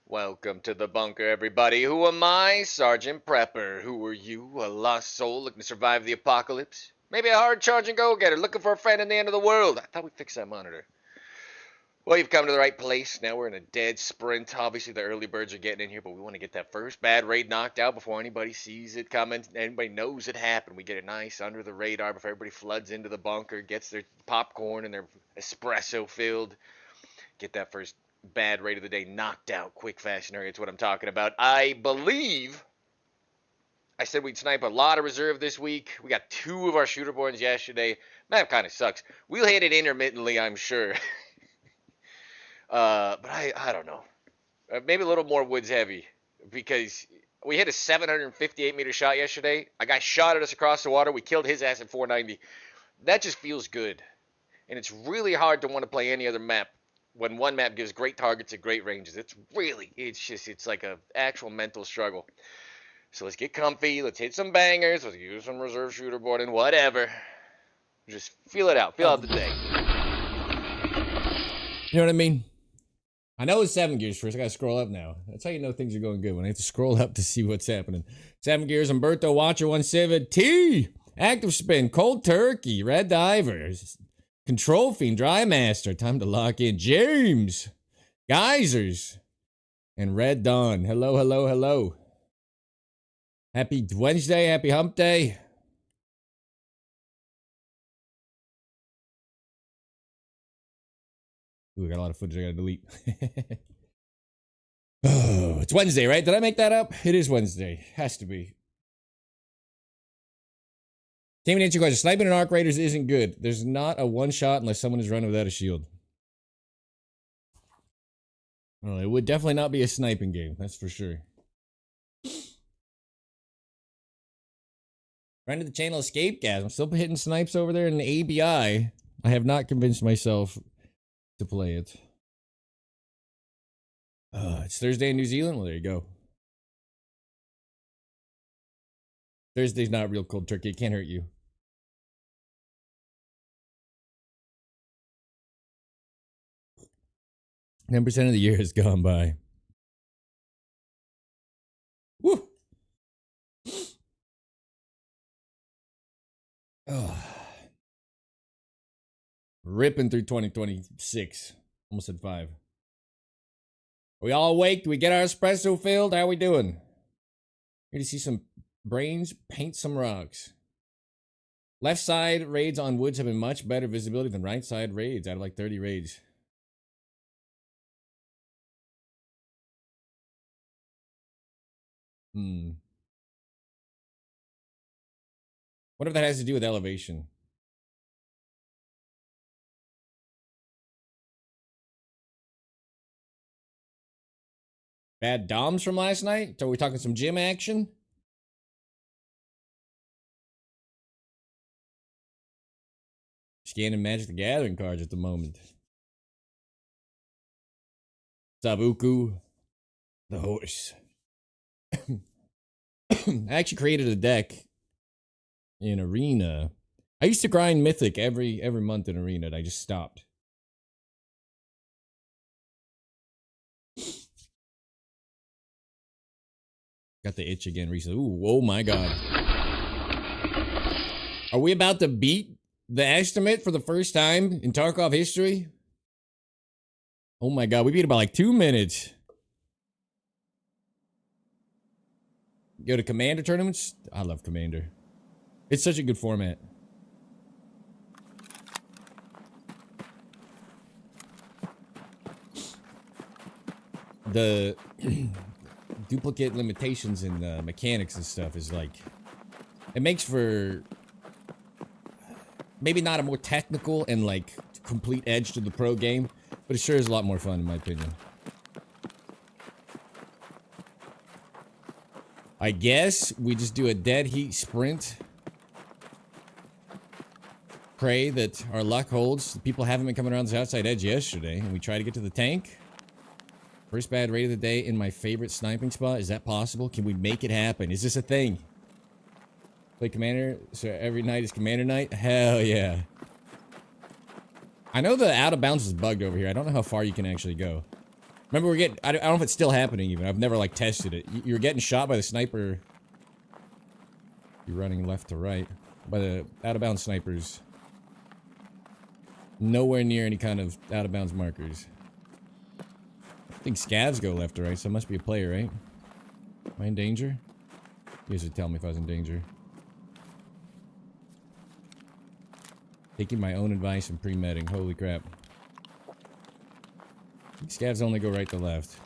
Welcome to the bunker, everybody. Who am I? Sergeant Prepper. Who are you? A lost soul looking to survive the apocalypse? Maybe a hard-charging go-getter looking for a friend in the end of the world? I thought we fixed that monitor. Well, you've come to the right place. Now we're in a dead sprint. Obviously, the early birds are getting in here, but we want to get that first bad raid knocked out before anybody sees it coming. Anybody knows it happened. We get it nice under the radar before everybody floods into the bunker, gets their popcorn and their espresso filled. Get that first bad raid of the day knocked out quick, fast, and hurry. It's what I'm talking about. I believe I said we'd snipe a lot of reserve this week. We got 2 of our shooter borns yesterday. Map kind of sucks. We'll hit it intermittently, I'm sure. But I don't know. Maybe a little more woods heavy because we hit a 758 meter shot yesterday. A guy shot at us across the water. We killed his ass at 490. That just feels good. And it's really hard to want to play any other map when one map gives great targets at great ranges. It's like a actual mental struggle. So let's get comfy. Let's hit some bangers. Let's use some reserve shooter board and whatever. Just feel it out. Feel out the day. You know what I mean? I know it's 7 gears first. I gotta scroll up now. That's how you know things are going good, when I have to scroll up to see what's happening. 7 gears, Umberto, Watcher 170, Active Spin, Cold Turkey, Red Divers, Control Fiend, Dry Master, time to lock in, James, Geysers, and Red Dawn. Hello, hello, hello. Happy Wednesday, happy hump day. Ooh, I got a lot of footage I gotta delete. Oh, it's Wednesday, right? Did I make that up? It is Wednesday. Has to be. Team and answer question. Sniping in Arc Raiders isn't good. There's not a one shot unless someone is running without a shield. Well, it would definitely not be a sniping game. That's for sure. Friend of the channel, Escape Gas. I'm still hitting snipes over there in the ABI. I have not convinced myself to play it. It's Thursday in New Zealand. Well, there you go. Thursday's not real cold turkey. It can't hurt you. Ten percent of the year has gone by. Woo! Oh. Ripping through 2026. Almost at 5. Are we all awake? Do we get our espresso filled? How are we doing? Here to see some brains paint some rocks. Left side raids on woods have been much better visibility than right side raids out of like 30 raids. What if that has to do with elevation? Bad DOMs from last night? So are we talking some gym action? Scanning Magic the Gathering cards at the moment. Sabuku, the horse. I actually created a deck in Arena. I used to grind Mythic every month in Arena, and I just stopped. Got the itch again recently. Ooh, oh my god. Are we about to beat the estimate for the first time in Tarkov history? Oh my god, we beat it by like 2 minutes. Go to Commander tournaments? I love Commander. It's such a good format. The duplicate limitations in the mechanics and stuff is like, it makes for maybe not a more technical and like complete edge to the pro game, but it sure is a lot more fun in my opinion. I guess we just do a dead heat sprint. Pray that our luck holds. People haven't been coming around this outside edge yesterday, and we try to get to the tank. First bad raid of the day in my favorite sniping spot. Is that possible? Can we make it happen? Is this a thing? Play Commander, so every night is Commander night? Hell yeah. I know the out of bounds is bugged over here. I don't know how far you can actually go. Remember, we're getting. I don't know if it's still happening. Even I've never like tested it. You're getting shot by the sniper. You're running left to right by the out of bounds snipers. Nowhere near any kind of out of bounds markers. I think scavs go left to right, so it must be a player, right? Am I in danger? You guys would tell me if I was in danger. Taking my own advice and pre-medding. Holy crap. Scavs only go right to left.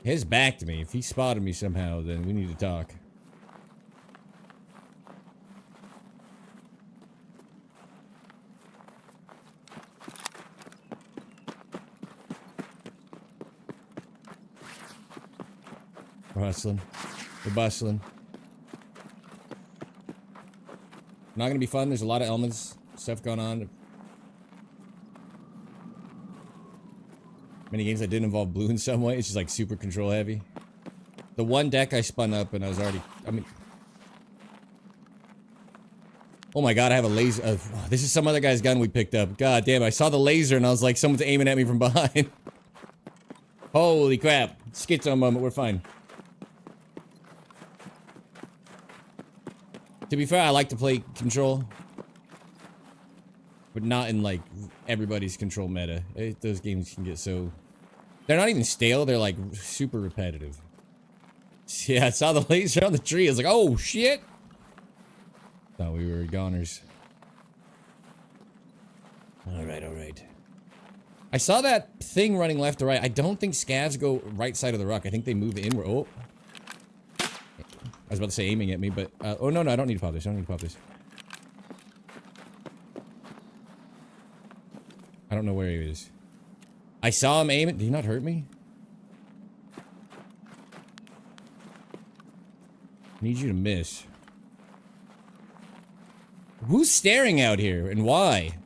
His back to me. If he spotted me somehow, then we need to talk. We're hustling. We're bustling. Not gonna be fun. There's a lot of elements, stuff going on. Many games that didn't involve blue in some way. It's just like super control heavy. The one deck I spun up and I was already. I mean. Oh my god, I have a laser. Oh, this is some other guy's gun we picked up. God damn, I saw the laser and I was like, someone's aiming at me from behind. Holy crap. Schizo moment, we're fine. To be fair, I like to play control. But not in, like, everybody's control meta. Those games can get so... They're not even stale, they're, like, super repetitive. Yeah, I saw the laser on the tree. I was like, oh, shit! Thought we were goners. Alright, alright. I saw that thing running left to right. I don't think scavs go right side of the rock. I think they move inward. Oh. I was about to say aiming at me, but... oh, no, I don't need to pop this. I don't need to pop this. I don't know where he is. I saw him aim it. Did he not hurt me? I need you to miss. Who's staring out here and why?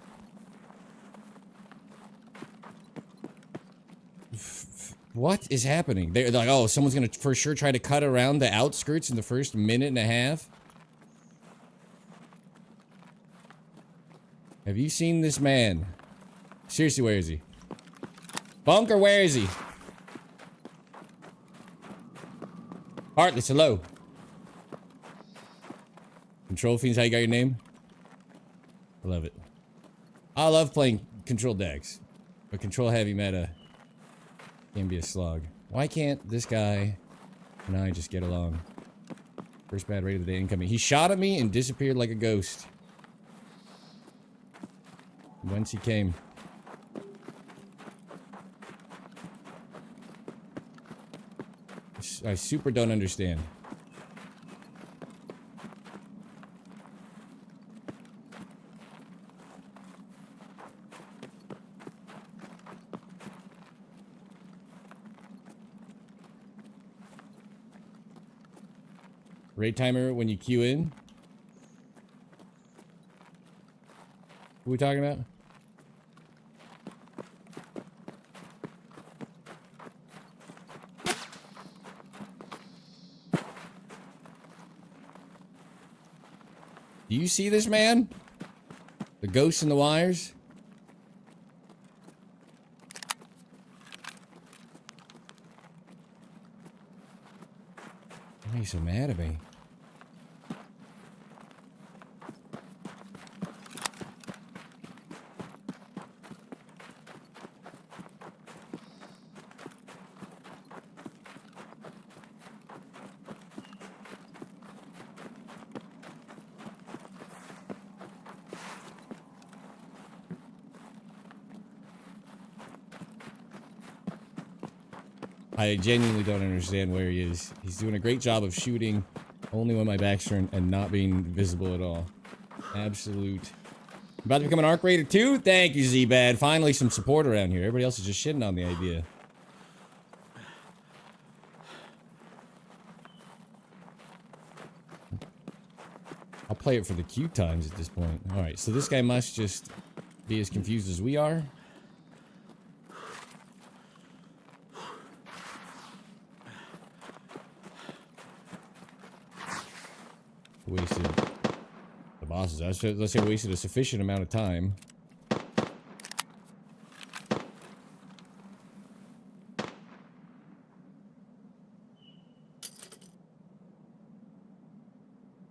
What is happening? They're like, oh, someone's gonna for sure try to cut around the outskirts in the first minute and a half. Have you seen this man? Seriously, where is he? Bunker, where is he? Heartless, hello. Control Fiends, how you got your name? I love it. I love playing control decks. But control heavy meta can be a slog. Why can't this guy and I just get along? First bad rate of the day incoming. He shot at me and disappeared like a ghost. Whence he came. I super don't understand. Raid timer when you queue in? What are we talking about? Do you see this man? The ghosts in the wires? Why are you so mad at me? I genuinely don't understand where he is. He's doing a great job of shooting only when my back's turned and not being visible at all. Absolute. About to become an Arc Raider 2? Thank you, Z-Bad. Finally some support around here. Everybody else is just shitting on the idea. I'll play it for the queue times at this point. Alright, so this guy must just be as confused as we are. Wasted the bosses. Let's say wasted a sufficient amount of time.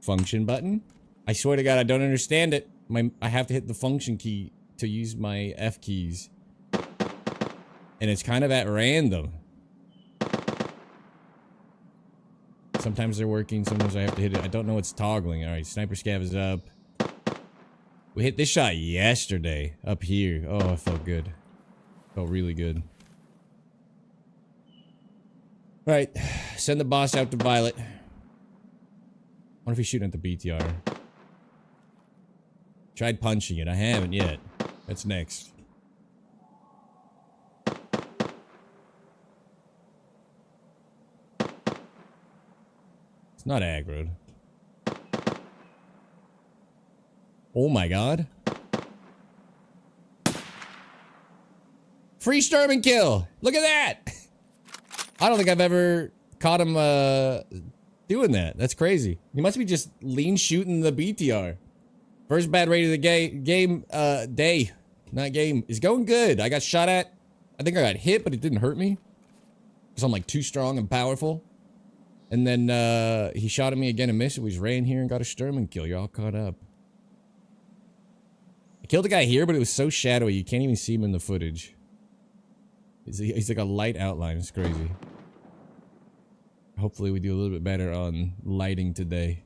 Function button? I swear to God, I don't understand it. I have to hit the function key to use my F keys. And it's kind of at random. Sometimes they're working, sometimes I have to hit it. I don't know what's toggling. Alright, Sniper Scav is up. We hit this shot yesterday. Up here. Oh, it felt good. Felt really good. Alright, send the boss out to Violet. What if he's shooting at the BTR? Tried punching it. I haven't yet. That's next. It's not aggroed. Oh my god. Free Sturman kill! Look at that! I don't think I've ever caught him doing that. That's crazy. He must be just lean shooting the BTR. First bad rate of the day. Not game. Is going good. I got shot at. I think I got hit, but it didn't hurt me. Because I'm like too strong and powerful. And then he shot at me again and missed it. We just ran here and got a Sturman kill. You're all caught up. I killed a guy here, but it was so shadowy you can't even see him in the footage. He's like a light outline. It's crazy. Hopefully we do a little bit better on lighting today.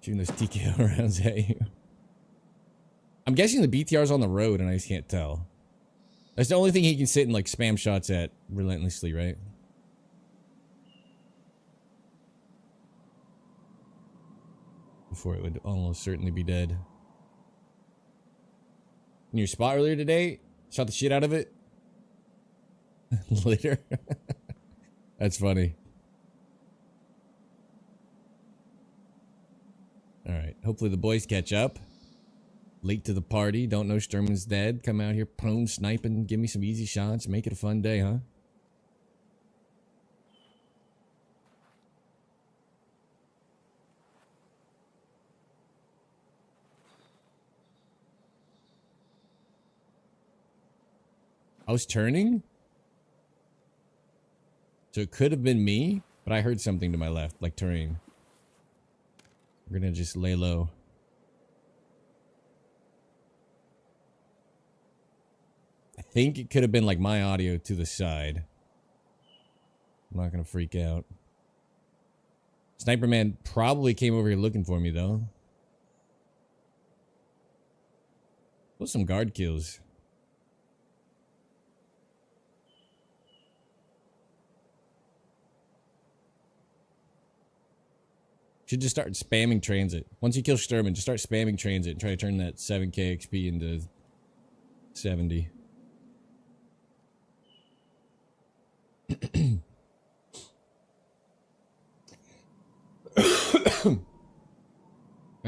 Shooting those TKO rounds at you. I'm guessing the BTR's on the road and I just can't tell. That's the only thing he can sit and like spam shots at relentlessly, right? Before it would almost certainly be dead. In your spot earlier today, shot the shit out of it. Later. That's funny. Alright, hopefully the boys catch up. Late to the party, don't know Sturman's dead. Come out here prone sniping, give me some easy shots, make it a fun day, huh? I was turning? So it could have been me, but I heard something to my left, like terrain. We're gonna just lay low. I think it could have been like my audio to the side. I'm not gonna freak out. Sniper Man probably came over here looking for me though. Those some guard kills. Should just start spamming transit. Once you kill Sturman, just start spamming transit and try to turn that 7k XP into 70.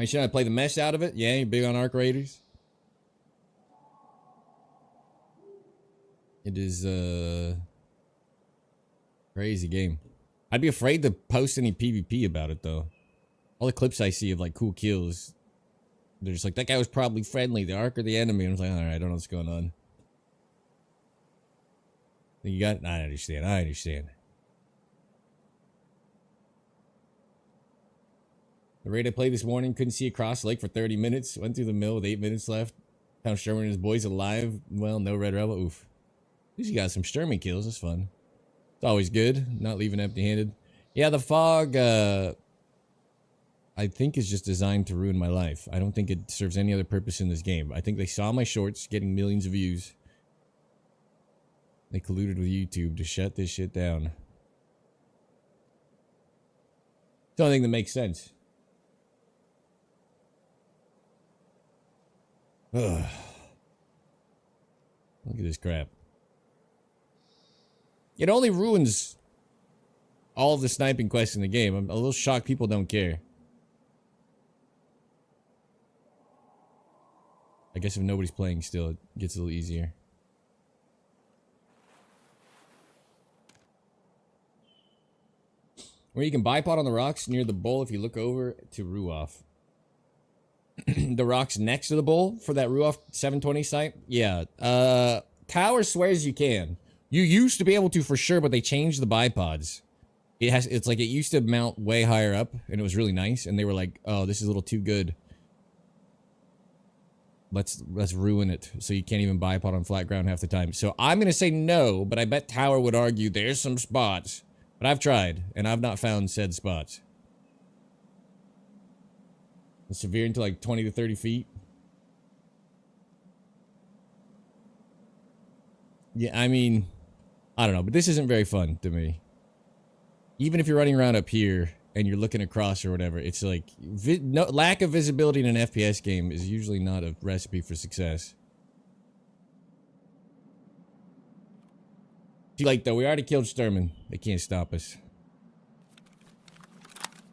Should I play the mess out of it? Yeah, you big on Arc Raiders? It is a crazy game. I'd be afraid to post any PvP about it though. All the clips I see of like cool kills, they're just like, that guy was probably friendly, the Arc or the enemy. And I was like, alright, I don't know what's going on. You got it? I understand, I understand. The raid I played this morning, couldn't see across the lake for 30 minutes. Went through the mill with 8 minutes left. Found Sherman and his boys alive. Well, no red rebel. Oof. At least you got some Sturman kills. That's fun. It's always good. Not leaving empty-handed. Yeah, the fog, I think is just designed to ruin my life. I don't think it serves any other purpose in this game. I think they saw my shorts getting millions of views. They colluded with YouTube to shut this shit down. It's the only thing that makes sense. Ugh. Look at this crap. It only ruins all of the sniping quests in the game. I'm a little shocked people don't care. I guess if nobody's playing still, it gets a little easier. Where you can bipod on the rocks near the bowl if you look over to Ruoff. The rocks next to the bowl for that Ruoff 720 site? Yeah. Tower swears you can. You used to be able to for sure, but they changed the bipods. It's like it used to mount way higher up, and it was really nice, and they were like, oh, this is a little too good. Let's ruin it so you can't even bipod on flat ground half the time. So I'm going to say no, but I bet Tower would argue there's some spots. But I've tried, and I've not found said spots. It's severe into like 20 to 30 feet. Yeah, I mean, I don't know, but this isn't very fun to me. Even if you're running around up here and you're looking across or whatever, it's like lack of visibility in an FPS game is usually not a recipe for success. Too late though, we already killed Sturman. They can't stop us.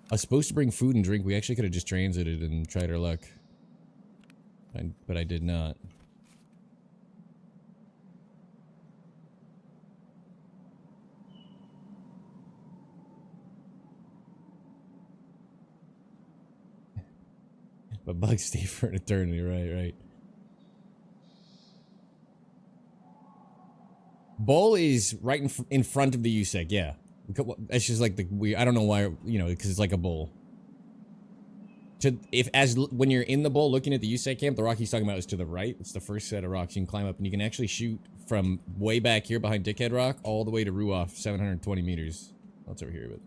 I was supposed to bring food and drink. We actually could have just transited and tried our luck. But I did not. But bugs stay for an eternity, right. Bowl is right in front of the USEC, yeah. It's just like I don't know why, you know, because it's like a bowl. When you're in the bowl looking at the USEC camp, the rock he's talking about is to the right. It's the first set of rocks you can climb up, and you can actually shoot from way back here behind Dickhead Rock all the way to Ruoff, 720 meters. That's over here, but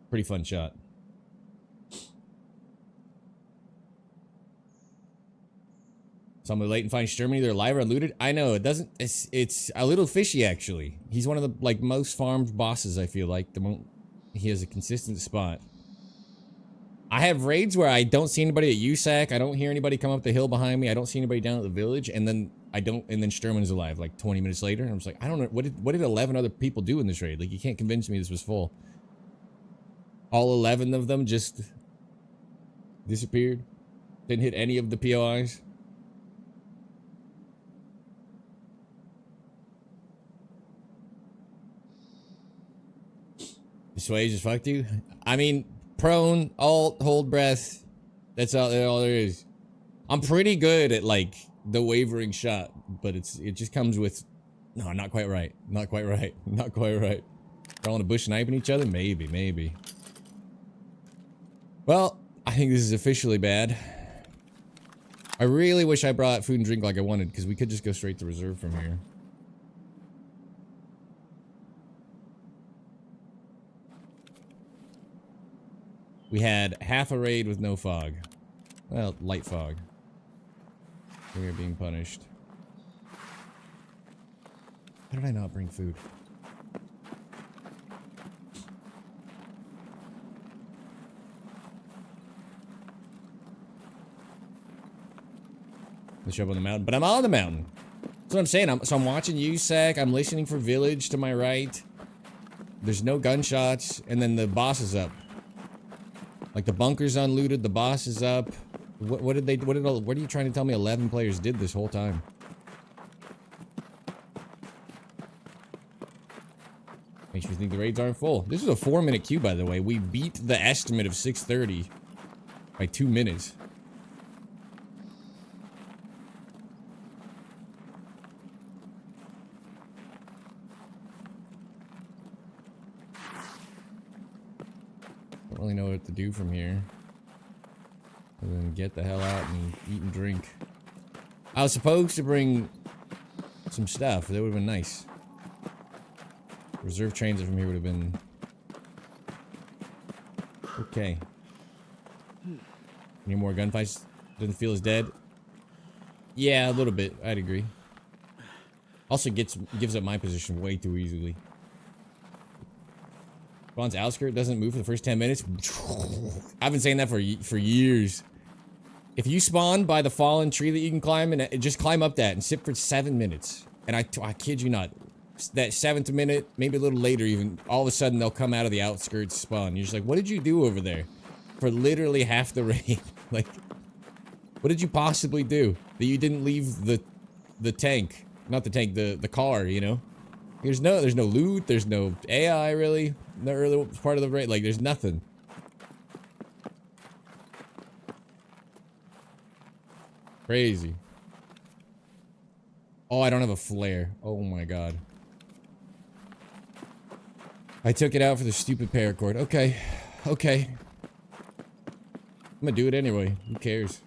pretty fun shot. Somebody late and find Sturman either alive or looted. I know it doesn't. It's a little fishy actually. He's one of the most farmed bosses. I feel like he has a consistent spot. I have raids where I don't see anybody at USAC. I don't hear anybody come up the hill behind me. I don't see anybody down at the village, and then Sturman is alive like 20 minutes later. And I'm just like, I don't know what did 11 other people do in this raid? Like you can't convince me this was full. All 11 of them just disappeared. Didn't hit any of the POIs. Sway just fucked you? I mean, prone, alt, hold breath. That's all there is. I'm pretty good at like the wavering shot, but it just comes with no, not quite right. Not quite right. Not quite right. Throwing a bush sniping each other? Maybe. Well, I think this is officially bad. I really wish I brought food and drink like I wanted, because we could just go straight to reserve from here. We had half a raid with no fog. Well, light fog. We are being punished. How did I not bring food? Let's show up on the mountain. But I'm on the mountain. That's what I'm saying. So I'm watching USAC. I'm listening for village to my right. There's no gunshots. And then the boss is up. Like the bunker's unlooted, the boss is up. What are you trying to tell me 11 players did this whole time? Makes me think the raids aren't full. This is a 4-minute queue, by the way. We beat the estimate of 6:30 by 2 minutes. Don't really know what to do from here. Other than get the hell out and eat and drink. I was supposed to bring some stuff. That would have been nice. Reserve transit from here would have been okay. Any more gunfights? Doesn't feel as dead. Yeah, a little bit. I'd agree. Also gives up my position way too easily. Spawn's outskirt doesn't move for the first 10 minutes. I've been saying that for years. If you spawn by the fallen tree that you can climb, and just climb up that and sit for 7 minutes. And I kid you not, that 7th minute, maybe a little later even, all of a sudden they'll come out of the outskirts spawn. You're just like, what did you do over there? For literally half the raid. Like, what did you possibly do that you didn't leave the tank? Not the tank, the car, you know? There's no loot, there's no AI really. Not really part of the raid. Like, there's nothing. Crazy. Oh, I don't have a flare. Oh my god. I took it out for the stupid paracord. Okay. Okay. I'm gonna do it anyway. Who cares?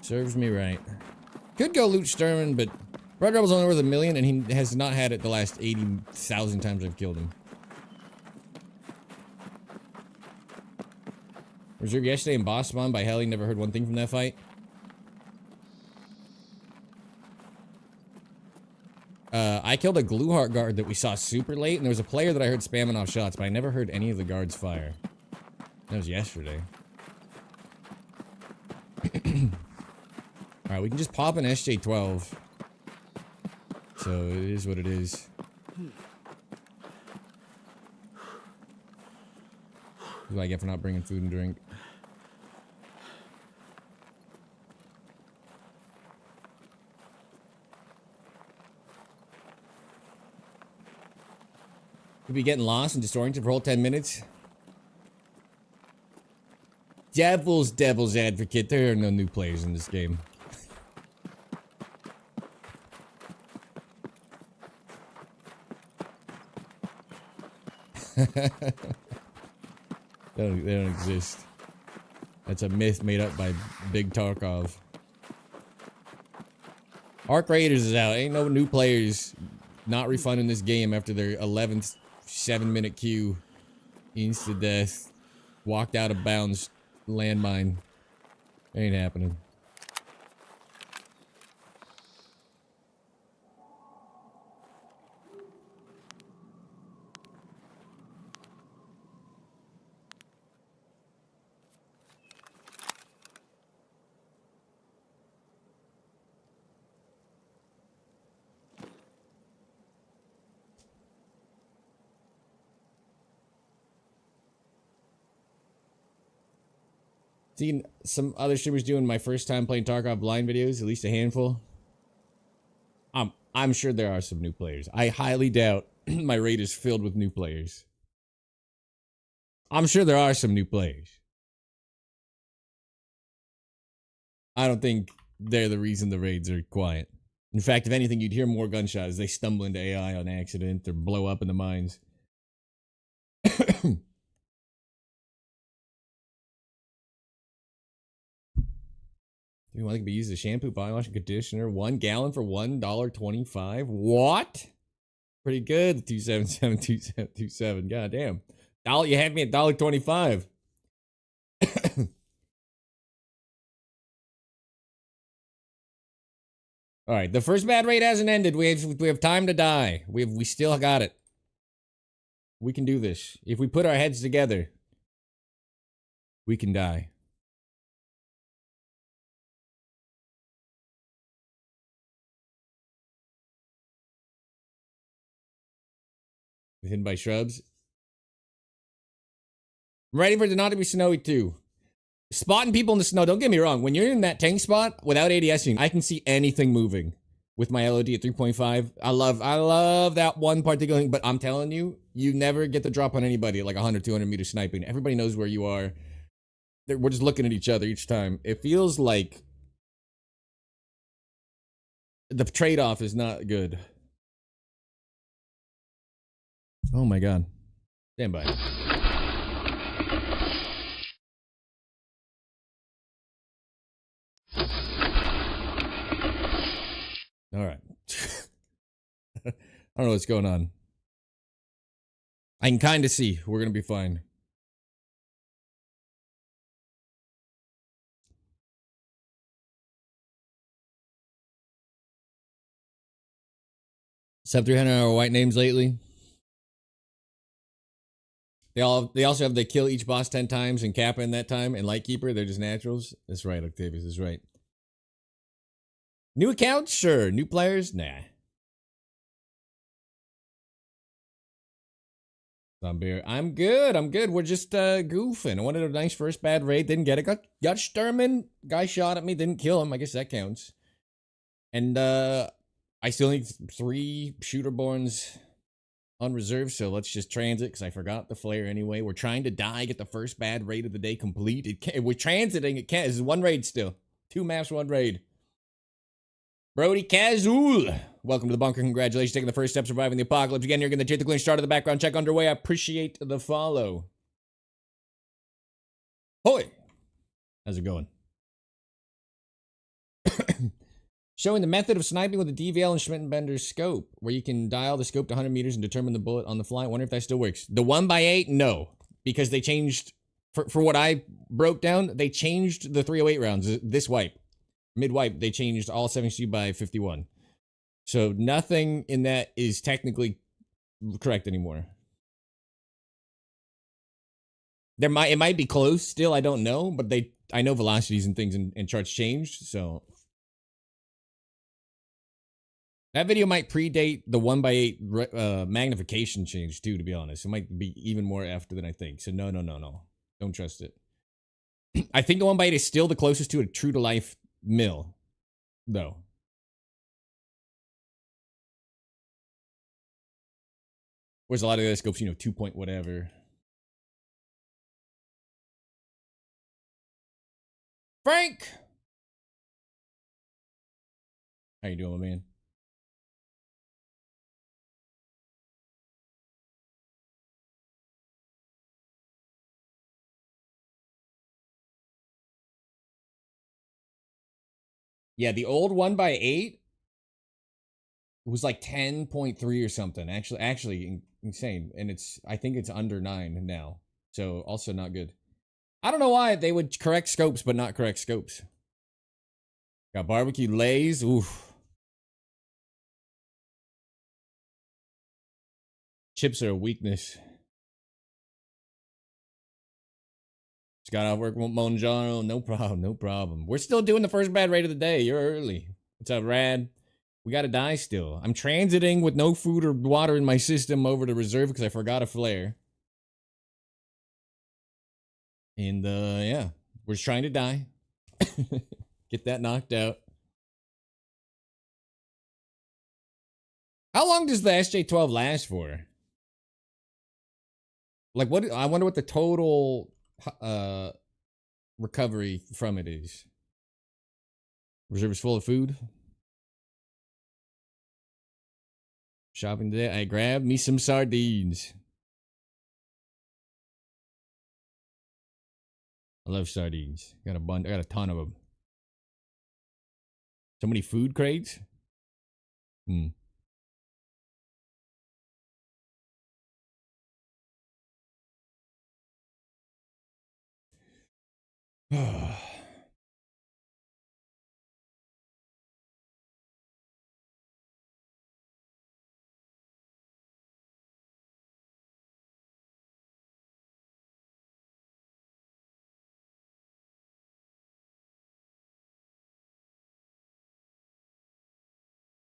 Serves me right. Could go loot Sturman, but Red Rebel's only worth $1 million, and he has not had it the last 80,000 times I've killed him. Reserve yesterday in Boss Spawn by Helly. Never heard one thing from that fight. I killed a glue heart guard that we saw super late, and there was a player that I heard spamming off shots, but I never heard any of the guards fire. That was yesterday. Alright, we can just pop an SJ12. So, it is what it is. What do I get for not bringing food and drink? Could be getting lost and disoriented for a whole 10 minutes. Devil's advocate. There are no new players in this game. They don't exist. That's a myth made up by Big Tarkov. Arc Raiders is out. Ain't no new players not refunding this game after their 11th 7-minute queue. Insta death. Walked out of bounds. Landmine. Ain't happening. Seen some other streamers doing my first time playing Tarkov blind videos, at least a handful. I'm sure there are some new players. I highly doubt my raid is filled with new players. I'm sure there are some new players. I don't think they're the reason the raids are quiet. In fact, if anything, you'd hear more gunshots as they stumble into AI on accident or blow up in the mines. You want to be used as shampoo, body wash, and conditioner. 1 gallon for $1.25. What? Pretty good. 2772727. God damn. You had me at $1.25. All right, the first bad raid hasn't ended. We have time to die. We still got it. We can do this. If we put our heads together, we can die. Hidden by shrubs. I'm ready for it not to be snowy too. Spotting people in the snow. Don't get me wrong. When you're in that tank spot without ADSing, I can see anything moving with my LOD at 3.5. I love that one particular thing. But I'm telling you, you never get the drop on anybody at like 100, 200 meter sniping. Everybody knows where you are. We're just looking at each other each time. It feels like the trade-off is not good. Oh my god. Stand by. Alright. I don't know what's going on. I can kind of see. We're going to be fine. Sub 300 hour white names lately. They also have the kill each boss 10 times and Kappa in that time, and Lightkeeper, they're just naturals. That's right, Octavius is right. New accounts? Sure. New players? Nah. Zombie, I'm good. We're just goofing. I wanted a nice first bad raid, didn't get it. Got Sturman. Guy shot at me, didn't kill him. I guess that counts. And I still need 3 shooterborns on reserve, so let's just transit because I forgot the flare anyway. We're trying to die, get the first bad raid of the day complete. We're transiting. It can't. This is 1 raid still. 2 maps, 1 raid. Brody Casual. Welcome to the bunker. Congratulations, taking the first step, surviving the apocalypse. Again, you're going to take the clean start of the background check underway. I appreciate the follow. Hoy! How's it going? Showing the method of sniping with a DVL and Schmittenbender scope, where you can dial the scope to 100 meters and determine the bullet on the fly. I wonder if that still works. The 1x8, no. Because they changed, for what I broke down, they changed the 308 rounds this wipe. Mid-wipe, they changed all 72 by 51. So nothing in that is technically correct anymore. It might be close still, I don't know, but I know velocities and things and charts changed, so. That video might predate the 1x8 magnification change too, to be honest. It might be even more after than I think. So no. Don't trust it. I think the 1x8 is still the closest to a true to life mill, though. Whereas a lot of the other scopes, 2 point whatever. Frank! How you doing, my man? Yeah, the old 1x8 was like 10.3 or something. Actually insane. And I think it's under 9 now. So also not good. I don't know why they would correct scopes, but not correct scopes. Got barbecue lays. Oof. Chips are a weakness. Just got off work with Monjaro. No problem. We're still doing the first bad raid of the day. You're early. What's up, Rad? We gotta die still. I'm transiting with no food or water in my system over to reserve because I forgot a flare. And, yeah. We're just trying to die. Get that knocked out. How long does the SJ12 last for? Like, I wonder what the total recovery from it is. Reserve is full of food. Shopping today. I grabbed me some sardines. I love sardines. Got a ton of them. So many food crates.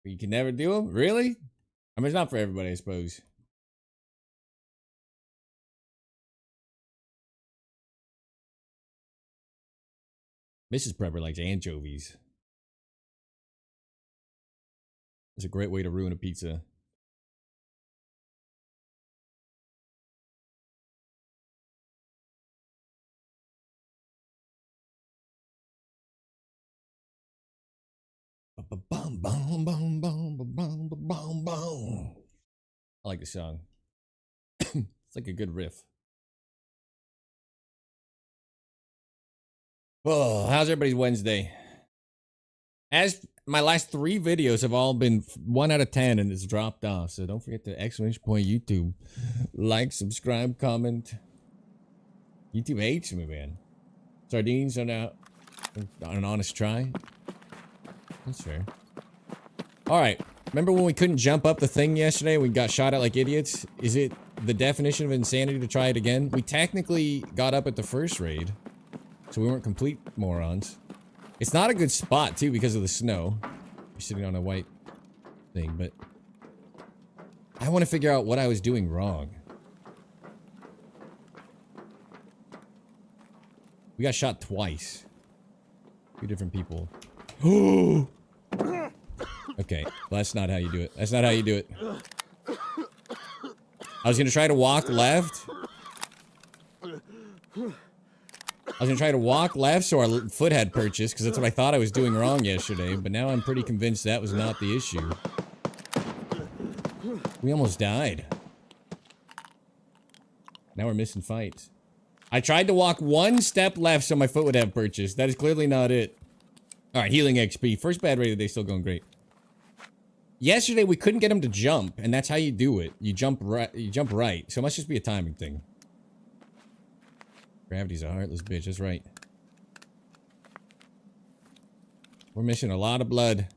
You can never do them? Really? I mean, it's not for everybody, I suppose. Mrs. Prepper likes anchovies. It's a great way to ruin a pizza. I like the song. It's like a good riff. Oh, how's everybody's Wednesday? As my last 3 videos have all been 1 out of 10 and it's dropped off, so don't forget to exclamation point YouTube. Like, subscribe, comment. YouTube hates me, man. Sardines are now an honest try. That's fair. Alright, remember when we couldn't jump up the thing yesterday? We got shot at like idiots? Is it the definition of insanity to try it again? We technically got up at the first raid, so we weren't complete morons. It's not a good spot, too, because of the snow. You're sitting on a white thing, but I want to figure out what I was doing wrong. We got shot twice. 2 different people. Okay, well, that's not how you do it. That's not how you do it. I was gonna try to walk left. I was gonna try to walk left so our foot had purchase, because that's what I thought I was doing wrong yesterday, but now I'm pretty convinced that was not the issue. We almost died. Now we're missing fights. I tried to walk one step left so my foot would have purchase. That is clearly not it. Alright, healing XP. First bad rate of the day, still going great. Yesterday we couldn't get him to jump, and that's how you do it. You jump right. So it must just be a timing thing. Gravity's a heartless bitch, that's right. We're missing a lot of blood.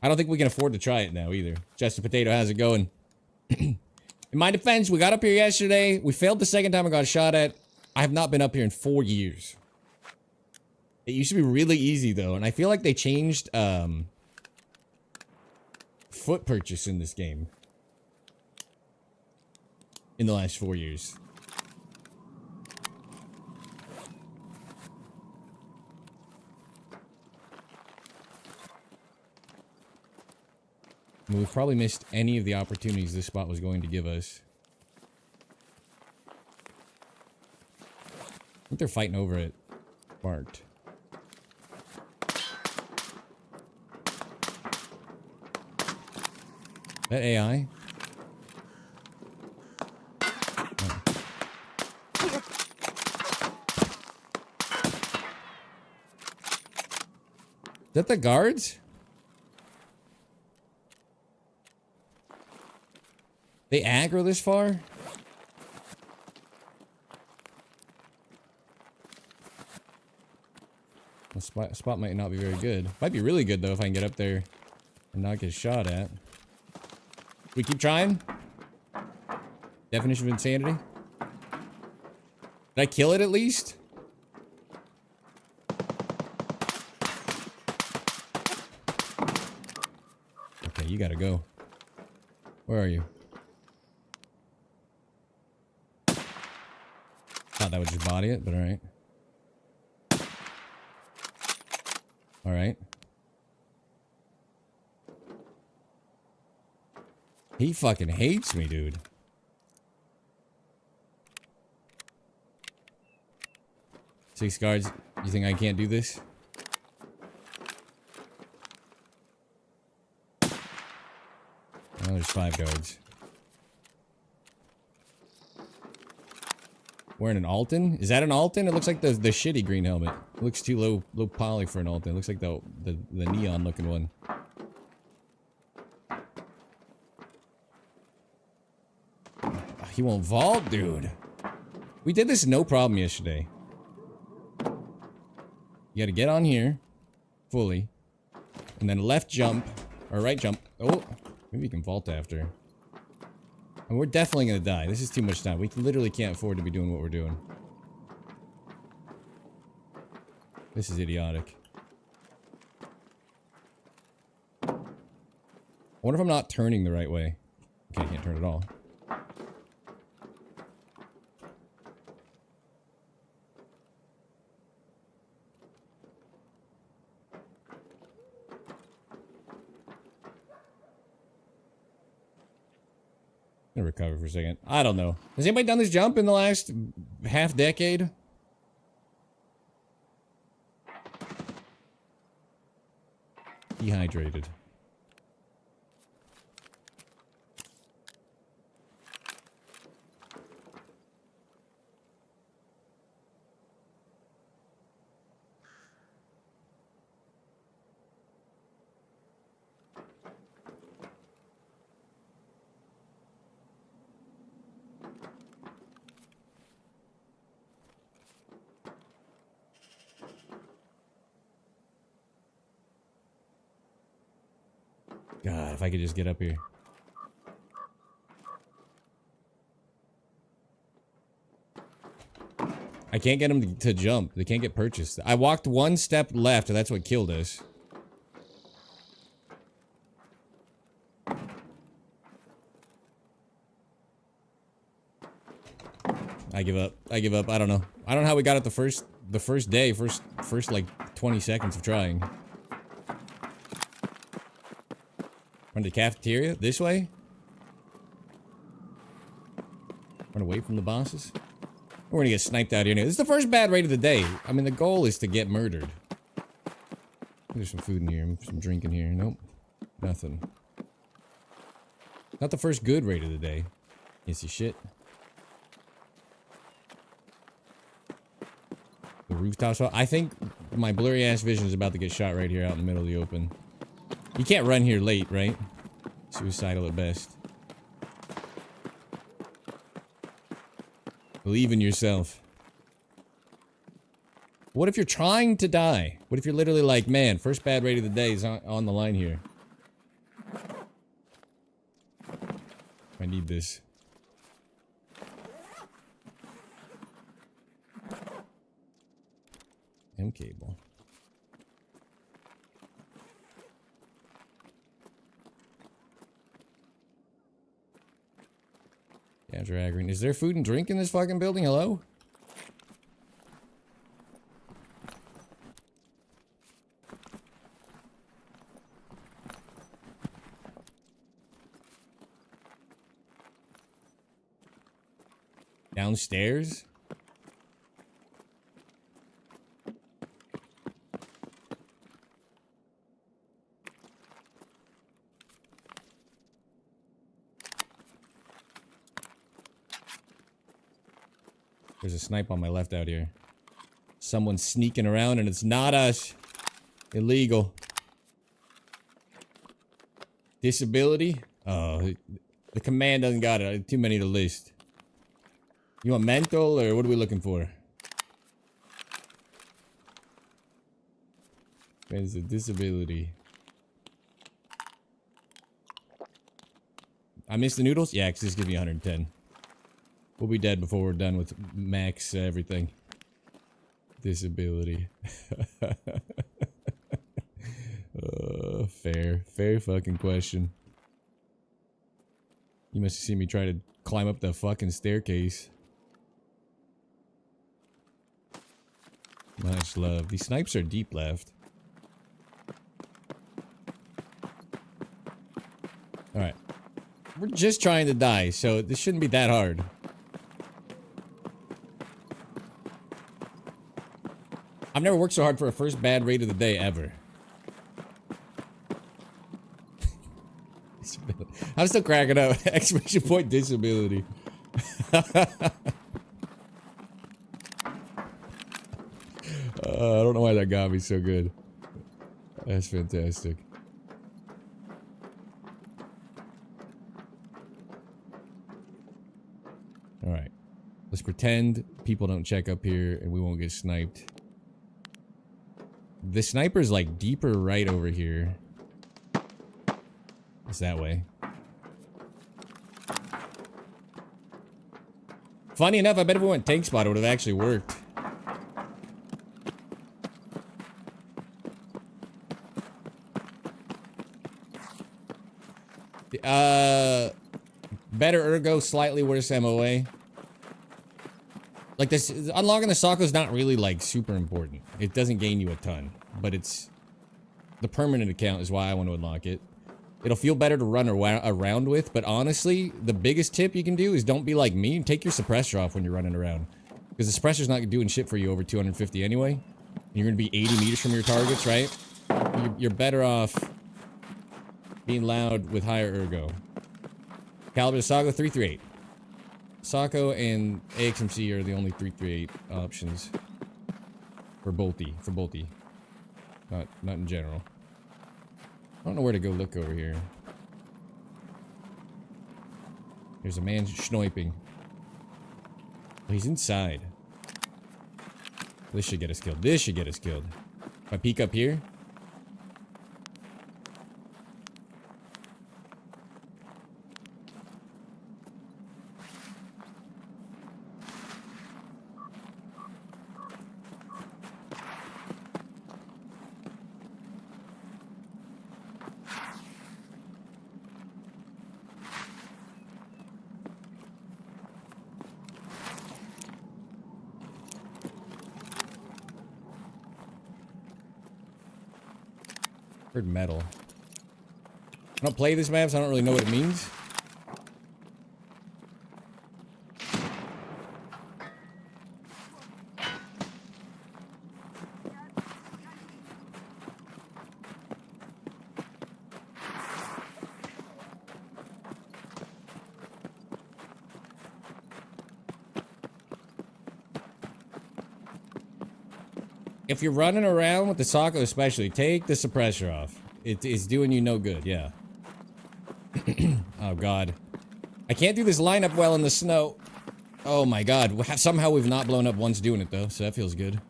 I don't think we can afford to try it now either. Justin Potato, how's it going? In my defense, we got up here yesterday. We failed the second time I got shot at. I have not been up here in 4 years. It used to be really easy though, and I feel like they changed foot purchase in this game in the last 4 years. I mean, we've probably missed any of the opportunities this spot was going to give us. I think they're fighting over it. Barked. That AI? Oh. Is that the guards? They aggro this far? The spot might not be very good. Might be really good though if I can get up there and not get shot at. We keep trying? Definition of insanity? Did I kill it at least? Okay, you gotta go. Where are you? Thought that would just body it, but alright. Alright. He fucking hates me, dude. Six guards. You think I can't do this? Oh, there's 5 guards. Wearing an Alton? Is that an Alton? It looks like the shitty green helmet. It looks too low poly for an Alton. It looks like the neon looking one. He won't vault, dude. We did this no problem yesterday. You gotta get on here. Fully. And then left jump. Or right jump. Oh. Maybe you can vault after. And we're definitely gonna die. This is too much time. We literally can't afford to be doing what we're doing. This is idiotic. I wonder if I'm not turning the right way. Okay, I can't turn at all. Recover for a second. I don't know. Has anybody done this jump in the last half decade? Dehydrated. God, if I could just get up here. I can't get them to jump. They can't get purchased. I walked one step left, and that's what killed us. I give up. I give up. I don't know. I don't know how we got it the first day, first like 20 seconds of trying. Run to the cafeteria? This way? Run away from the bosses? We're gonna get sniped out here. This is the first bad raid of the day. I mean, the goal is to get murdered. There's some food in here, some drink in here. Nope. Nothing. Not the first good raid of the day. Yes, you shit. The rooftop shot. I think my blurry ass vision is about to get shot right here out in the middle of the open. You can't run here late, right? Suicidal at best. Believe in yourself. What if you're trying to die? What if you're literally like, man, first bad raid of the day is on the line here. I need this. M cable. Yeah, Dragon. Is there food and drink in this fucking building? Hello? Downstairs? There's a snipe on my left out here. Someone's sneaking around and it's not us. Illegal. Disability? Oh, the command doesn't got it. Too many to list. You want mental or what are we looking for? It's a disability. I missed the noodles? Yeah, because this gives me 110. We'll be dead before we're done with max everything. Disability. Fair fucking question. You must have seen me try to climb up the fucking staircase. Much love. These snipes are deep left. Alright. We're just trying to die, so this shouldn't be that hard. I've never worked so hard for a first bad raid of the day ever. I'm still cracking up. Exclamation point disability. I don't know why that got me so good. That's fantastic. Alright. Let's pretend people don't check up here and we won't get sniped. The sniper's like deeper right over here. It's that way. Funny enough, I bet if we went tank spot, it would have actually worked. Better ergo, slightly worse MOA. Like this, unlocking the Socko is not really like super important. It doesn't gain you a ton, but it's the permanent account is why I want to unlock it. It'll feel better to run around with, but honestly, the biggest tip you can do is don't be like me and take your suppressor off when you're running around. Because the suppressor's not doing shit for you over 250 anyway. You're going to be 80 meters from your targets, right? You're better off being loud with higher ergo. Caliber Socko 338. Socko and AXMC are the only 338 options. For Bolty. Not in general. I don't know where to go look over here. There's a man sniping. Oh, he's inside. This should get us killed. If I peek up here. Heard metal. I don't play this map, so I don't really know what it means. If you're running around with the Socko especially, take the suppressor off. It's doing you no good, yeah. Oh god. I can't do this lineup well in the snow. Oh my god. Somehow we've not blown up once doing it though, so that feels good.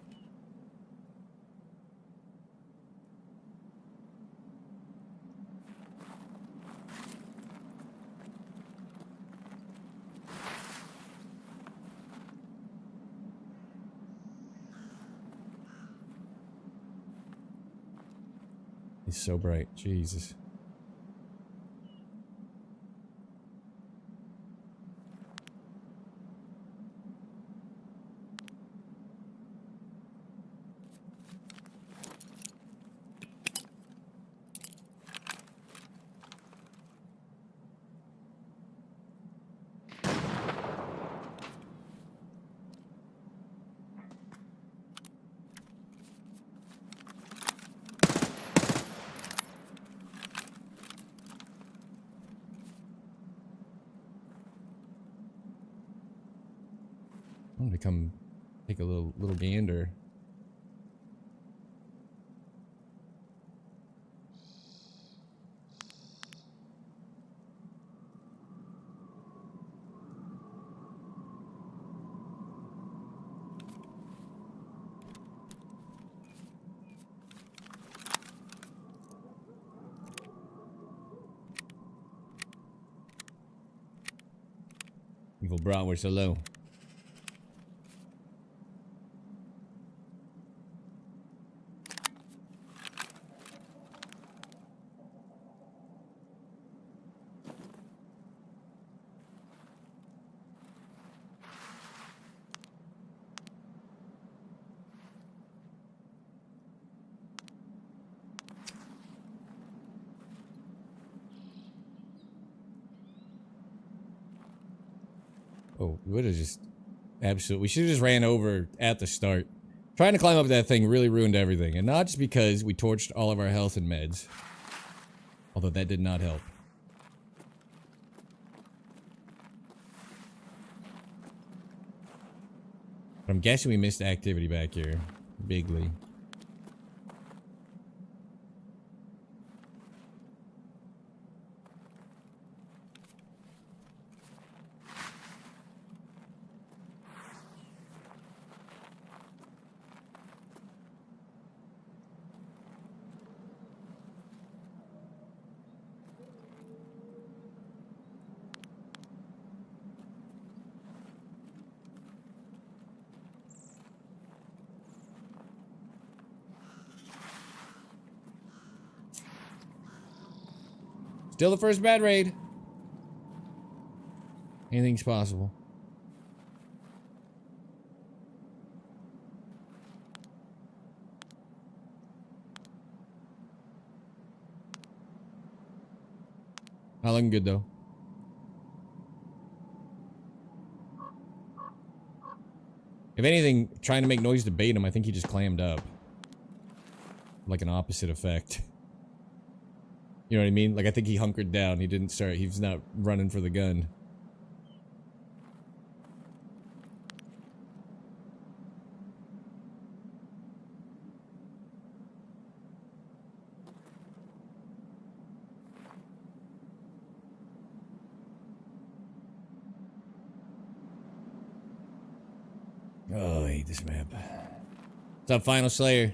It's so bright. Jesus. I'm gonna come take a little gander. Evil bratwurst, hello. Oh, we would have just absolutely. We should have just ran over at the start. Trying to climb up that thing really ruined everything, and not just because we torched all of our health and meds. Although that did not help. But I'm guessing we missed activity back here. Bigly. Still the first bad raid. Anything's possible. Not looking good though. If anything, trying to make noise to bait him, I think he just clammed up. Like an opposite effect. You know what I mean? Like, I think he hunkered down. He didn't start. He's not running for the gun. Oh, I hate this map. What's up, Final Slayer?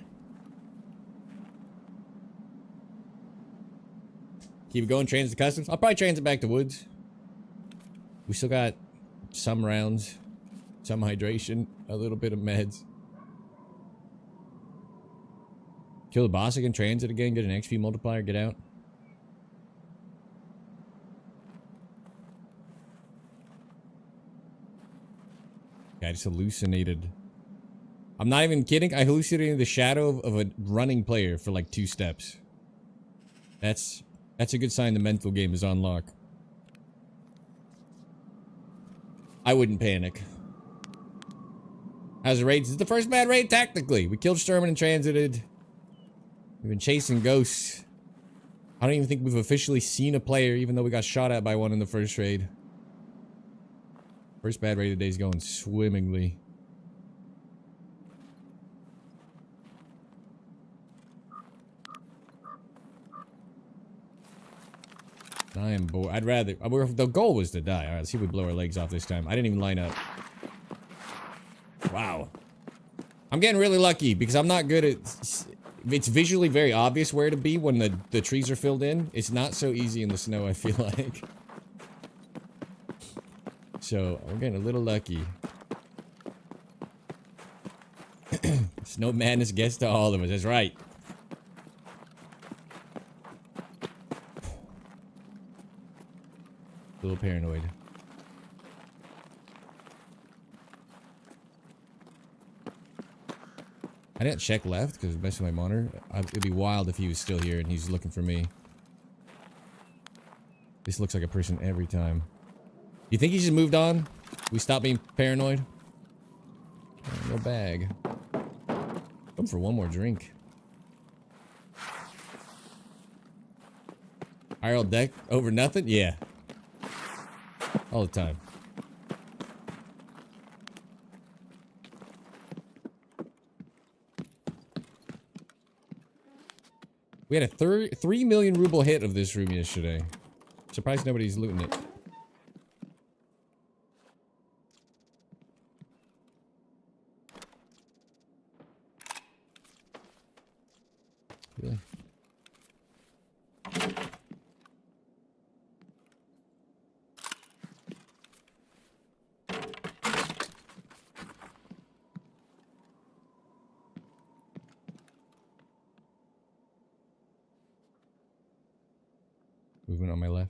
Keep it going, transit to customs. I'll probably transit back to woods. We still got some rounds, some hydration, a little bit of meds. Kill the boss again, transit again, get an XP multiplier, get out. I just hallucinated. I'm not even kidding. I hallucinated the shadow of a running player for like 2 steps. That's a good sign the mental game is on lock. I wouldn't panic. How's the raid? This is the first bad raid tactically. We killed Sturman and transited. We've been chasing ghosts. I don't even think we've officially seen a player, even though we got shot at by one in the first raid. First bad raid of the day is going swimmingly. I am bored. I'd rather. The goal was to die. All right, let's see if we blow our legs off this time. I didn't even line up. Wow. I'm getting really lucky because I'm not good at. It's visually very obvious where to be when the trees are filled in. It's not so easy in the snow, I feel like. So, we're getting a little lucky. Snow madness gets to all of us. That's right. A little paranoid. I didn't check left because it's messing with my monitor. It'd be wild if he was still here and he's looking for me. This looks like a person every time. You think he just moved on? We stop being paranoid? Oh, no bag. I'm for one more drink. IRL deck over nothing? Yeah. All the time. We had a 3 million ruble hit of this room yesterday. Surprised nobody's looting it. Really? Movement on my left.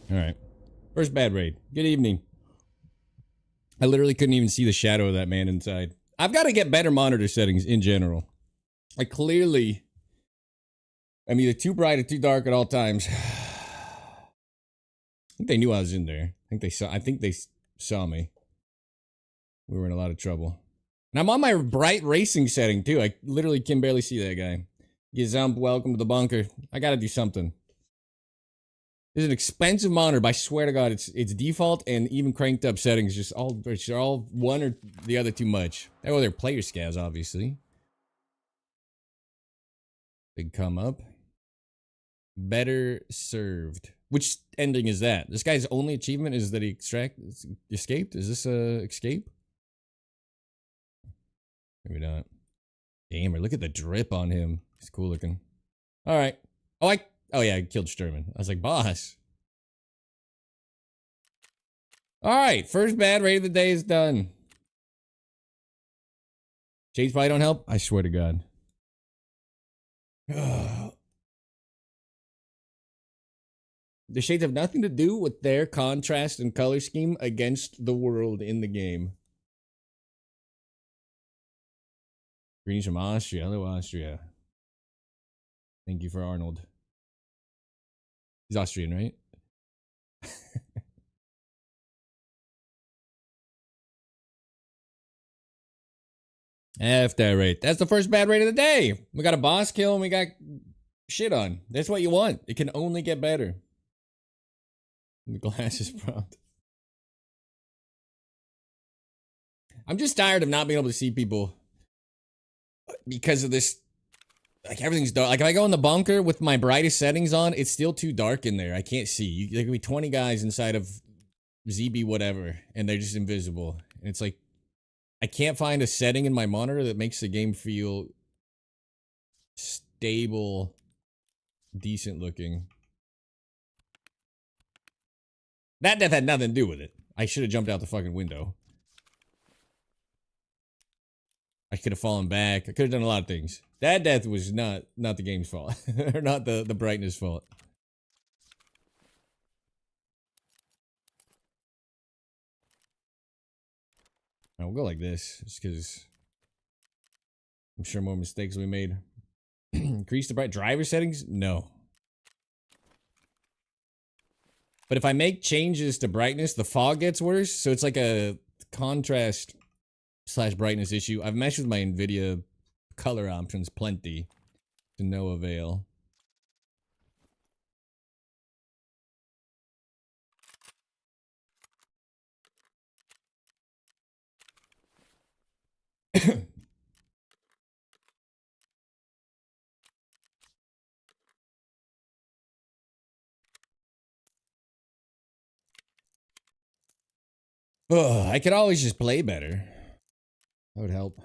Alright. First bad raid. Good evening. I literally couldn't even see the shadow of that man inside. I've got to get better monitor settings in general. I clearly am either too bright or too dark at all times. I think they knew I was in there. I think they saw me. We were in a lot of trouble. And I'm on my bright racing setting too. I literally can barely see that guy. Gizump, welcome to the bunker. I gotta do something. This is an expensive monitor, but I swear to God, it's default and even cranked up settings. Just all one or the other too much. Oh, they're player scavs, obviously. Big come up. Better served. Which ending is that? This guy's only achievement is that he escaped? Is this a escape? Maybe not. Gamer, look at the drip on him. He's cool looking. Alright. Oh yeah, I killed Sturman. I was like, boss. Alright, first bad raid of the day is done. Shades probably don't help? I swear to God. The shades have nothing to do with their contrast and color scheme against the world in the game. Greetings from Austria. Hello, Austria. Thank you for Arnold. He's Austrian, right? F that rate. That's the first bad rate of the day. We got a boss kill and we got shit on. That's what you want. It can only get better. The glass is prompt. I'm just tired of not being able to see people because of this. Like, everything's dark. Like, if I go in the bunker with my brightest settings on, it's still too dark in there. I can't see. There could be 20 guys inside of ZB whatever, and they're just invisible. And it's like, I can't find a setting in my monitor that makes the game feel stable, decent looking. That death had nothing to do with it. I should have jumped out the fucking window. I could have fallen back. I could have done a lot of things. That death was not the game's fault. Or not the brightness fault. Alright, we'll go like this. Just because I'm sure more mistakes will be made. Increase the bright driver settings? No. But if I make changes to brightness, the fog gets worse. So it's like a contrast / brightness issue. I've messed with my NVIDIA color options plenty to no avail. Ugh, I could always just play better. That would help.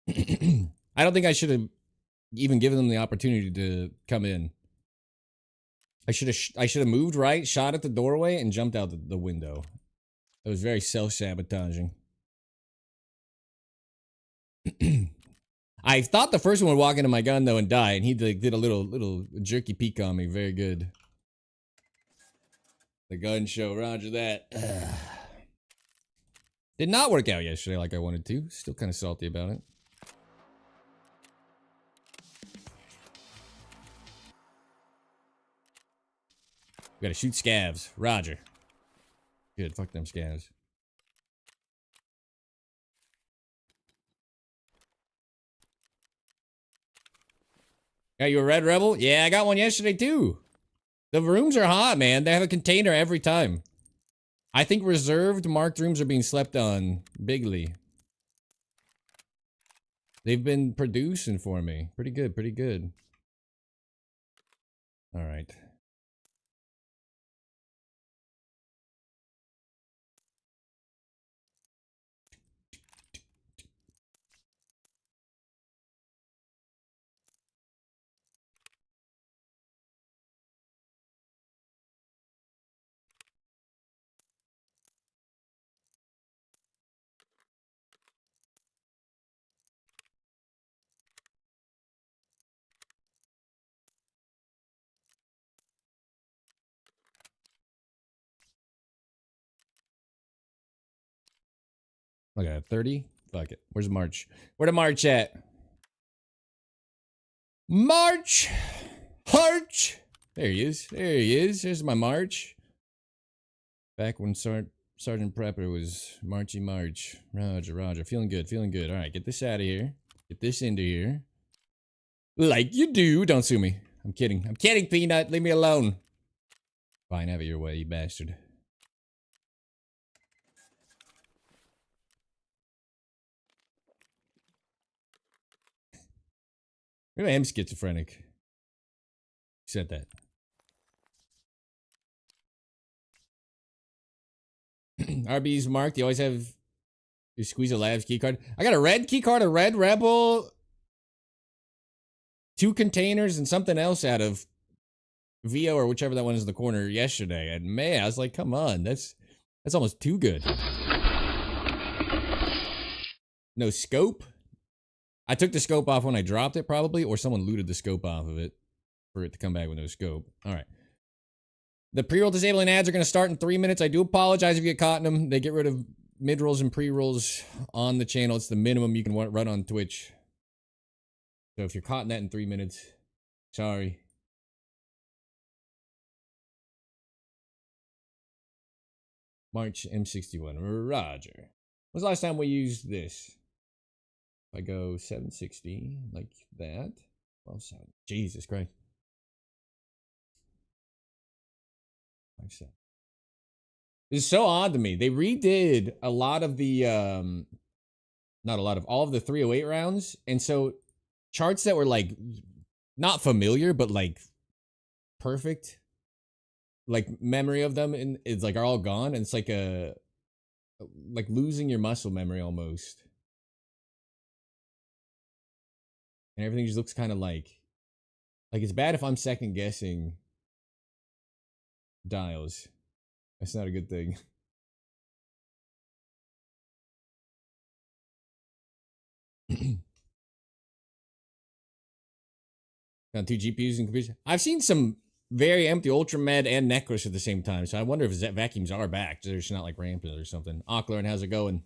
I don't think I should have even given them the opportunity to come in. I should have moved right, shot at the doorway, and jumped out the window. It was very self-sabotaging. I thought the first one would walk into my gun though and die, and he did a little jerky peek on me. Very good. The gun show, roger that. Did not work out yesterday like I wanted to. Still kind of salty about it. We gotta shoot scavs. Roger. Good, fuck them scavs. Got you a red rebel? Yeah, I got one yesterday too. The rooms are hot, man. They have a container every time. I think reserved marked rooms are being slept on bigly. They've been producing for me. Pretty good, pretty good. All right. Okay, 30? Fuck it. Where's March? Where the March at? March! Harch! There he is. There he is. Here's my March. Back when Sergeant Prepper was Marchy March. Roger, roger. Feeling good, feeling good. Alright, get this out of here. Get this into here. Like you do. Don't sue me. I'm kidding. I'm kidding, Peanut. Leave me alone. Fine, have it your way, you bastard. Maybe I am schizophrenic. Who said that? RB's marked. You always have your Squeeze a Labs keycard. I got a red keycard, a red Rebel, 2 containers, and something else out of VO or whichever that one is in the corner yesterday. And man, I was like, come on, that's almost too good. No scope. I took the scope off when I dropped it, probably, or someone looted the scope off of it for it to come back with no scope. All right. The pre-roll disabling ads are going to start in 3 minutes. I do apologize if you get caught in them. They get rid of mid-rolls and pre-rolls on the channel. It's the minimum you can run on Twitch. So if you're caught in that in 3 minutes, sorry. March M61. Roger. When's the last time we used this? If I go 760, like that. Well, Jesus Christ. 5-7. This is so odd to me. They redid a lot of the, not a lot of, all of the 308 rounds. And so charts that were like, not familiar, but like perfect, like memory of them and it's like are all gone. And it's like like losing your muscle memory almost. And everything just looks kind of like it's bad if I'm second guessing dials. That's not a good thing. Got 2 GPUs and computers. I've seen some very empty Ultra Med and Necklace at the same time, so I wonder if that vacuums are back. They're just not like rampant or something. Ockler, and how's it going?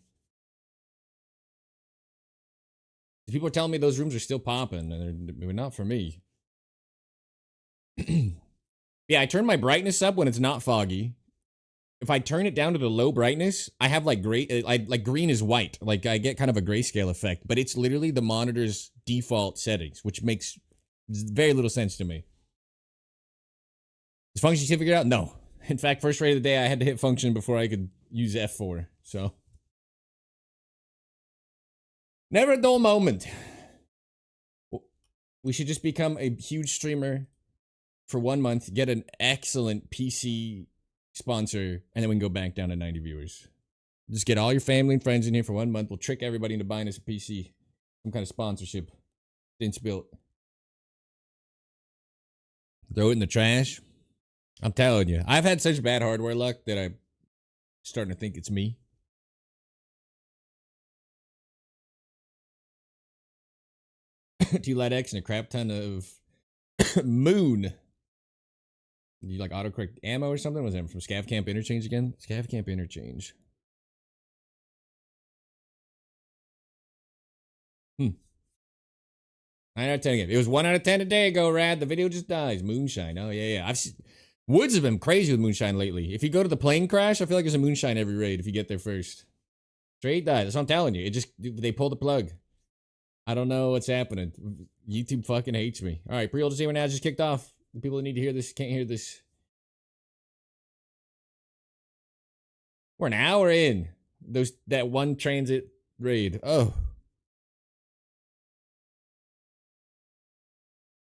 People are telling me those rooms are still popping, and they're not for me. Yeah, I turn my brightness up when it's not foggy. If I turn it down to the low brightness, I have like gray, like green is white. Like I get kind of a grayscale effect, but it's literally the monitor's default settings, which makes very little sense to me. Is function figured out? No. In fact, first raid of the day, I had to hit function before I could use F4. So, never a dull moment. We should just become a huge streamer for 1 month, get an excellent PC sponsor, and then we can go back down to 90 viewers. Just get all your family and friends in here for 1 month. We'll trick everybody into buying us a PC. Some kind of sponsorship. Since built. Throw it in the trash. I'm telling you. I've had such bad hardware luck that I'm starting to think it's me. T-Light X and a crap ton of Moon. You like autocorrect ammo or something? Was that from Scav Camp Interchange again? Scav Camp Interchange. 9 out of 10 again. It was 1 out of 10 a day ago, Rad. The video just dies. Moonshine. Oh, yeah. I've seen... Woods have been crazy with Moonshine lately. If you go to the plane crash, I feel like there's a Moonshine every raid if you get there first. Straight died. That's what I'm telling you. They pulled the plug. I don't know what's happening. YouTube fucking hates me. All right, pre-order streamer now just kicked off. The people that need to hear this can't hear this. We're an hour in. That one transit raid. Oh.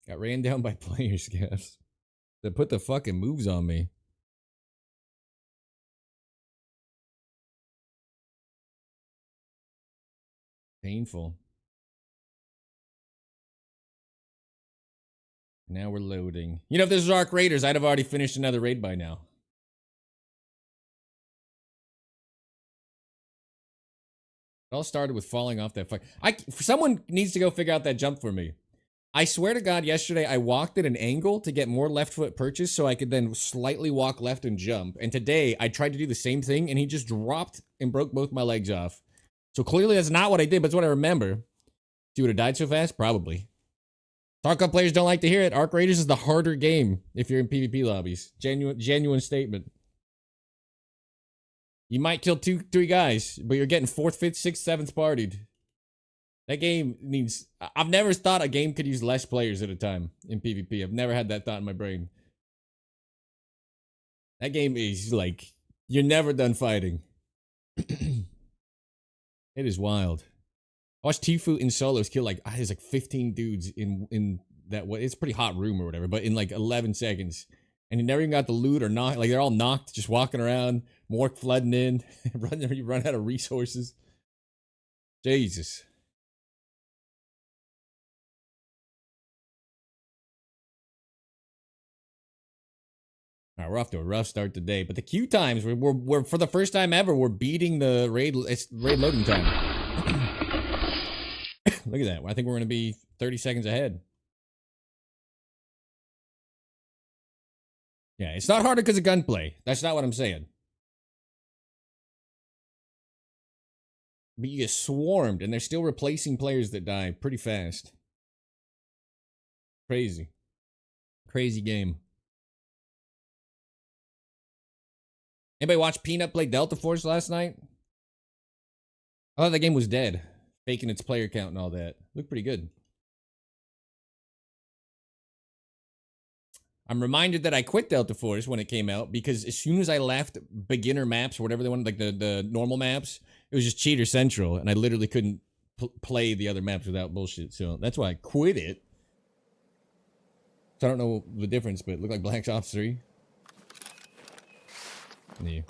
Got ran down by player scavs. They put the fucking moves on me. Painful. Now we're loading. You know, if this was Arc Raiders, I'd have already finished another raid by now. It all started with falling off that fuck. Someone needs to go figure out that jump for me. I swear to God, yesterday I walked at an angle to get more left foot purchase so I could then slightly walk left and jump. And today I tried to do the same thing and he just dropped and broke both my legs off. So clearly that's not what I did, but it's what I remember. He would have died so fast? Probably. Tarkov players don't like to hear it. Arc Raiders is the harder game if you're in PvP lobbies. Genuine statement. You might kill 2-3 guys, but you're getting 4th, 5th, 6th, 7th partied. That game needs... I've never thought a game could use less players at a time in PvP. I've never had that thought in my brain. That game is like... You're never done fighting. It is wild. I watched Tfue in solos kill like... There's like 15 dudes in that... It's a pretty hot room or whatever, but in like 11 seconds. And he never even got the loot or not. Like they're all knocked, just walking around. More flooding in. You run out of resources. Jesus. All right, we're off to a rough start today, but the queue times, we're for the first time ever, we're beating the raid loading time. Look at that. I think we're going to be 30 seconds ahead. Yeah, it's not harder because of gunplay. That's not what I'm saying. But you get swarmed, and they're still replacing players that die pretty fast. Crazy. Crazy game. Anybody watch Peanut play Delta Force last night? I thought that game was dead. Faking its player count and all that. Looked pretty good. I'm reminded that I quit Delta Force when it came out because as soon as I left beginner maps or whatever they wanted, like the normal maps, it was just cheater central, and I literally couldn't play the other maps without bullshit. So that's why I quit it. So I don't know the difference, but it looked like Black Ops 3. Yeah.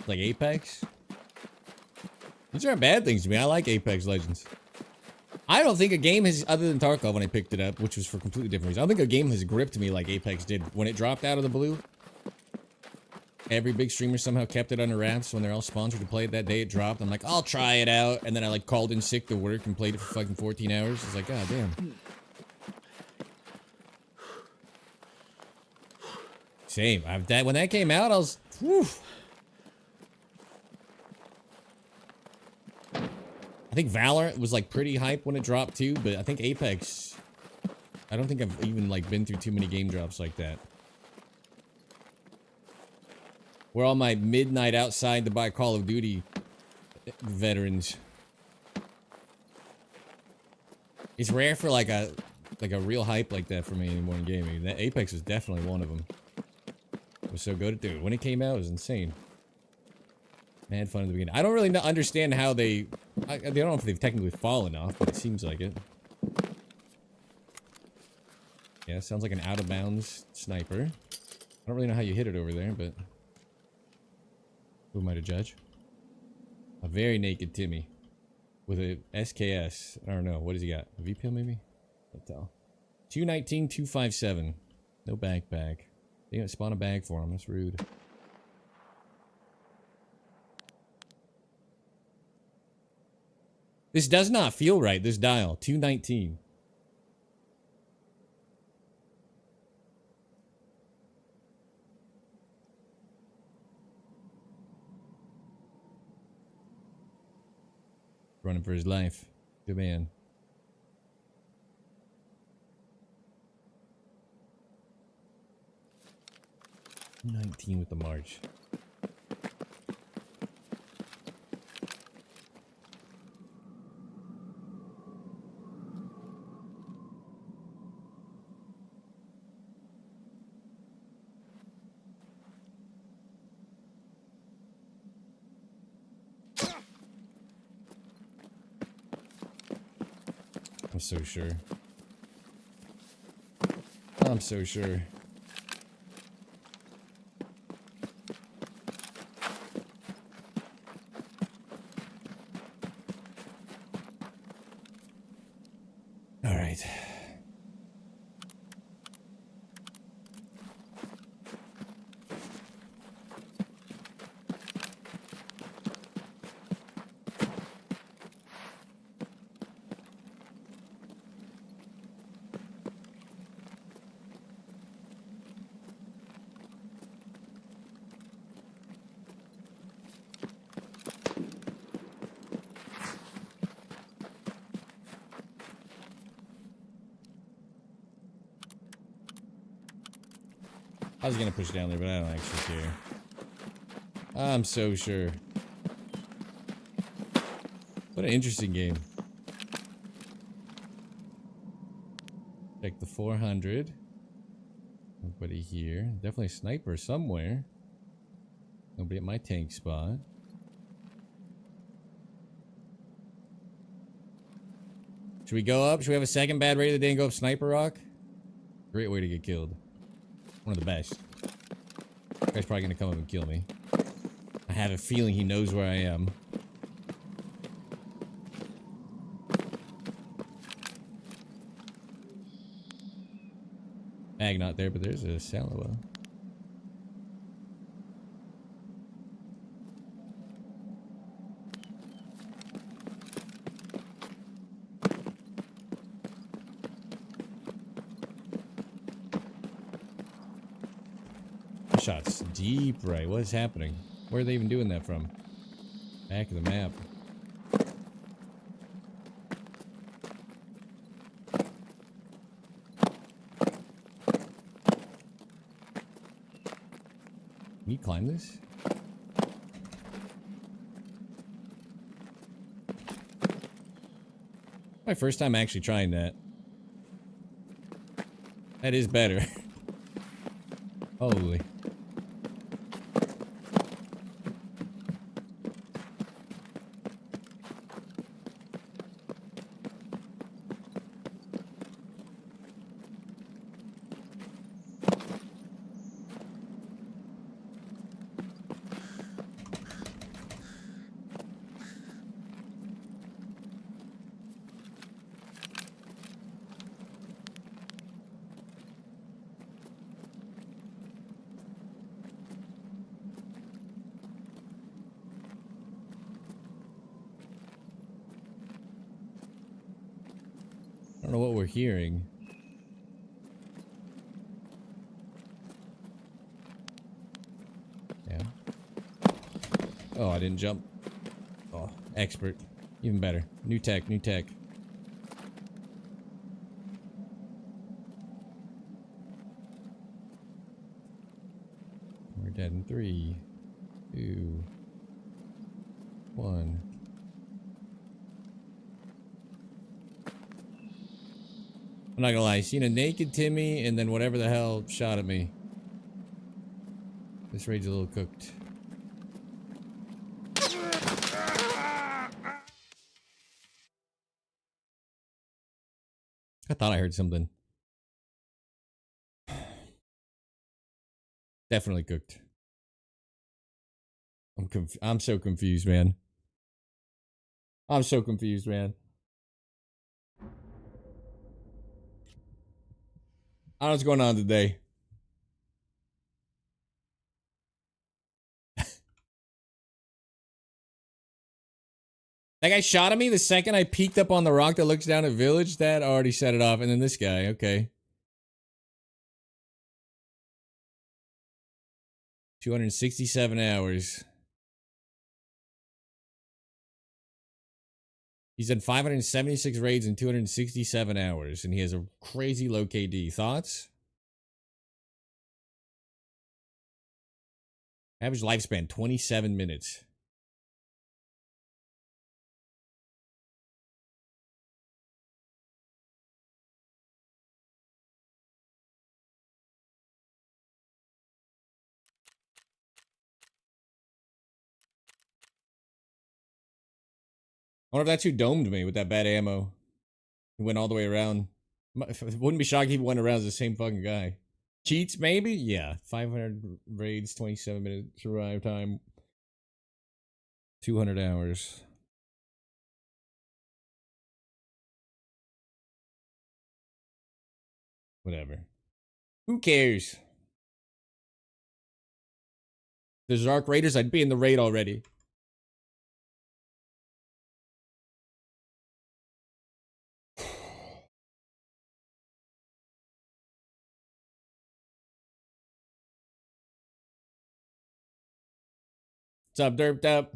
Like Apex? These aren't bad things to me. I like Apex Legends. I don't think a game has, other than Tarkov when I picked it up, which was for completely different reasons, I don't think a game has gripped me like Apex did. When it dropped out of the blue, every big streamer somehow kept it under wraps when they're all sponsored to play it that day it dropped. I'm like, I'll try it out. And then I like called in sick to work and played it for fucking 14 hours. It's like, god damn. Same. When that came out, I was... Whew. I think Valorant was like pretty hype when it dropped too, but I think Apex... I don't think I've even like been through too many game drops like that. Where all my midnight outside to buy Call of Duty veterans. It's rare for like a real hype like that for me anymore in gaming. That Apex is definitely one of them. It was so good, dude. When it came out, it was insane. Mad fun at the beginning. I don't really understand how they... I don't know if they've technically fallen off, but it seems like it. Yeah, sounds like an out-of-bounds sniper. I don't really know how you hit it over there, but... Who am I to judge? A very naked Timmy. With a SKS. I don't know. What does he got? A VPL maybe? Can't tell. 219, 257. No backpack. They didn't spawn a bag for him. That's rude. This does not feel right, this dial. 219. Running for his life. Good man. $19 with the march. I'm so sure. I'm so sure. All right. I was gonna push down there, but I don't actually care. I'm so sure. What an interesting game. Check the 400. Nobody here. Definitely a sniper somewhere. Nobody at my tank spot. Should we go up? Should we have a second bad raid of the day and go up Sniper Rock? Great way to get killed. One of the best. This guy's probably gonna come up and kill me. I have a feeling he knows where I am. Mag not there, but there's a Sallow. Shots deep right. What is happening? Where are they even doing that from? Back of the map. Can you climb this? My first time actually trying that. That is better. Holy. I don't know what we're hearing. Oh, I didn't jump. Oh, expert. Even better. New tech, new tech. We're dead in 3, 2, 1. I'm not gonna lie, seen a naked Timmy and then whatever the hell shot at me. This raid's a little cooked. I thought I heard something. Definitely cooked. I'm so confused, man. I'm so confused, man. I don't know what's going on today. That guy shot at me the second I peeked up on the rock that looks down at village. That already set it off. And then this guy, okay. 267 hours. He's done 576 raids in 267 hours, and he has a crazy low KD. Thoughts? Average lifespan, 27 minutes. I wonder if that's who domed me with that bad ammo. He went all the way around. Wouldn't be shocked if he went around as the same fucking guy. Cheats, maybe? Yeah. 500 raids, 27 minutes survive time. 200 hours. Whatever. Who cares? If there's Arc Raiders, I'd be in the raid already. What's up, Derped Up?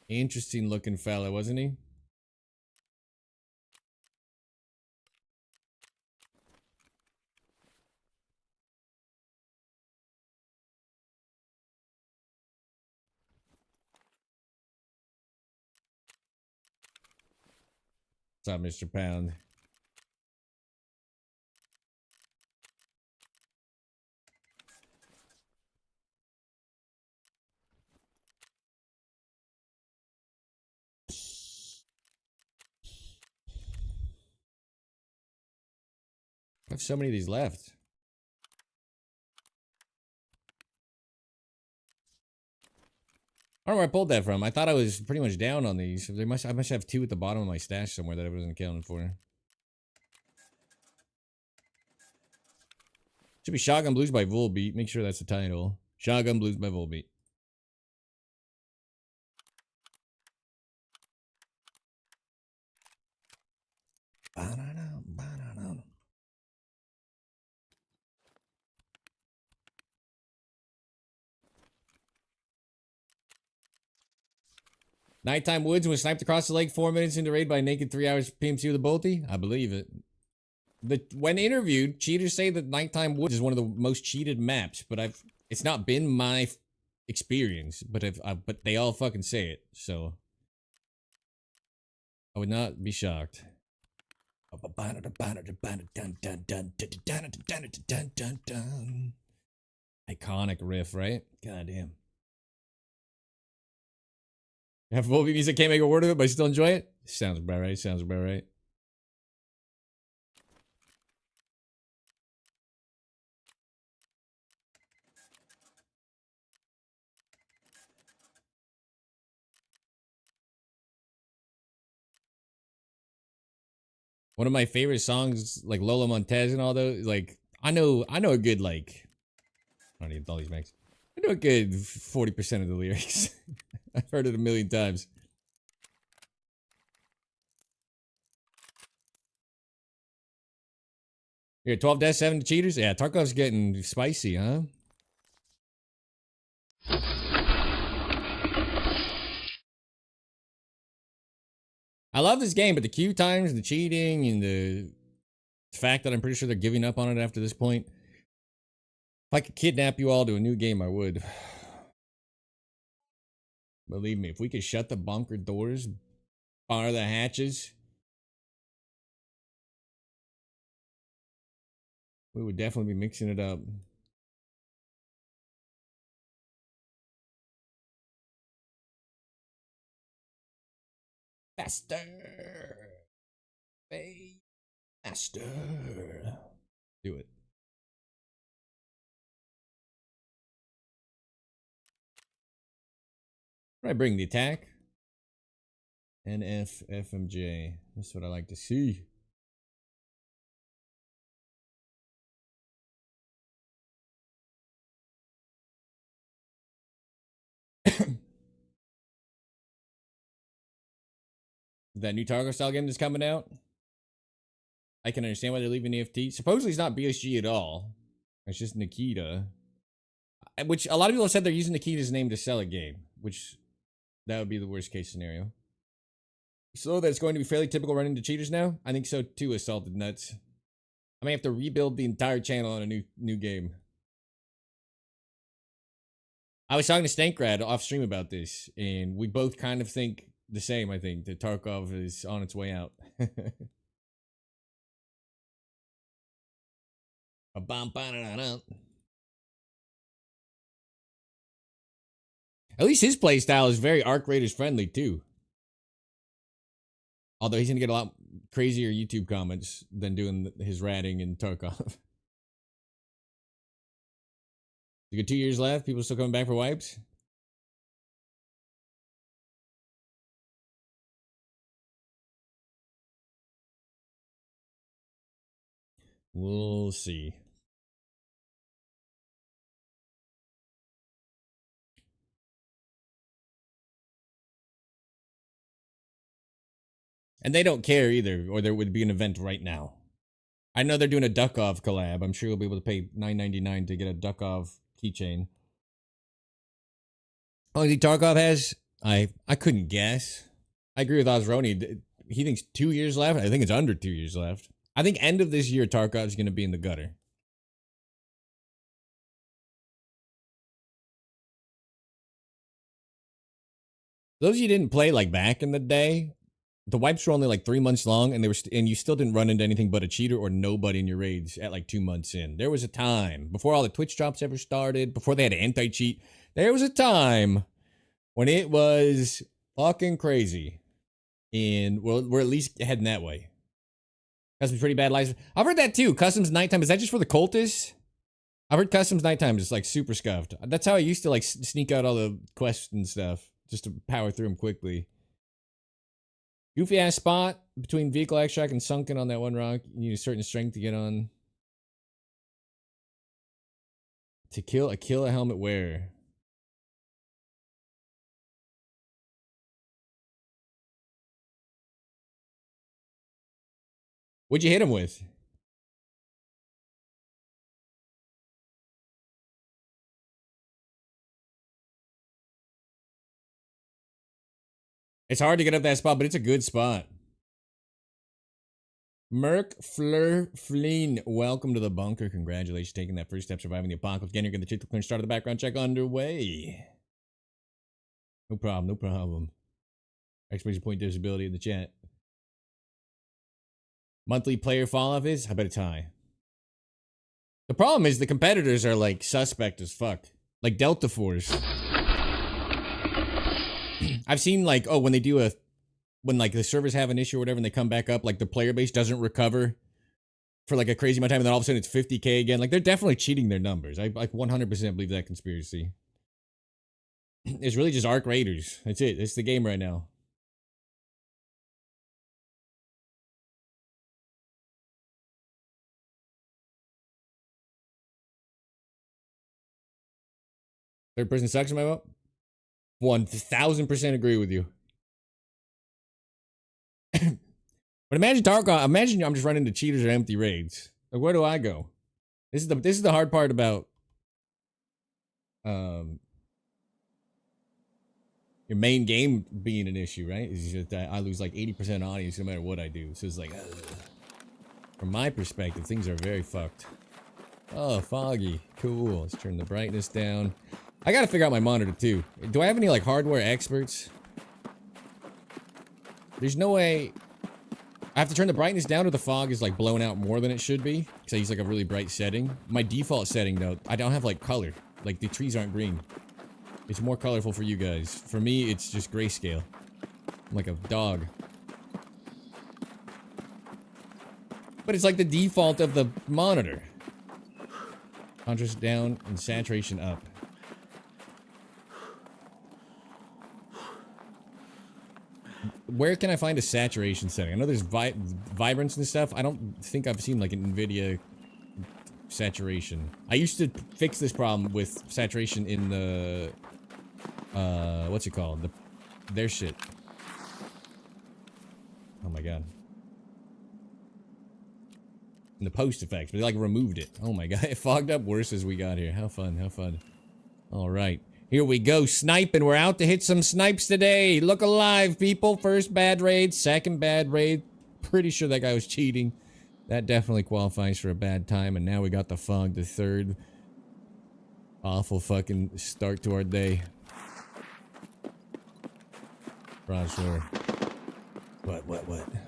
Interesting looking fella, wasn't he? What's up, Mr. Pound? I have so many of these left. I don't know where I pulled that from. I thought I was pretty much down on these. I must have 2 at the bottom of my stash somewhere that I wasn't accounting for. Should be Shotgun Blues by Volbeat. Make sure that's the title. Shotgun Blues by Volbeat. Nighttime Woods was sniped across the lake 4 minutes into raid by naked 3 hours PMC with a bolty. I believe it. When interviewed, cheaters say that Nighttime Woods is one of the most cheated maps, but it's not been my experience, but but they all fucking say it, so I would not be shocked. Iconic riff, right? Goddamn. Have Volbeat music, can't make a word of it, but I still enjoy it? Sounds about right, sounds about right. One of my favorite songs, like Lola Montez and all those, like I know a good like I don't need all these max. I know a good 40% of the lyrics. I've heard it a million times. Here, 12 deaths, 7 cheaters? Yeah, Tarkov's getting spicy, huh? I love this game, but the queue times, the cheating, and the fact that I'm pretty sure they're giving up on it after this point. If I could kidnap you all to a new game, I would. Believe me, if we could shut the bunker doors, bar the hatches, we would definitely be mixing it up. Faster! Faster! Do it. I bring the attack. NF FMJ. That's what I like to see. That new Targo style game that's coming out. I can understand why they're leaving EFT. Supposedly it's not BSG at all. It's just Nikita. Which a lot of people have said they're using Nikita's name to sell a game. Which that would be the worst case scenario. So that it's going to be fairly typical running into cheaters now? I think so too, Assaulted Nuts. I may have to rebuild the entire channel on a new game. I was talking to Stankrad off stream about this, and we both kind of think the same, I think, that Tarkov is on its way out. At least his playstyle is very Arc Raiders friendly, too. Although he's going to get a lot crazier YouTube comments than doing his ratting in Tarkov. You got 2 years left? People still coming back for wipes? We'll see. And they don't care either, or there would be an event right now. I know they're doing a Duckov collab. I'm sure you'll be able to pay $9.99 to get a Duckov keychain. Oh, the Tarkov has? I couldn't guess. I agree with Osroni. He thinks 2 years left. I think it's under 2 years left. I think end of this year, Tarkov's going to be in the gutter. Those of you didn't play like back in the day, the wipes were only like 3 months long, and and you still didn't run into anything but a cheater or nobody in your raids at like 2 months in. There was a time before all the Twitch drops ever started, before they had anti-cheat. There was a time when it was fucking crazy, and we're at least heading that way. Customs pretty bad lives. I've heard that too. Customs nighttime, is that just for the cultists? I've heard Customs nighttime is like super scuffed. That's how I used to like sneak out all the quests and stuff just to power through them quickly. Goofy ass spot between vehicle extract and sunken on that one rock. You need a certain strength to get on. To kill a helmet wearer. What'd you hit him with? It's hard to get up that spot, but it's a good spot. Merc Fleur Fleen, welcome to the bunker. Congratulations taking that first step, surviving the apocalypse. Again, you're getting the truth clear start of the background check underway. No problem, no problem. Exclamation point disability in the chat. Monthly player fall off is? I bet it's high. The problem is the competitors are like suspect as fuck. Like Delta Force. I've seen like, oh, when they do when like the servers have an issue or whatever and they come back up, like the player base doesn't recover for like a crazy amount of time and then all of a sudden it's 50k again. Like they're definitely cheating their numbers. I like 100% believe that conspiracy. It's really just Arc Raiders. That's it. It's the game right now. Third person sucks in my vote? 1000% agree with you. But imagine Tarkov, imagine I'm just running into cheaters or empty raids. Like, where do I go? This is the hard part about your main game being an issue, right? Is just that I lose like 80% audience no matter what I do. So it's like, from my perspective, things are very fucked. Oh, foggy. Cool. Let's turn the brightness down. I gotta figure out my monitor too. Do I have any like hardware experts? There's no way. I have to turn the brightness down or the fog is like blown out more than it should be. Because I use like a really bright setting. My default setting though, I don't have like color. Like the trees aren't green. It's more colorful for you guys. For me, it's just grayscale. I'm like a dog. But it's like the default of the monitor. Contrast down and saturation up. Where can I find a saturation setting? I know there's vibrance and stuff. I don't think I've seen like an NVIDIA saturation. I used to fix this problem with saturation in the what's it called? Their shit. Oh my god. In the post effects, but they like removed it. Oh my god, it fogged up worse as we got here. How fun, how fun. Alright. Here we go, sniping. We're out to hit some snipes today. Look alive, people. First bad raid, second bad raid. Pretty sure that guy was cheating. That definitely qualifies for a bad time. And now we got the fog, the third awful fucking start to our day. Roger. What?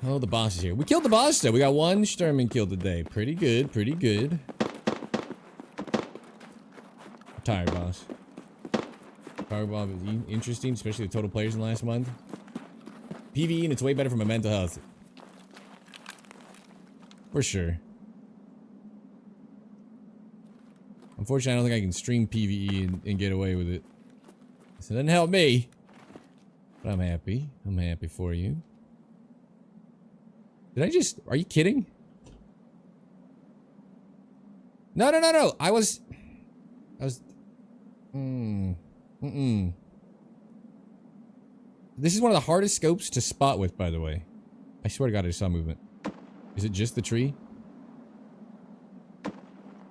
Oh, the boss is here. We killed the boss though. We got one Sturman kill today. Pretty good, pretty good. I'm tired, boss. Power Bomb is interesting, especially the total players in the last month. PvE and it's way better for my mental health. For sure. Unfortunately, I don't think I can stream PvE and get away with it. So it doesn't help me. But I'm happy. I'm happy for you. Did I just... Are you kidding? No. I was... This is one of the hardest scopes to spot with, by the way. I swear to God, I saw movement. Is it just the tree?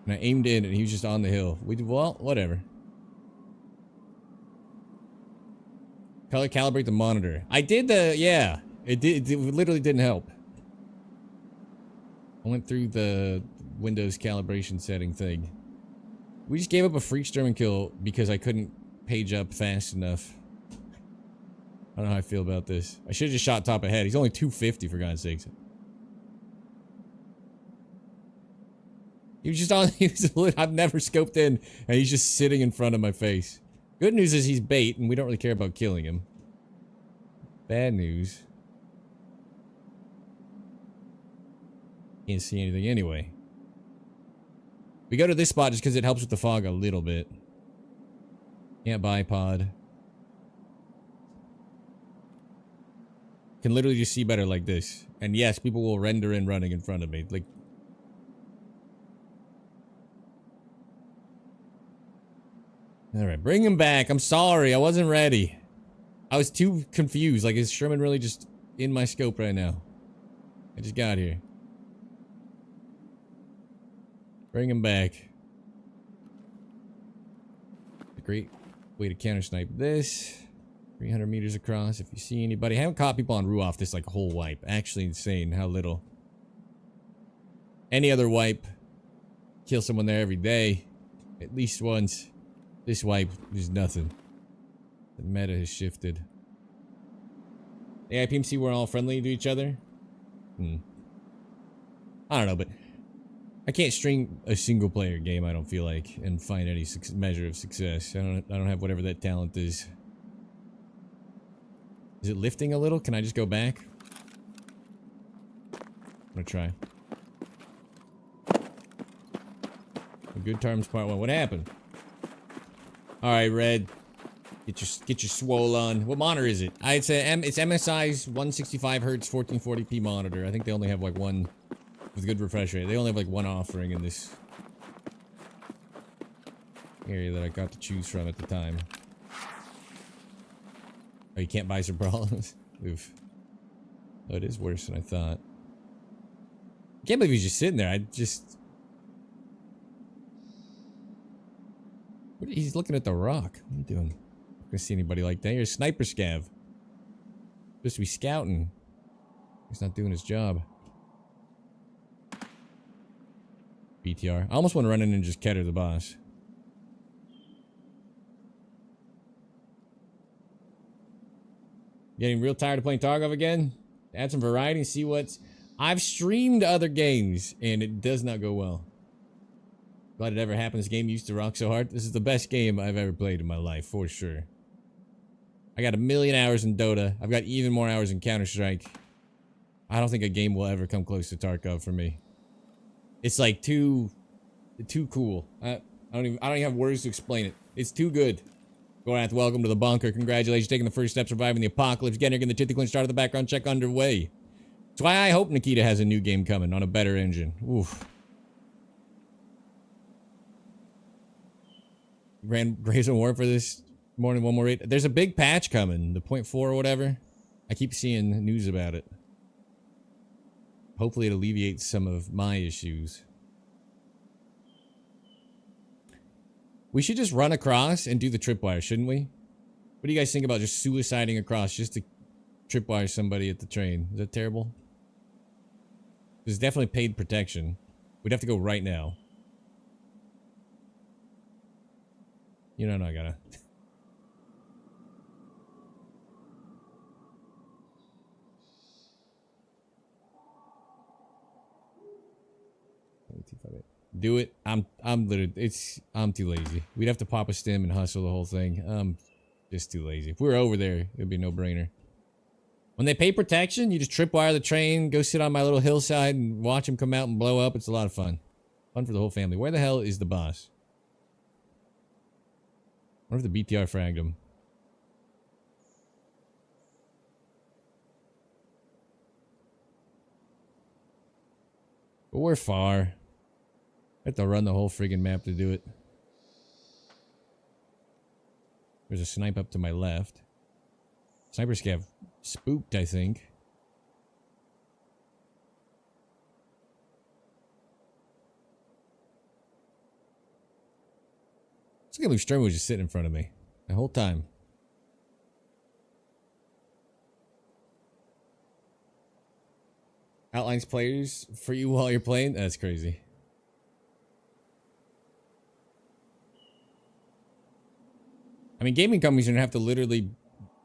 And I aimed in and he was just on the hill. Well, whatever. Color calibrate the monitor. I did yeah. It literally didn't help. I went through the Windows calibration setting thing. We just gave up a freak Sturman kill because I couldn't page up fast enough. I don't know how I feel about this. I should have just shot top of head. He's only 250 for God's sakes. He was just on. I've never scoped in, and he's just sitting in front of my face. Good news is he's bait, and we don't really care about killing him. Bad news. Can't see anything anyway. We go to this spot just because it helps with the fog a little bit. Can't buy pod. Can literally just see better like this. And yes, people will render in running in front of me. Like... Alright, bring him back. I'm sorry, I wasn't ready. I was too confused. Like, is Sherman really just in my scope right now? I just got here. Bring him back. A great way to counter snipe this. 300 meters across. If you see anybody, I haven't caught people on Ruoff this like whole wipe. Actually insane how little. Any other wipe, kill someone there every day, at least once. This wipe is nothing. The meta has shifted. AI PMC, we're all friendly to each other. I don't know, but I can't stream a single player game, I don't feel like, and find any measure of success. I don't have whatever that talent is. Is it lifting a little? Can I just go back? I'm gonna try. Good Times Part 1. What happened? Alright, Red. Get your swole on. What monitor is it? It's MSI's 165 Hz 1440p monitor. I think they only have like one with good refresh rate. They only have like one offering in this area that I got to choose from at the time. Oh, you can't buy some brawls? Oof. Oh, it is worse than I thought. I can't believe he's just sitting there. He's looking at the rock. What are you doing? Not gonna see anybody like that. You're a sniper scav. Supposed to be scouting. He's not doing his job. BTR. I almost want to run in and just Keter the boss. Getting real tired of playing Tarkov again? Add some variety and see what's... I've streamed other games and it does not go well. Glad it ever happened. This game used to rock so hard. This is the best game I've ever played in my life, for sure. I got 1 million hours in Dota. I've got even more hours in Counter-Strike. I don't think a game will ever come close to Tarkov for me. It's like too cool. I don't even have words to explain it. It's too good. Gorath, welcome to the bunker. Congratulations, taking the first step, surviving the apocalypse. Getting the Tithy Clinch started the background check underway. That's why I hope Nikita has a new game coming on a better engine. Oof. Ran Graves of War for this morning, one more raid. There's a big patch coming, the 0.4 or whatever. I keep seeing news about it. Hopefully it alleviates some of my issues. We should just run across and do the tripwire, shouldn't we? What do you guys think about just suiciding across just to tripwire somebody at the train? Is that terrible? There's definitely paid protection. We'd have to go right now. You know, I'm not gonna. Do it. I'm literally, I'm too lazy. We'd have to pop a stim and hustle the whole thing. I'm just too lazy. If we were over there, it'd be a no-brainer. When they pay protection, you just tripwire the train, go sit on my little hillside and watch them come out and blow up. It's a lot of fun. Fun for the whole family. Where the hell is the boss? I wonder if the BTR fragged him. But we're far. I have to run the whole friggin' map to do it. There's a snipe up to my left. Sniper scav spooked, I think. It's like Luke was just sitting in front of me the whole time. Outlines players for you while you're playing? That's crazy. I mean, gaming companies are gonna have to literally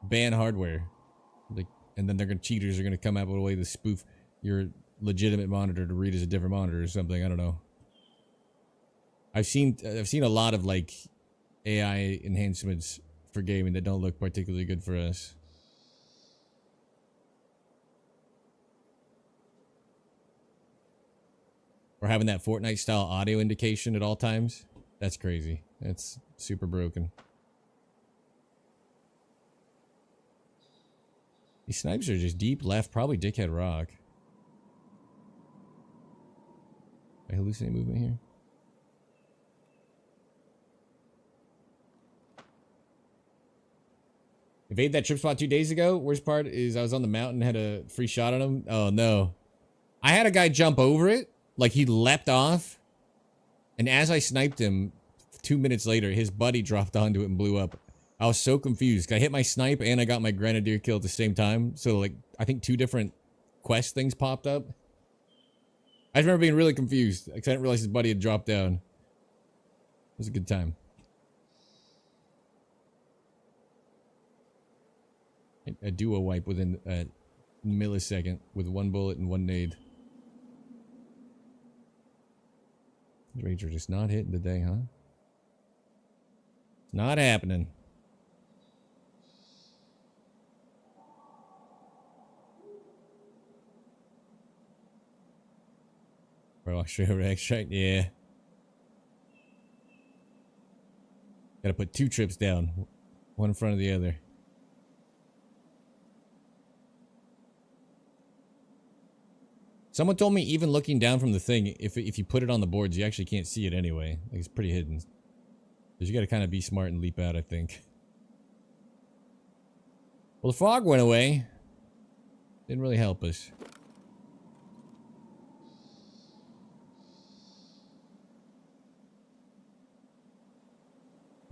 ban hardware, like, and then cheaters are gonna come out with a way to spoof your legitimate monitor to read as a different monitor or something. I don't know. I've seen a lot of like AI enhancements for gaming that don't look particularly good for us. Or having that Fortnite style audio indication at all times. That's crazy. That's super broken. These snipes are just deep left, probably Dickhead Rock. I hallucinate movement here. Evade that trip spot 2 days ago. Worst part is I was on the mountain, had a free shot on him. Oh no. I had a guy jump over it. Like he leapt off. And as I sniped him, 2 minutes later, his buddy dropped onto it and blew up. I was so confused. I hit my snipe and I got my grenadier kill at the same time. So like, I think 2 different quest things popped up. I remember being really confused because I didn't realize his buddy had dropped down. It was a good time. A duo wipe within a millisecond with 1 bullet and 1 nade. Ranger just not hitting today, huh? It's not happening. Bro, Australia extract, yeah. Gotta put 2 trips down, one in front of the other. Someone told me even looking down from the thing, if you put it on the boards, you actually can't see it anyway. Like, it's pretty hidden. So you gotta kind of be smart and leap out, I think. Well, the fog went away. Didn't really help us.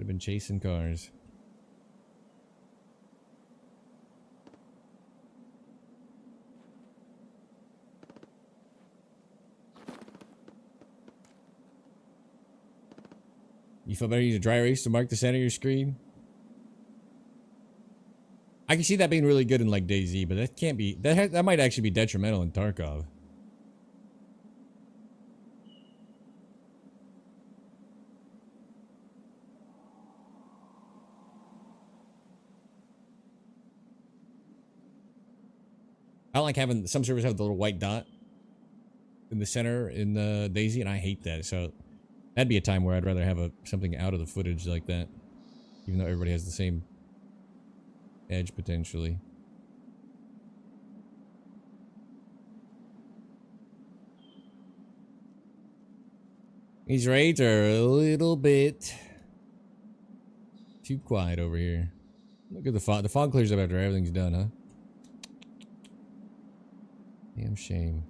have been chasing cars. You feel better use a dry erase to mark the center of your screen? I can see that being really good in like DayZ, but that can't be. That might actually be detrimental in Tarkov. I don't like having some servers have the little white dot in the center in the DayZ, and I hate that. So that'd be a time where I'd rather have something out of the footage like that, even though everybody has the same edge potentially. These raids are a little bit too quiet over here. Look at the fog. The fog clears up after everything's done, huh? Damn shame.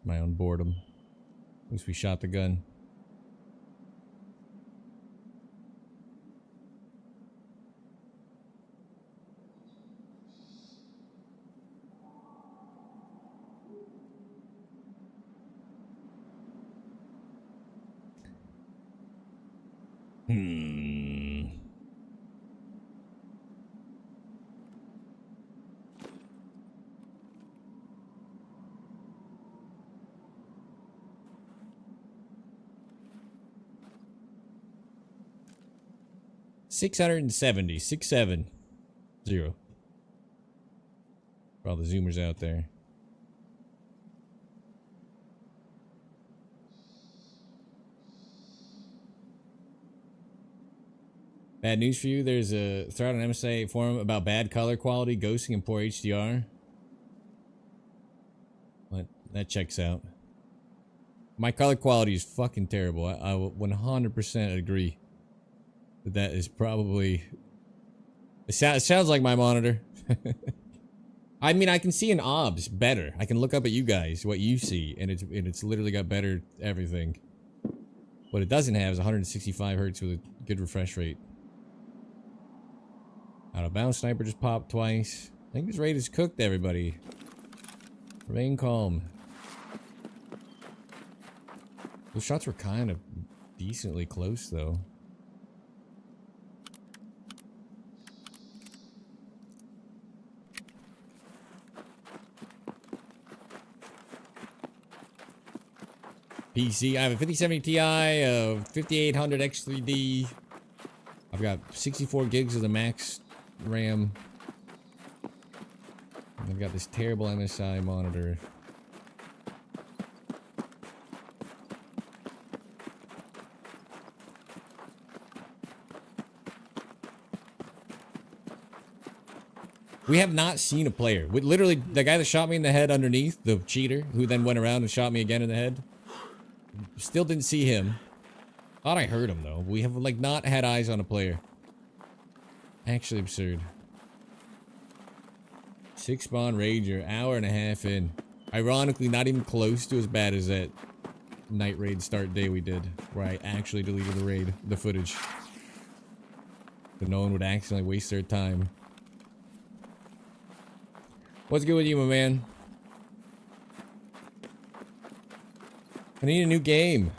My own boredom. At least we shot the gun. Hmm. $670. 670. For all the zoomers out there. Bad news for you. There's a thread on MSA forum about bad color quality, ghosting, and poor HDR. But that checks out. My color quality is fucking terrible. I 100% agree that is probably... It sounds like my monitor. I mean, I can see in OBS better. I can look up at you guys, what you see, and it's literally got better everything. What it doesn't have is 165 hertz with a good refresh rate. Out of bounds sniper just popped twice. I think this raid is cooked, everybody. Remain calm. Those shots were kind of decently close, though. PC, I have a 5070 Ti, a 5800 X3D. I've got 64 gigs of the max RAM. And I've got this terrible MSI monitor. We have not seen a player. Literally, the guy that shot me in the head underneath, the cheater, who then went around and shot me again in the head. Still didn't see him. Thought I heard him, though. We have, like, not had eyes on a player. Actually absurd. 6 spawn rager, hour and a half in. Ironically, not even close to as bad as that night raid start day we did, where I actually deleted the raid, the footage. So no one would accidentally waste their time. What's good with you, my man? I need a new game.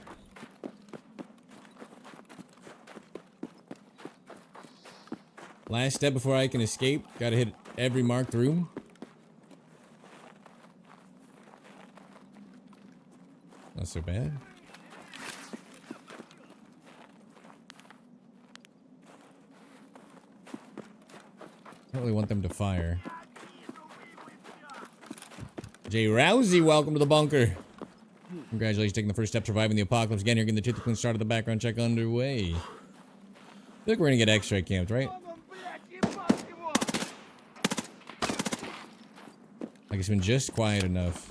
Last step before I can escape. Gotta hit every marked room. Not so bad. I don't really want them to fire. Jay Rousey, welcome to the bunker. Congratulations, taking the first step, surviving the apocalypse. Again, you're getting the tooth clean start of the background check underway. I feel like we're gonna get X-ray camped, right? Like it's been just quiet enough.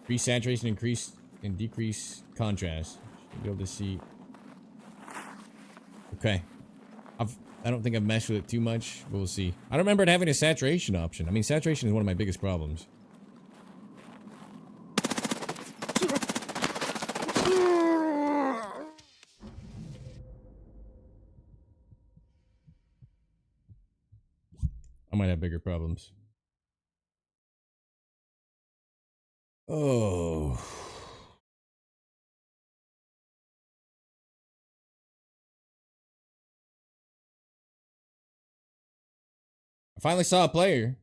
Increase saturation, increase and decrease contrast. Should be able to see. Okay. I don't think I've messed with it too much, but we'll see. I don't remember it having a saturation option. I mean, saturation is one of my biggest problems. I might have bigger problems. Oh. I finally saw a player.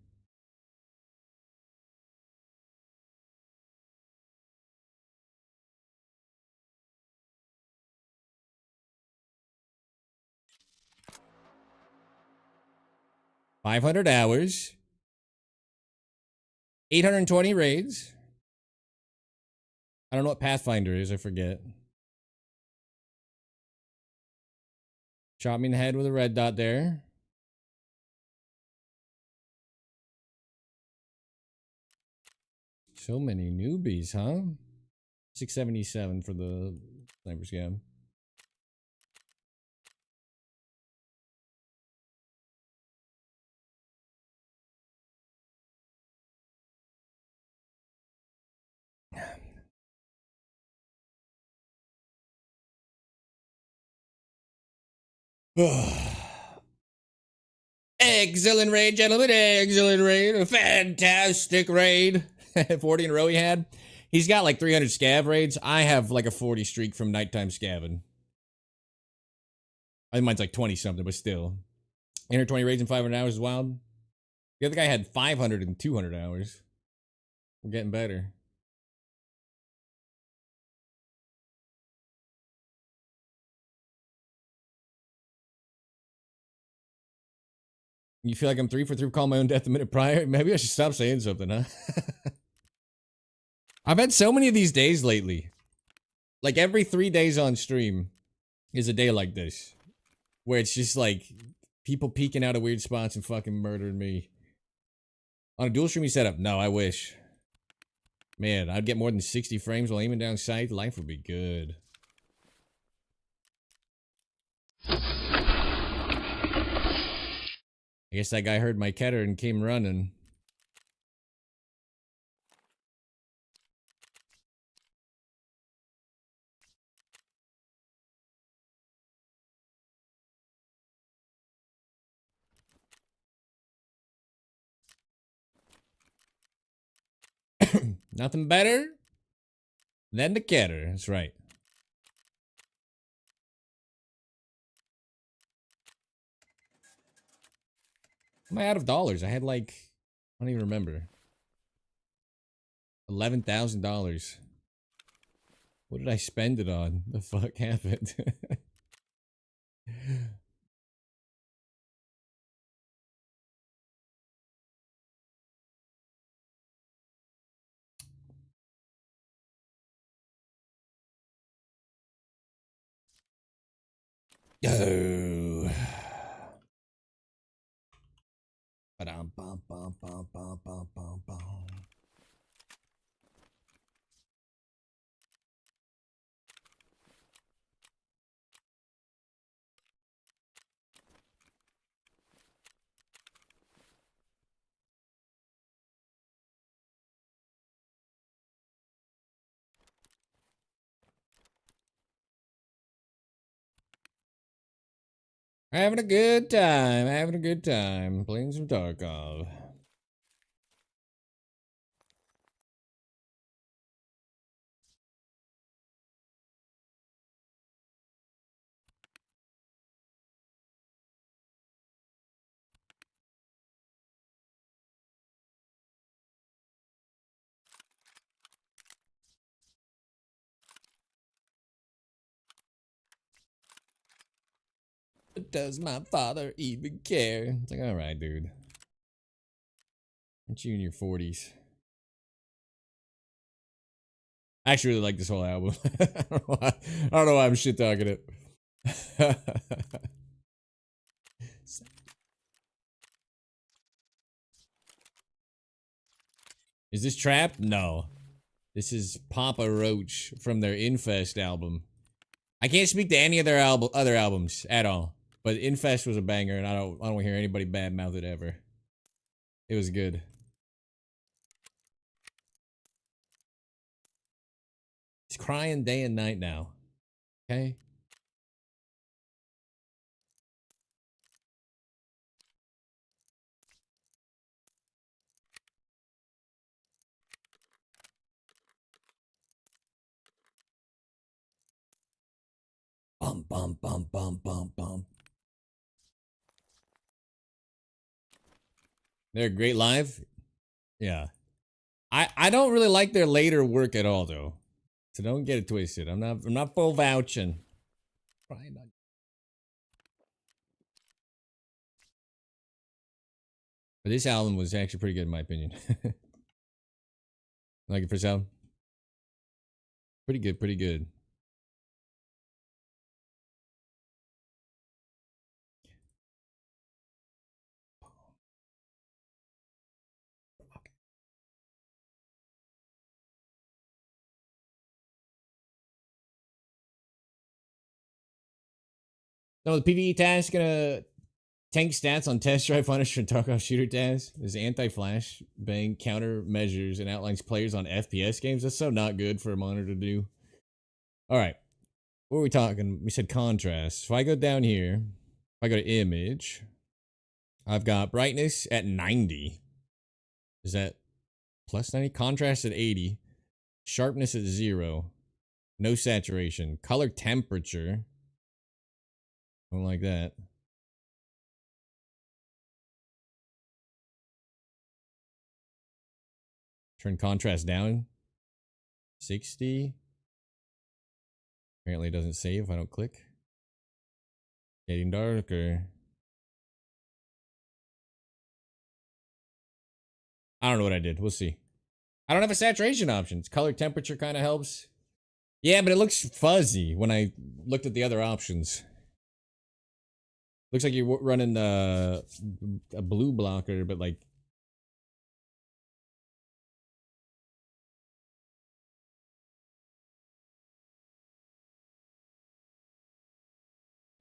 $500 hours. 820 raids. I don't know what Pathfinder is, I forget. Shot me in the head with a red dot there. So many newbies, huh? 677 for the sniper scam. Excellent raid, gentlemen. Excellent raid. A fantastic raid. 40 in a row he had. He's got like 300 scav raids. I have like a 40 streak from nighttime scavving. I think mine's like 20 something, but still. 120 raids in 500 hours is wild. The other guy had 500 and 200 hours. We're getting better. You feel like I'm 3 for 3 calling my own death a minute prior? Maybe I should stop saying something, huh? I've had so many of these days lately. Like every 3 days on stream is a day like this. Where it's just like people peeking out of weird spots and fucking murdering me. On a dual streaming setup? No, I wish. Man, I'd get more than 60 frames while aiming down sight. Life would be good. I guess that guy heard my ketter and came running. Nothing better than the ketter. That's right. Am I out of dollars? I had like, I don't even remember. $11,000. What did I spend it on? The fuck happened? Oh. Having a good time. Having a good time. Playing some Tarkov. does my father even care? It's like, all right, dude. Aren't you in your 40s? I actually really like this whole album. I don't know why I'm shit talking it. Is this Trapped? No. This is Papa Roach from their Infest album. I can't speak to any of their other albums at all. But Infest was a banger, and I don't hear anybody badmouth it ever. It was good. He's crying day and night now. Okay? Bum bum bum bum bum bum. They're great live. Yeah. I don't really like their later work at all though. So don't get it twisted. I'm not full vouching. But this album was actually pretty good in my opinion. Like it for sound? Pretty good, pretty good. So the PvE task gonna tank stats on test drive Punisher and Tarkov shooter task. There's anti-flash bang countermeasures and outlines players on FPS games. That's so not good for a monitor to do. Alright. What are we talking? We said contrast. So I go down here. If I go to image, I've got brightness at 90. Is that plus 90? Contrast at 80. Sharpness at 0. No saturation. Color temperature. I don't like that. Turn contrast down. 60. Apparently it doesn't save if I don't click. Getting darker. I don't know what I did. We'll see. I don't have a saturation option. Color temperature kind of helps. Yeah, but it looks fuzzy when I looked at the other options. Looks like you're running a blue blocker, but like...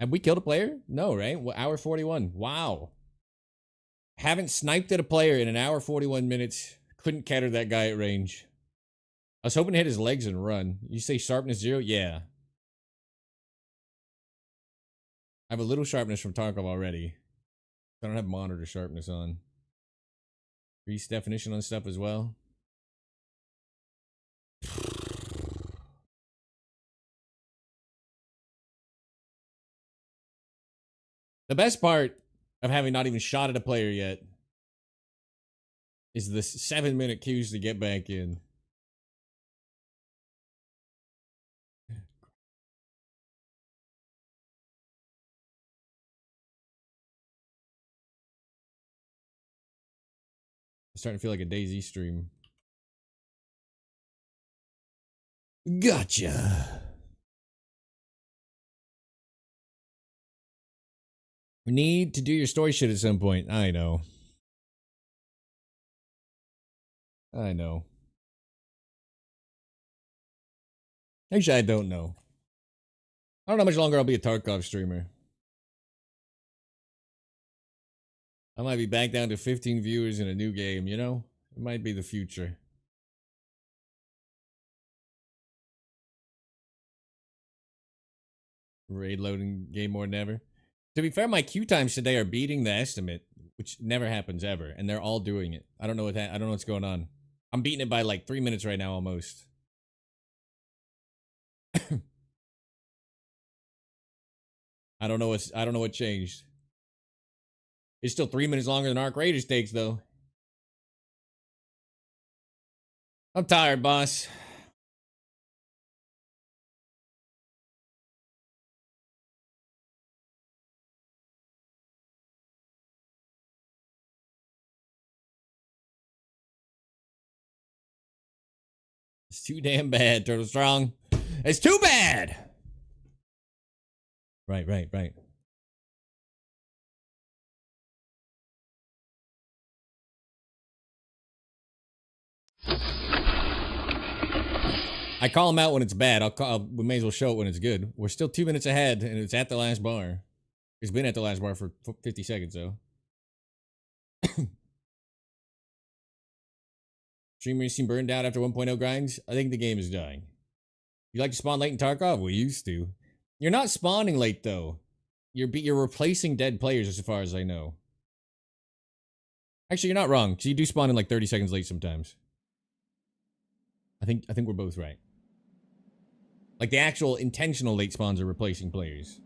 Have we killed a player? No, right? Well, hour 41. Wow. Haven't sniped at a player in an hour 41 minutes. Couldn't catter that guy at range. I was hoping to hit his legs and run. You say sharpness 0? Yeah. I have a little sharpness from Tarkov already. I don't have monitor sharpness on. Increase definition on stuff as well. The best part of having not even shot at a player yet is the 7-minute queues to get back in. It's starting to feel like a DayZ stream. Gotcha. We need to do your story shit at some point. I know. I know. Actually, I don't know. I don't know how much longer I'll be a Tarkov streamer. I might be back down to 15 viewers in a new game, you know? It might be the future. Raid loading game more than ever. To be fair, my queue times today are beating the estimate, which never happens ever, and they're all doing it. I don't know I don't know what's going on. I'm beating it by like 3 minutes right now almost. I don't know what changed. It's still 3 minutes longer than Arc Raiders takes though. I'm tired, boss. It's too damn bad, Turtle Strong. It's too bad! Right. I call him out when it's bad. We may as well show it when it's good. We're still 2 minutes ahead, and it's at the last bar. It's been at the last bar for 50 seconds, though. Streamers seem burned out after 1.0 grinds. I think the game is dying. You like to spawn late in Tarkov? We used to. You're not spawning late, though. You're replacing dead players, as far as I know. Actually, you're not wrong, because you do spawn in like 30 seconds late sometimes. I think we're both right. Like, the actual intentional late spawns are replacing players.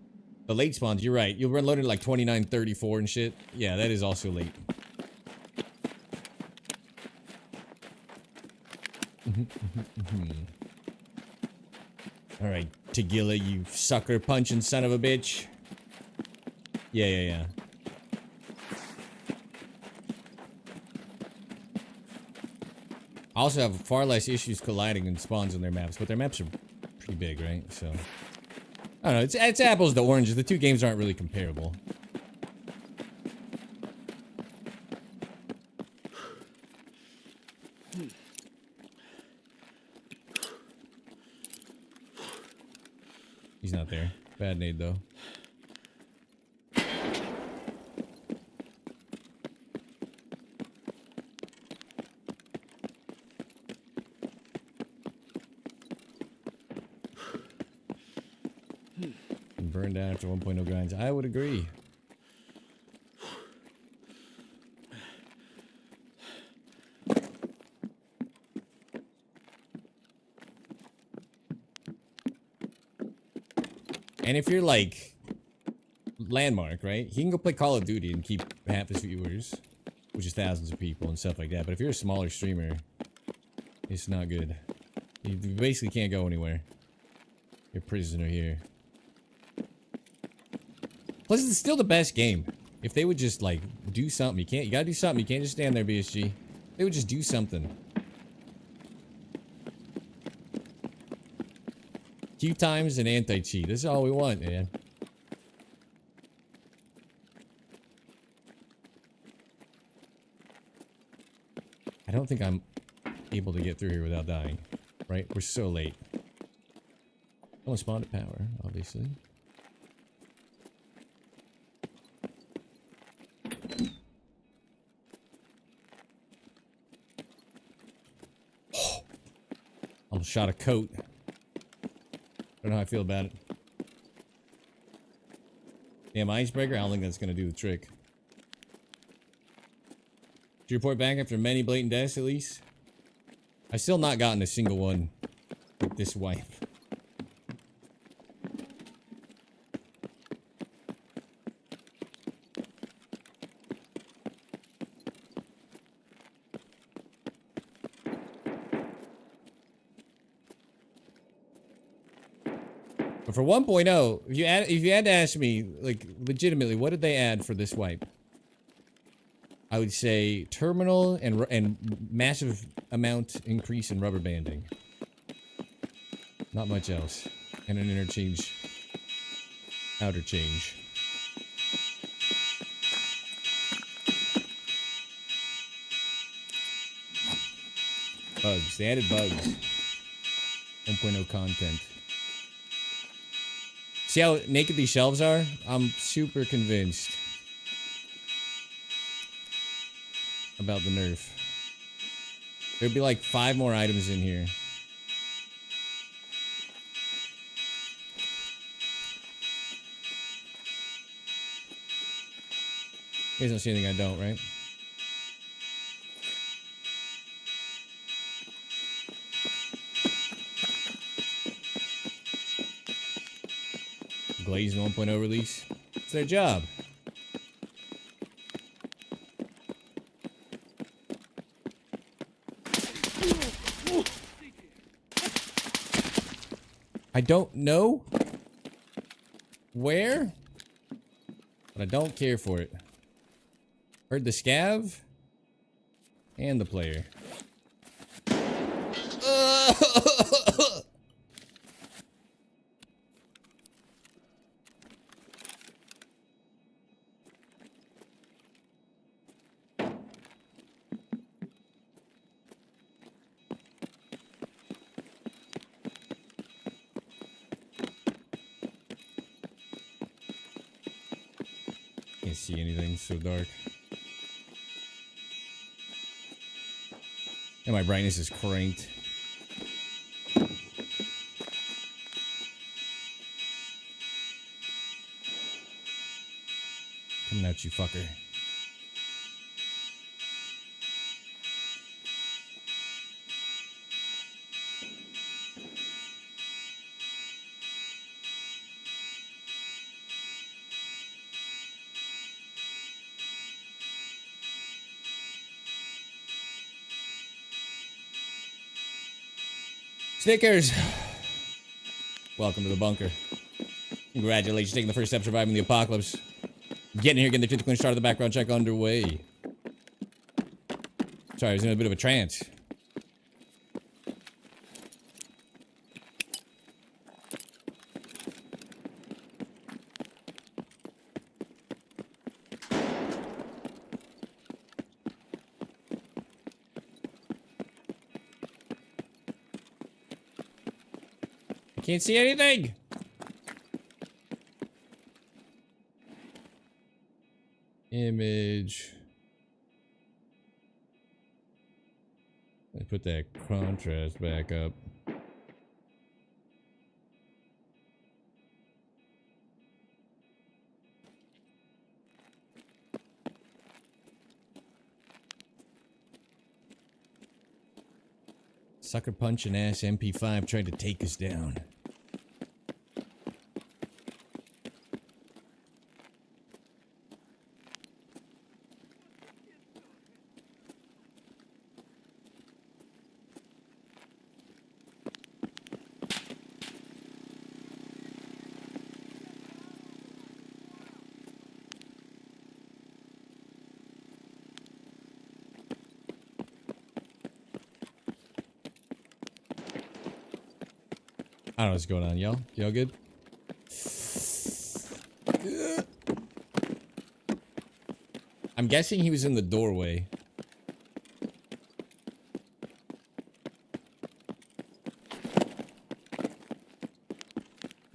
The late spawns, you're right. You'll run loaded like 29, 34 and shit. Yeah, that is also late. Alright, Tagilla, you sucker punching son of a bitch. Yeah. I also have far less issues colliding and spawns on their maps, but their maps are pretty big, right? So, I don't know. It's apples to oranges. The two games aren't really comparable. He's not there. Bad nade, though. Burned down after 1.0 grinds. I would agree. And if you're like Landmark, right? He can go play Call of Duty and keep half his viewers, which is thousands of people and stuff like that. But if you're a smaller streamer, it's not good. You basically can't go anywhere. You're a prisoner here. Plus, it's still the best game. If they would just like do something, you gotta do something. You can't just stand there, BSG. They would just do something. Q times and anti-cheat. This is all we want, man. I don't think I'm able to get through here without dying. Right? We're so late. I want to spawn at power, obviously. Almost shot a coat. Don't know how I feel about it. Damn, icebreaker? I don't think that's gonna do the trick. Did you report back after many blatant deaths, at least? I've still not gotten a single one with this wipe. But for 1.0, if you had to ask me, like, legitimately, what did they add for this wipe? I would say terminal and massive amount increase in rubber banding. Not much else. And an interchange. Outer change. Bugs. They added bugs. 1.0 content. See how naked these shelves are? I'm super convinced about the nerf. There'd be like 5 more items in here. You guys don't see anything I don't, right? Glazed 1.0 release. It's their job. I don't know where, but I don't care for it. Heard the scav and the player. Can't see anything, it's so dark. And my brightness is cranked. Coming at you, fucker. Snickers! Welcome to the bunker. Congratulations, taking the first step surviving the apocalypse. Getting here, getting the 50 clean start of the background check underway. Sorry, I was in a bit of a trance. I can't see anything! Image. Let me put that contrast back up. Sucker punch and ass MP5 tried to take us down. I don't know what's going on, y'all. Y'all good? I'm guessing he was in the doorway.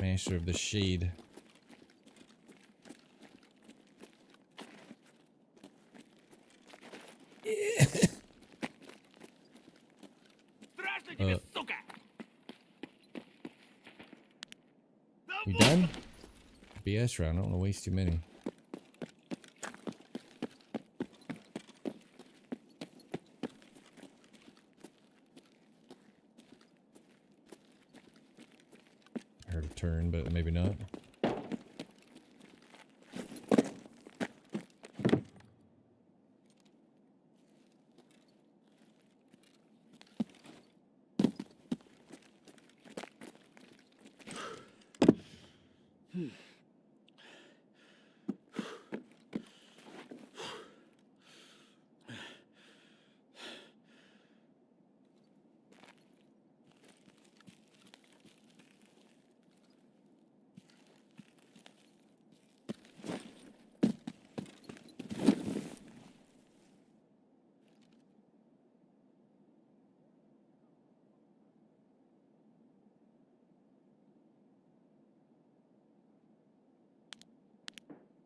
Master of the Shade. You done? BS round. I don't want to waste too many. I heard a turn, but maybe not.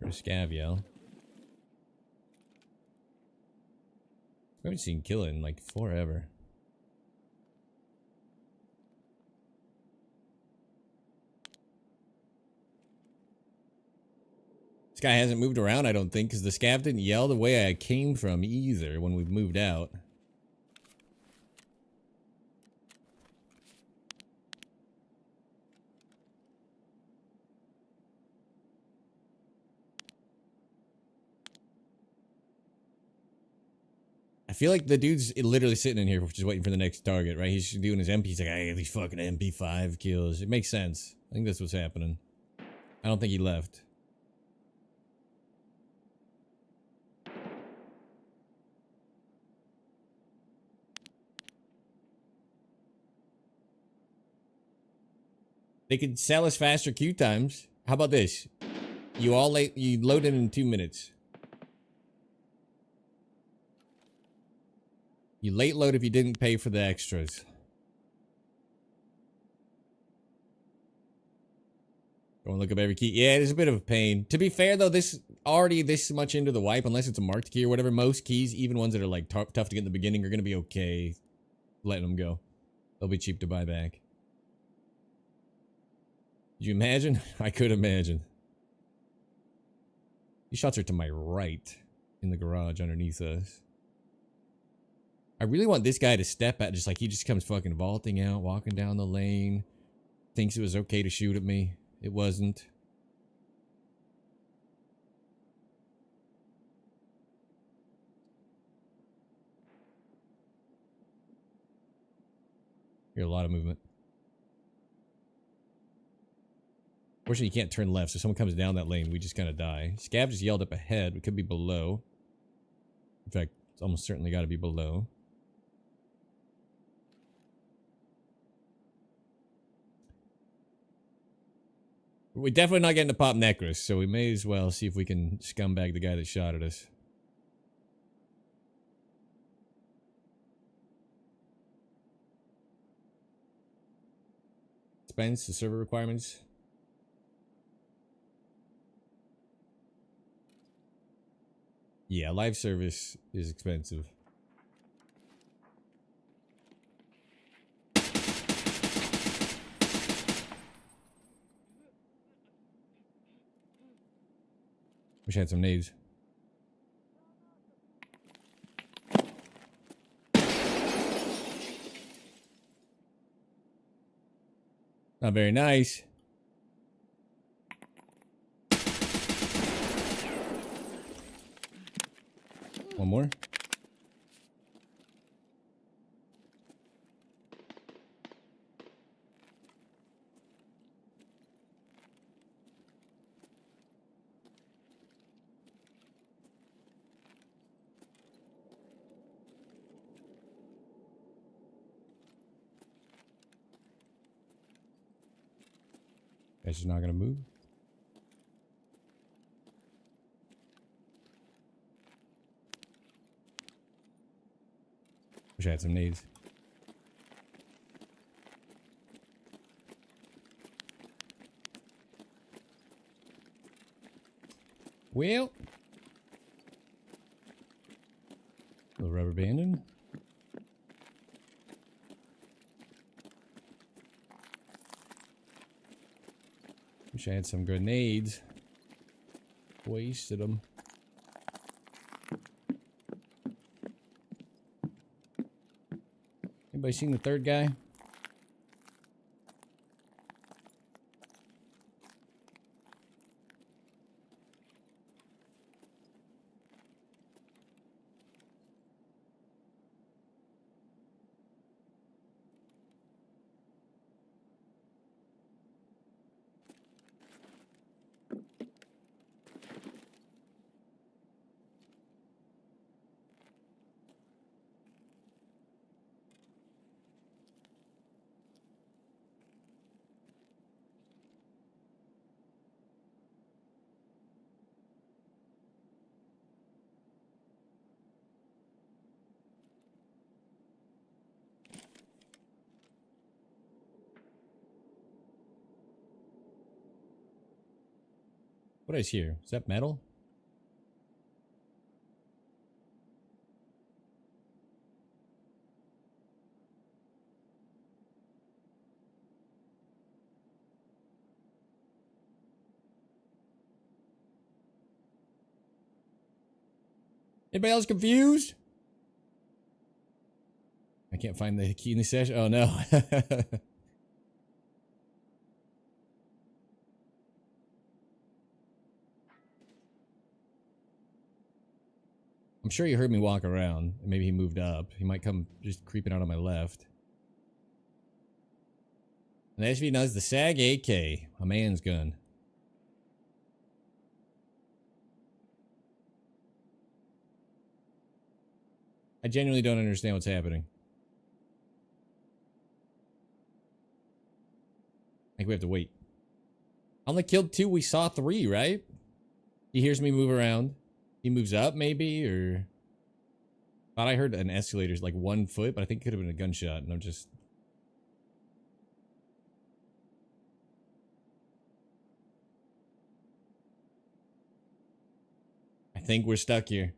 For a scav, yo. I haven't seen Killa in like forever. This guy hasn't moved around, I don't think, because the scav didn't yell the way I came from either when we moved out. I feel like the dude's literally sitting in here just waiting for the next target, right? He's doing his MP. He's like, I get these fucking MP5 kills. It makes sense. I think that's what's happening. I don't think he left. They could sell us faster queue times. How about this? You load in 2 minutes. You late load if you didn't pay for the extras. Go and look up every key. Yeah, it is a bit of a pain. To be fair though, this much into the wipe, unless it's a marked key or whatever, most keys, even ones that are like tough to get in the beginning, are gonna be okay letting them go. They'll be cheap to buy back. Did you imagine? I could imagine. These shots are to my right in the garage underneath us. I really want this guy to step at, just like he just comes fucking vaulting out, walking down the lane. Thinks it was okay to shoot at me. It wasn't. Hear a lot of movement. Fortunately, you can't turn left, so if someone comes down that lane, we just kind of die. Scav just yelled up ahead. It could be below. In fact, it's almost certainly got to be below. We're definitely not getting to pop Necros, so we may as well see if we can scumbag the guy that shot at us. Expense, the server requirements. Yeah, live service is expensive. Wish I had some nades. Not very nice. One more. That's just not gonna move. Wish I had some nades. Well, little rubber banding. Wish I had some grenades. Wasted them. Anybody seen the third guy? What is here? Is that metal? Anybody else confused? I can't find the key in the session. Oh no. I'm sure you heard me walk around. Maybe he moved up. He might come just creeping out on my left. And as you know, it's the SAG AK, a man's gun. I genuinely don't understand what's happening. I think we have to wait. I only killed 2. We saw 3, right? He hears me move around. He moves up, maybe, or... Thought I heard an escalator's like 1 foot, but I think it could have been a gunshot, and I'm just... I think we're stuck here.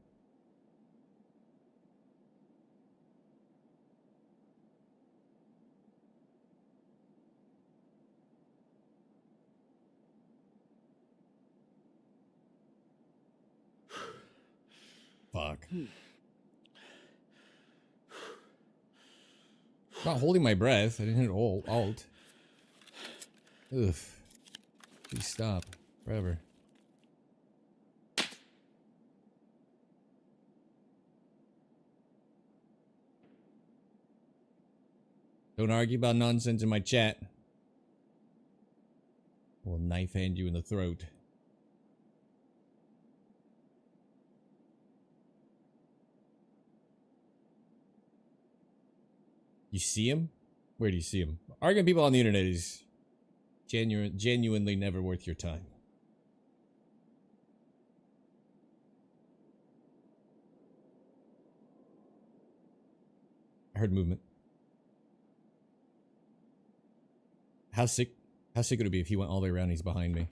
Fuck. Not holding my breath. I didn't hit alt. Ugh. Please stop. Forever. Don't argue about nonsense in my chat. We'll knife hand you in the throat. You see him? Where do you see him? Arguing people on the internet is genuinely never worth your time. I heard movement. How sick would it be if he went all the way around and he's behind me?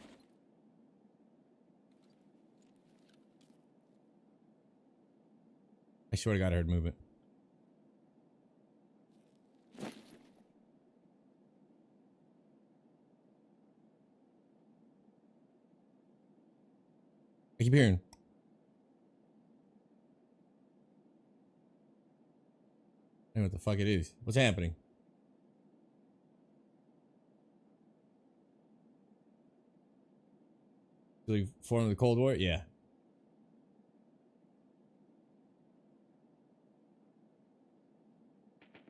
I swear to God I heard movement. I keep hearing. I don't know what the fuck it is. What's happening? Did we form the Cold War? Yeah.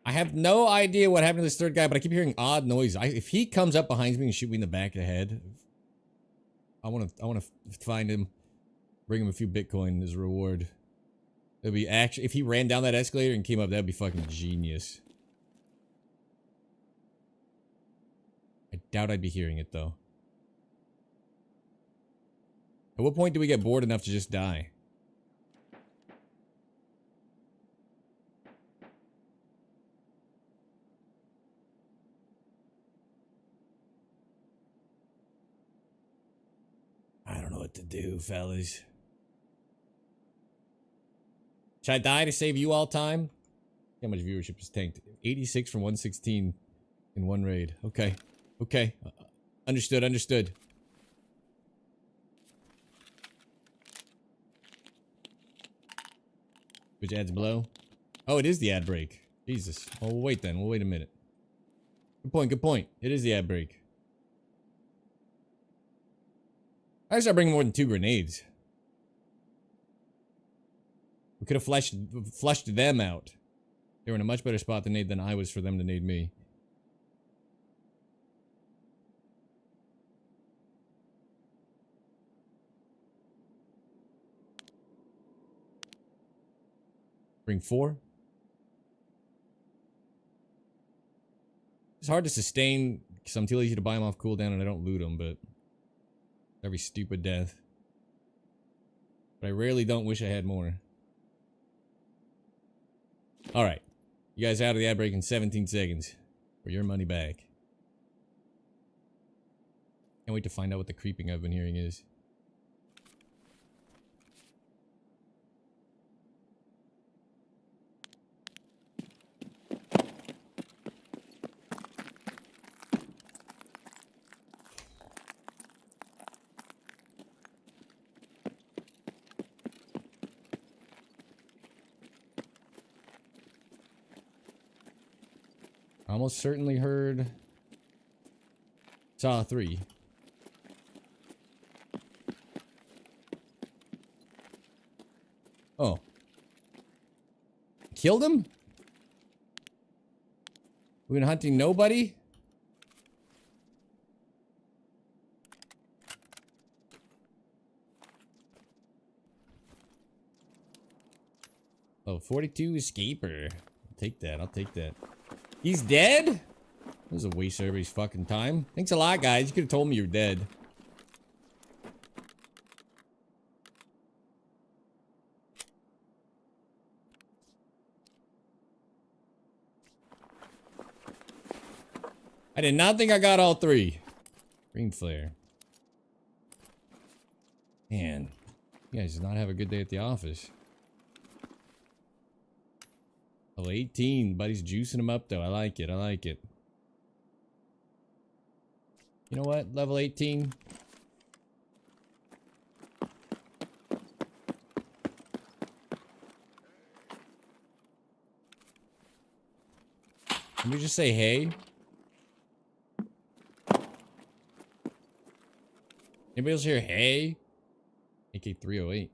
I have no idea what happened to this third guy, but I keep hearing odd noises. If he comes up behind me and shoot me in the back of the head, I want to find him, bring him a few Bitcoin as a reward. It'd be actually, if he ran down that escalator and came up, that'd be fucking genius. I doubt I'd be hearing it though. At what point do we get bored enough to just die? I don't know what to do, fellas. Should I die to save you all time? How much viewership is tanked? 86 from 116 in one raid. Okay. Okay. Understood, understood. Which ad's below? Oh, it is the ad break. Jesus. Oh, we'll wait then. We'll wait a minute. Good point, good point. It is the ad break. I start bringing more than 2 grenades. We could have flushed them out. They were in a much better spot to nade than I was for them to nade me. Bring 4. It's hard to sustain because I'm too lazy to buy them off cooldown and I don't loot them, but every stupid death. But I rarely don't wish I had more. Alright. You guys out of the ad break in 17 seconds. For your money back. Can't wait to find out what the creeping I've been hearing is. Almost certainly heard Saw 3. Oh. Killed him? We've been hunting nobody? Oh, 42 escaper. I'll take that. I'll take that. He's dead? This is a waste of everybody's fucking time. Thanks a lot, guys. You could have told me you're dead. I did not think I got all three. Green flare. Man, you guys did not have a good day at the office. Level 18. Buddy's juicing him up, though. I like it. I like it. You know what? Level 18. Let me just say hey. Anybody else hear hey? AK 308.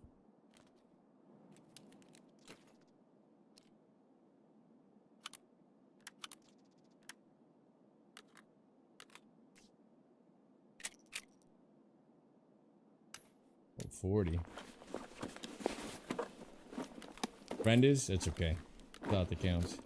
Oh, 40. Friend is? It's okay. Thought that counts.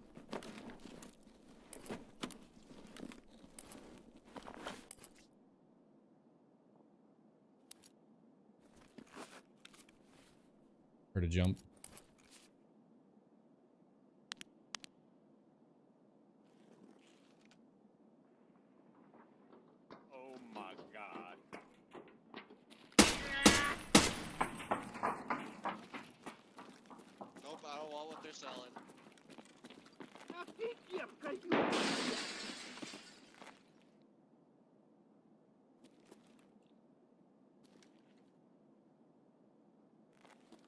Heard a jump. Oh my god. Nope, I don't want what they're selling.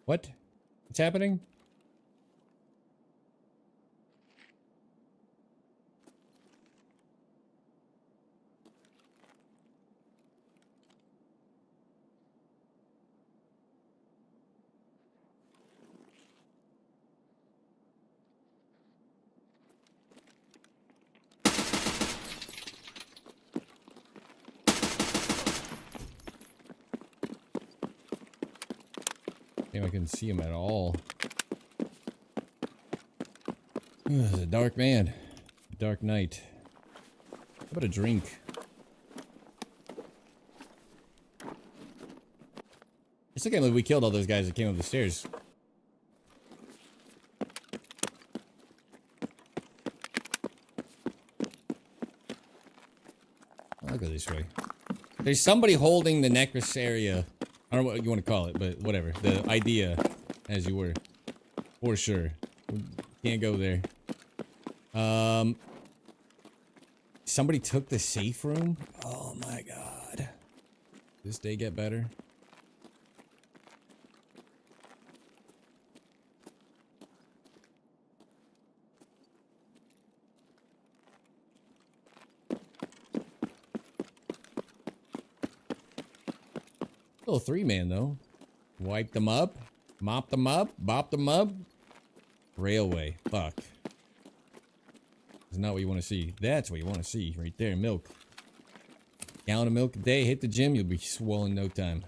What? What's happening? Damn, I couldn't see him at all. It's a dark man. Dark night. How about a drink? I still can't believe we killed all those guys that came up the stairs. I'll go this way. There's somebody holding the necklace area. I don't know what you want to call it, but whatever. The idea, as you were. For sure. We can't go there. Somebody took the safe room? Oh my god. This day get better? Little three-man, though. Wipe them up. Mop them up. Bop them up. Railway. Fuck. That's not what you want to see. That's what you want to see. Right there. Milk. Gallon of milk a day. Hit the gym. You'll be swollen in no time.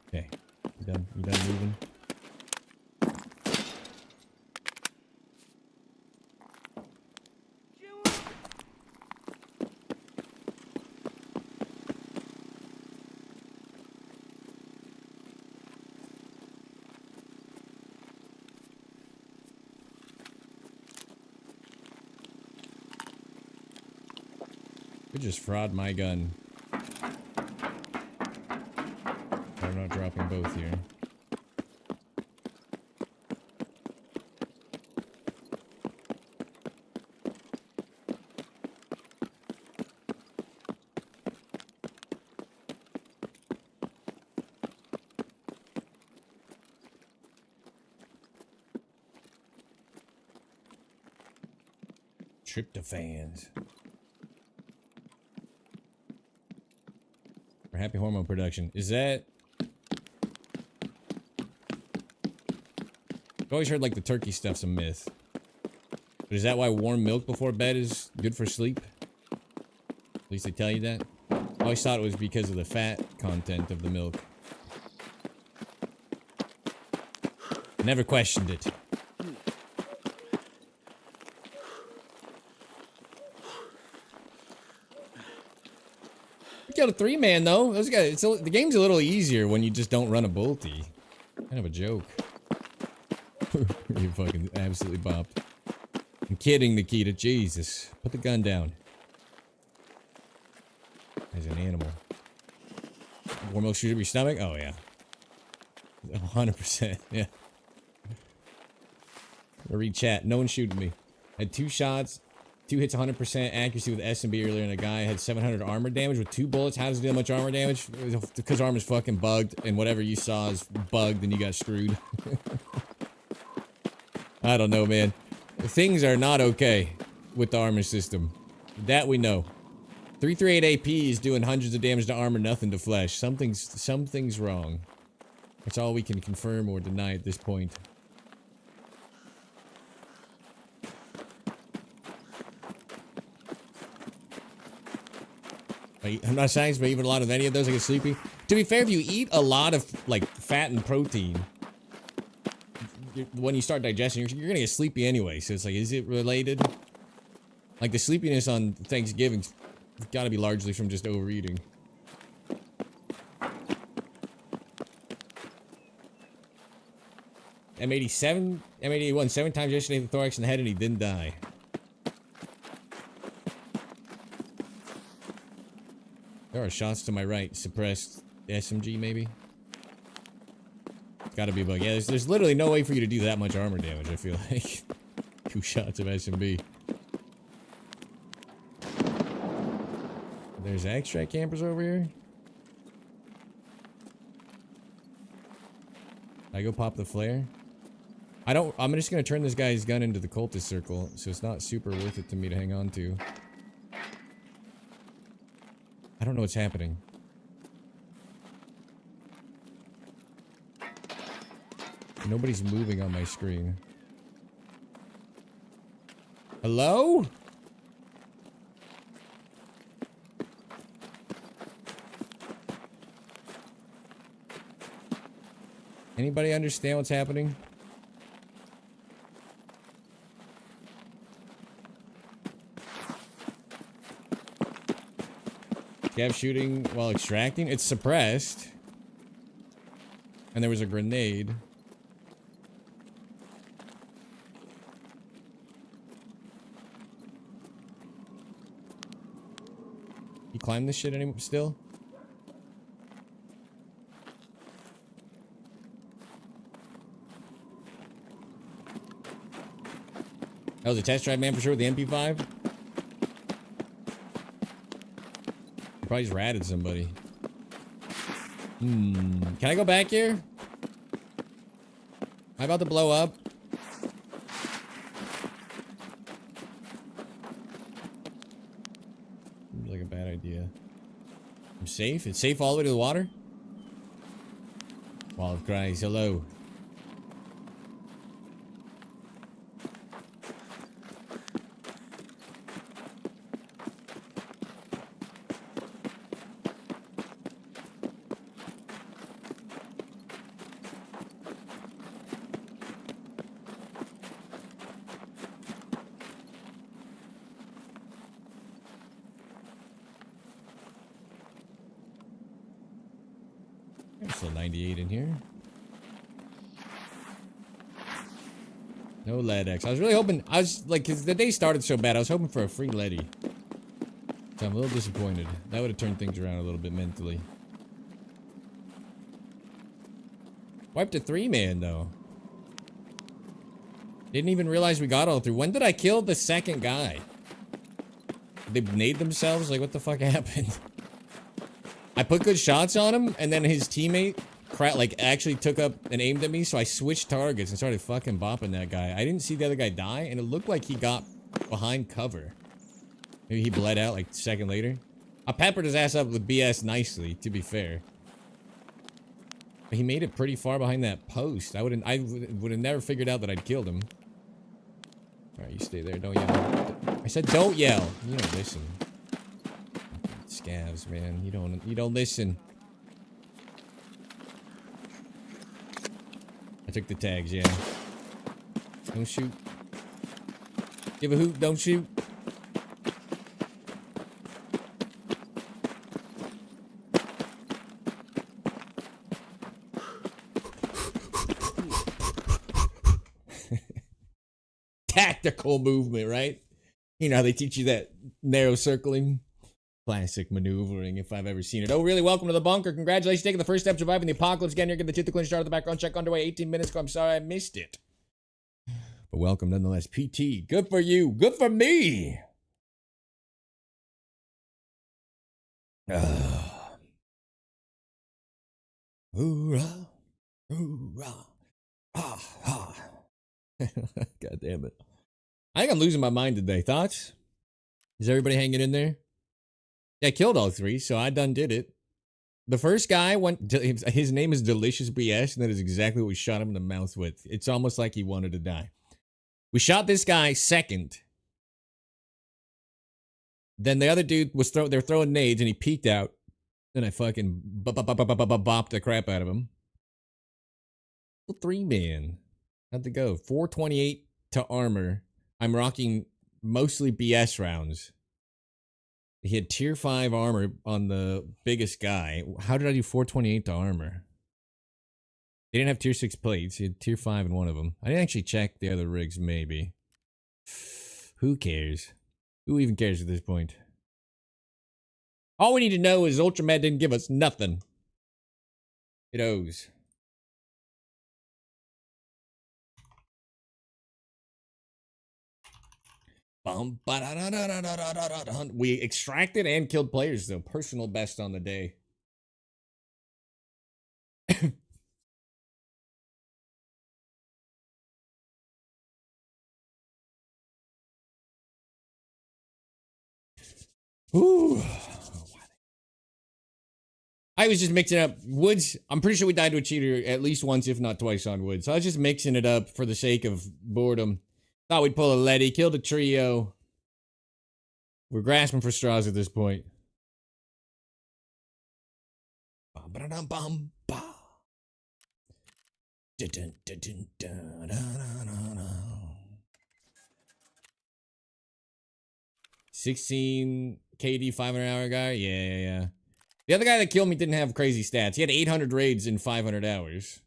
Okay. You done? You done moving? Could just fraud my gun. I'm not dropping both here. Tryptophans. For happy hormone production. Is that... I've always heard like the turkey stuff's a myth. But is that why warm milk before bed is good for sleep? At least they tell you that? I always thought it was because of the fat content of the milk. Never questioned it. We killed a 3-man though. Those guys, the game's a little easier when you just don't run a bolty. Kind of a joke. You fucking absolutely bopped. I'm kidding, Nikita. Jesus. Put the gun down. As an animal. Warm milk shoot up your stomach? Oh, yeah. 100%. Yeah. Read chat. No one shooting me. Had 2 shots. 2 hits, 100% accuracy with S&B earlier, and a guy had 700 armor damage with 2 bullets. How does it do that much armor damage? Because armor's fucking bugged, and whatever you saw is bugged, and you got screwed. I don't know, man. Things are not okay with the armor system. That we know. 338 AP is doing hundreds of damage to armor, nothing to flesh. Something's wrong. That's all we can confirm or deny at this point. I'm not saying, but even a lot of any of those, I get sleepy. To be fair, if you eat a lot of like fat and protein, when you start digesting, you're gonna get sleepy anyway. So it's like, is it related? Like the sleepiness on Thanksgiving's got to be largely from just overeating. M87, M81, 7 times yesterday in the thorax and the head, and he didn't die. There are shots to my right. Suppressed SMG, maybe? Gotta be a bug. Yeah, there's literally no way for you to do that much armor damage, I feel like. 2 shots of SMB. There's extract campers over here. I go pop the flare. I'm just gonna turn this guy's gun into the cultist circle, so it's not super worth it to me to hang on to. I don't know what's happening. Nobody's moving on my screen. Hello? Anybody understand what's happening? Scav shooting while extracting? It's suppressed. And there was a grenade. You climb this shit anymore still? That was a test drive man for sure with the MP5. Probably just ratted somebody. Can I go back here? Am I about to blow up? Seems like a bad idea. I'm safe? It's safe all the way to the water? Wall of Christ, hello. There's still 98 in here. No lead X. I was really hoping, cause the day started so bad, I was hoping for a free leady. So I'm a little disappointed. That would have turned things around a little bit mentally. Wiped a 3-man though. Didn't even realize we got all through. When did I kill the second guy? Did they nade themselves? Like, what the fuck happened? I put good shots on him, and then his teammate, actually took up and aimed at me, so I switched targets and started fucking bopping that guy. I didn't see the other guy die, and it looked like he got behind cover. Maybe he bled out, like, a second later. I peppered his ass up with BS nicely, to be fair. But he made it pretty far behind that post. I would have never figured out that I'd killed him. Alright, you stay there. Don't yell. I said don't yell. You don't listen. scavs, man. You don't listen. I took the tags, yeah. Don't shoot. Give a hoot, don't shoot. Tactical movement, right? You know how they teach you that narrow circling? Classic maneuvering, if I've ever seen it. Oh, really? Welcome to the bunker. Congratulations, taking the first step, surviving the apocalypse. Getting here, get the tooth to clean, start of the background check underway. 18 minutes ago. I'm sorry I missed it. But welcome nonetheless. PT, good for you. Good for me. Hoorah. Hoorah. Ha ha. God damn it. I think I'm losing my mind today. Thoughts? Is everybody hanging in there? Yeah, I killed all three, so I done did it. The first guy went. His name is Delicious BS, and that is exactly what we shot him in the mouth with. It's almost like he wanted to die. We shot this guy second. Then the other dude was they're throwing nades, and he peeked out. Then I fucking bopped the crap out of him. 3-man. How'd it go? 428 to armor. I'm rocking mostly BS rounds. He had tier 5 armor on the biggest guy. How did I do 428 to armor? He didn't have tier 6 plates. He had tier 5 in one of them. I didn't actually check the other rigs, maybe. Who cares? Who even cares at this point? All we need to know is Ultramed didn't give us nothing. It owes. We extracted and killed players, though. Personal best on the day. Ooh. I was just mixing up woods. I'm pretty sure we died to a cheater at least once, if not twice, on wood. So I was just mixing it up for the sake of boredom. Thought we'd pull a Letty, killed a trio. We're grasping for straws at this point. 16 KD 500-hour guy? Yeah. The other guy that killed me didn't have crazy stats. He had 800 raids in 500 hours.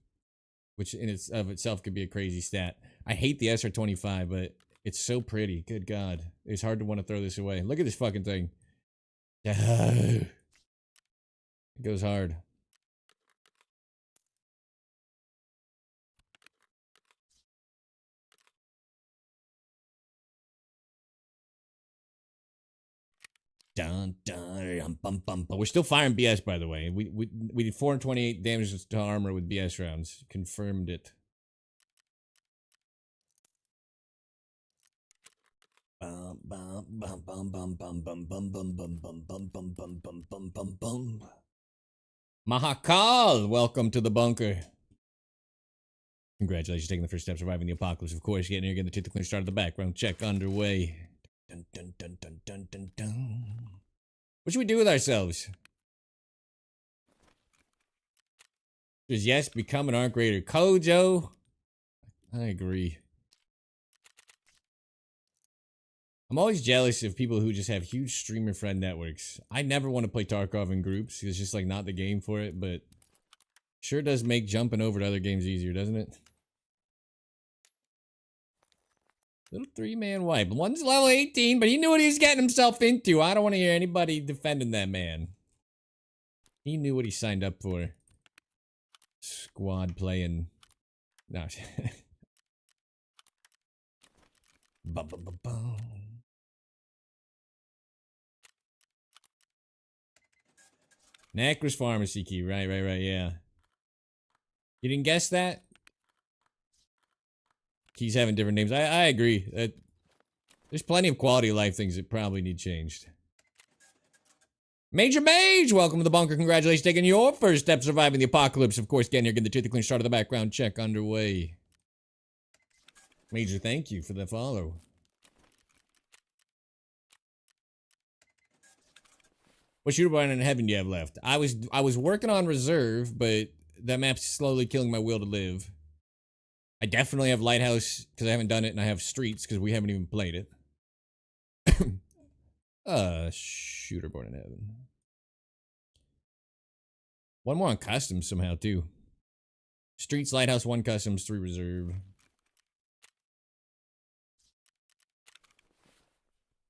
Which in itself could be a crazy stat. I hate the SR25, but it's so pretty. Good God. It's hard to want to throw this away. Look at this fucking thing. It goes hard. Dun, dun, bum, bum, bum. We're still firing BS, by the way. We did 428 damage to armor with BS rounds. Confirmed it. Bum, bum, bum, bum, bum, bum, bum, bum, bum, bum, bum, bum, bum, bum, bum, bum, bum, bum. Mahakal, welcome to the bunker. Congratulations, taking the first step, surviving the apocalypse. Of course, getting here, getting the tooth to clean, start of the background check underway. Dun, dun, dun, dun, dun, dun, dun. What should we do with ourselves? Just yes, become an arc raider. Kojo. I agree. I'm always jealous of people who just have huge streamer friend networks. I never want to play Tarkov in groups. It's just like not the game for it, but sure does make jumping over to other games easier, doesn't it? Little 3-man wipe. One's level 18, but he knew what he was getting himself into. I don't want to hear anybody defending that man. He knew what he signed up for. Squad playing. No. Bum, bum, bum, bum. Necros Pharmacy Key. Right, yeah. You didn't guess that? Keys having different names. I agree. There's plenty of quality of life things that probably need changed. Major Mage, welcome to the bunker. Congratulations, taking your first step surviving the apocalypse. Of course, getting here, getting the tooth clean, start of the background check underway. Major, thank you for the follow. What shooter point in heaven do you have left? I was working on reserve, but that map's slowly killing my will to live. I definitely have Lighthouse because I haven't done it, and I have Streets because we haven't even played it. Shooter born in heaven. One more on customs somehow too. Streets, Lighthouse, 1 customs, 3 reserve.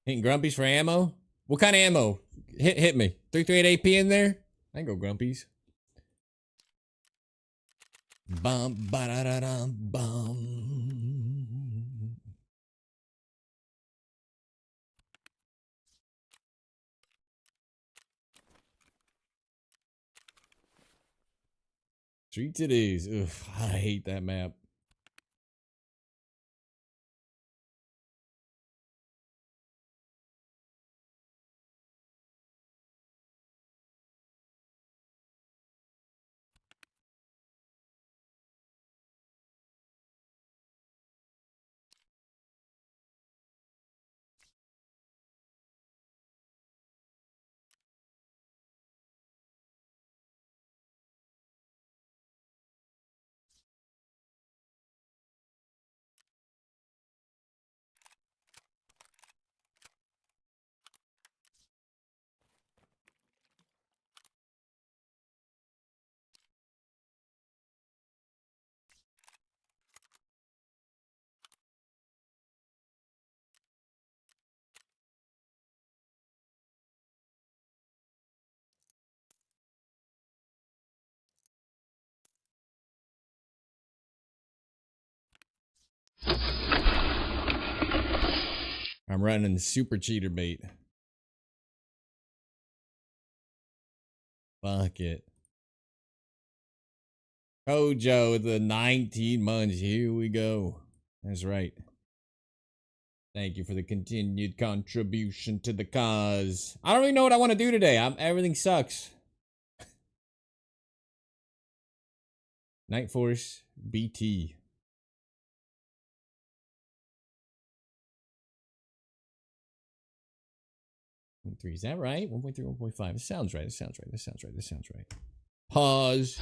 Hitting Grumpies for ammo? What kind of ammo? Hit me. 338 AP in there? I can go Grumpies. Bum ba da da dum bum. Streets it is. Ugh, I hate that map. I'm running the super cheater bait. Fuck it. Kojo with the 19 months. Here we go. That's right. Thank you for the continued contribution to the cause. I don't really know what I want to do today. Everything sucks. Night Force BT. 1.3, is that right? 1.3, 1.5. This sounds right. This sounds right. This sounds right. This sounds right. Pause.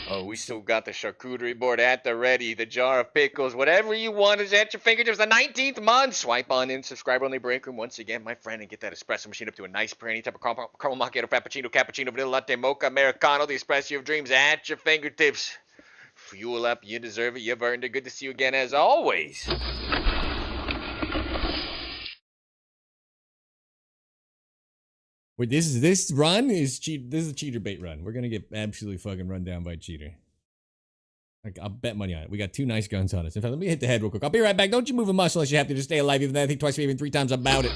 Oh, we still got the charcuterie board at the ready. The jar of pickles. Whatever you want is at your fingertips. The 19th month. Swipe on in. Subscribe on the break room once again, my friend, and get that espresso machine up to a nice prayer. Any type of caramel macchiato, frappuccino, cappuccino, vanilla latte, mocha, americano. The espresso of dreams at your fingertips. Fuel up. You deserve it. You've earned it. Good to see you again as always. Wait, this run is cheat. This is a cheater bait run. We're gonna get absolutely fucking run down by a cheater. Like, I'll bet money on it. We got 2 nice guns on us. In fact, let me hit the head real quick. I'll be right back. Don't you move a muscle unless you have to. Just stay alive. Even then, I think twice, maybe even 3 times about it.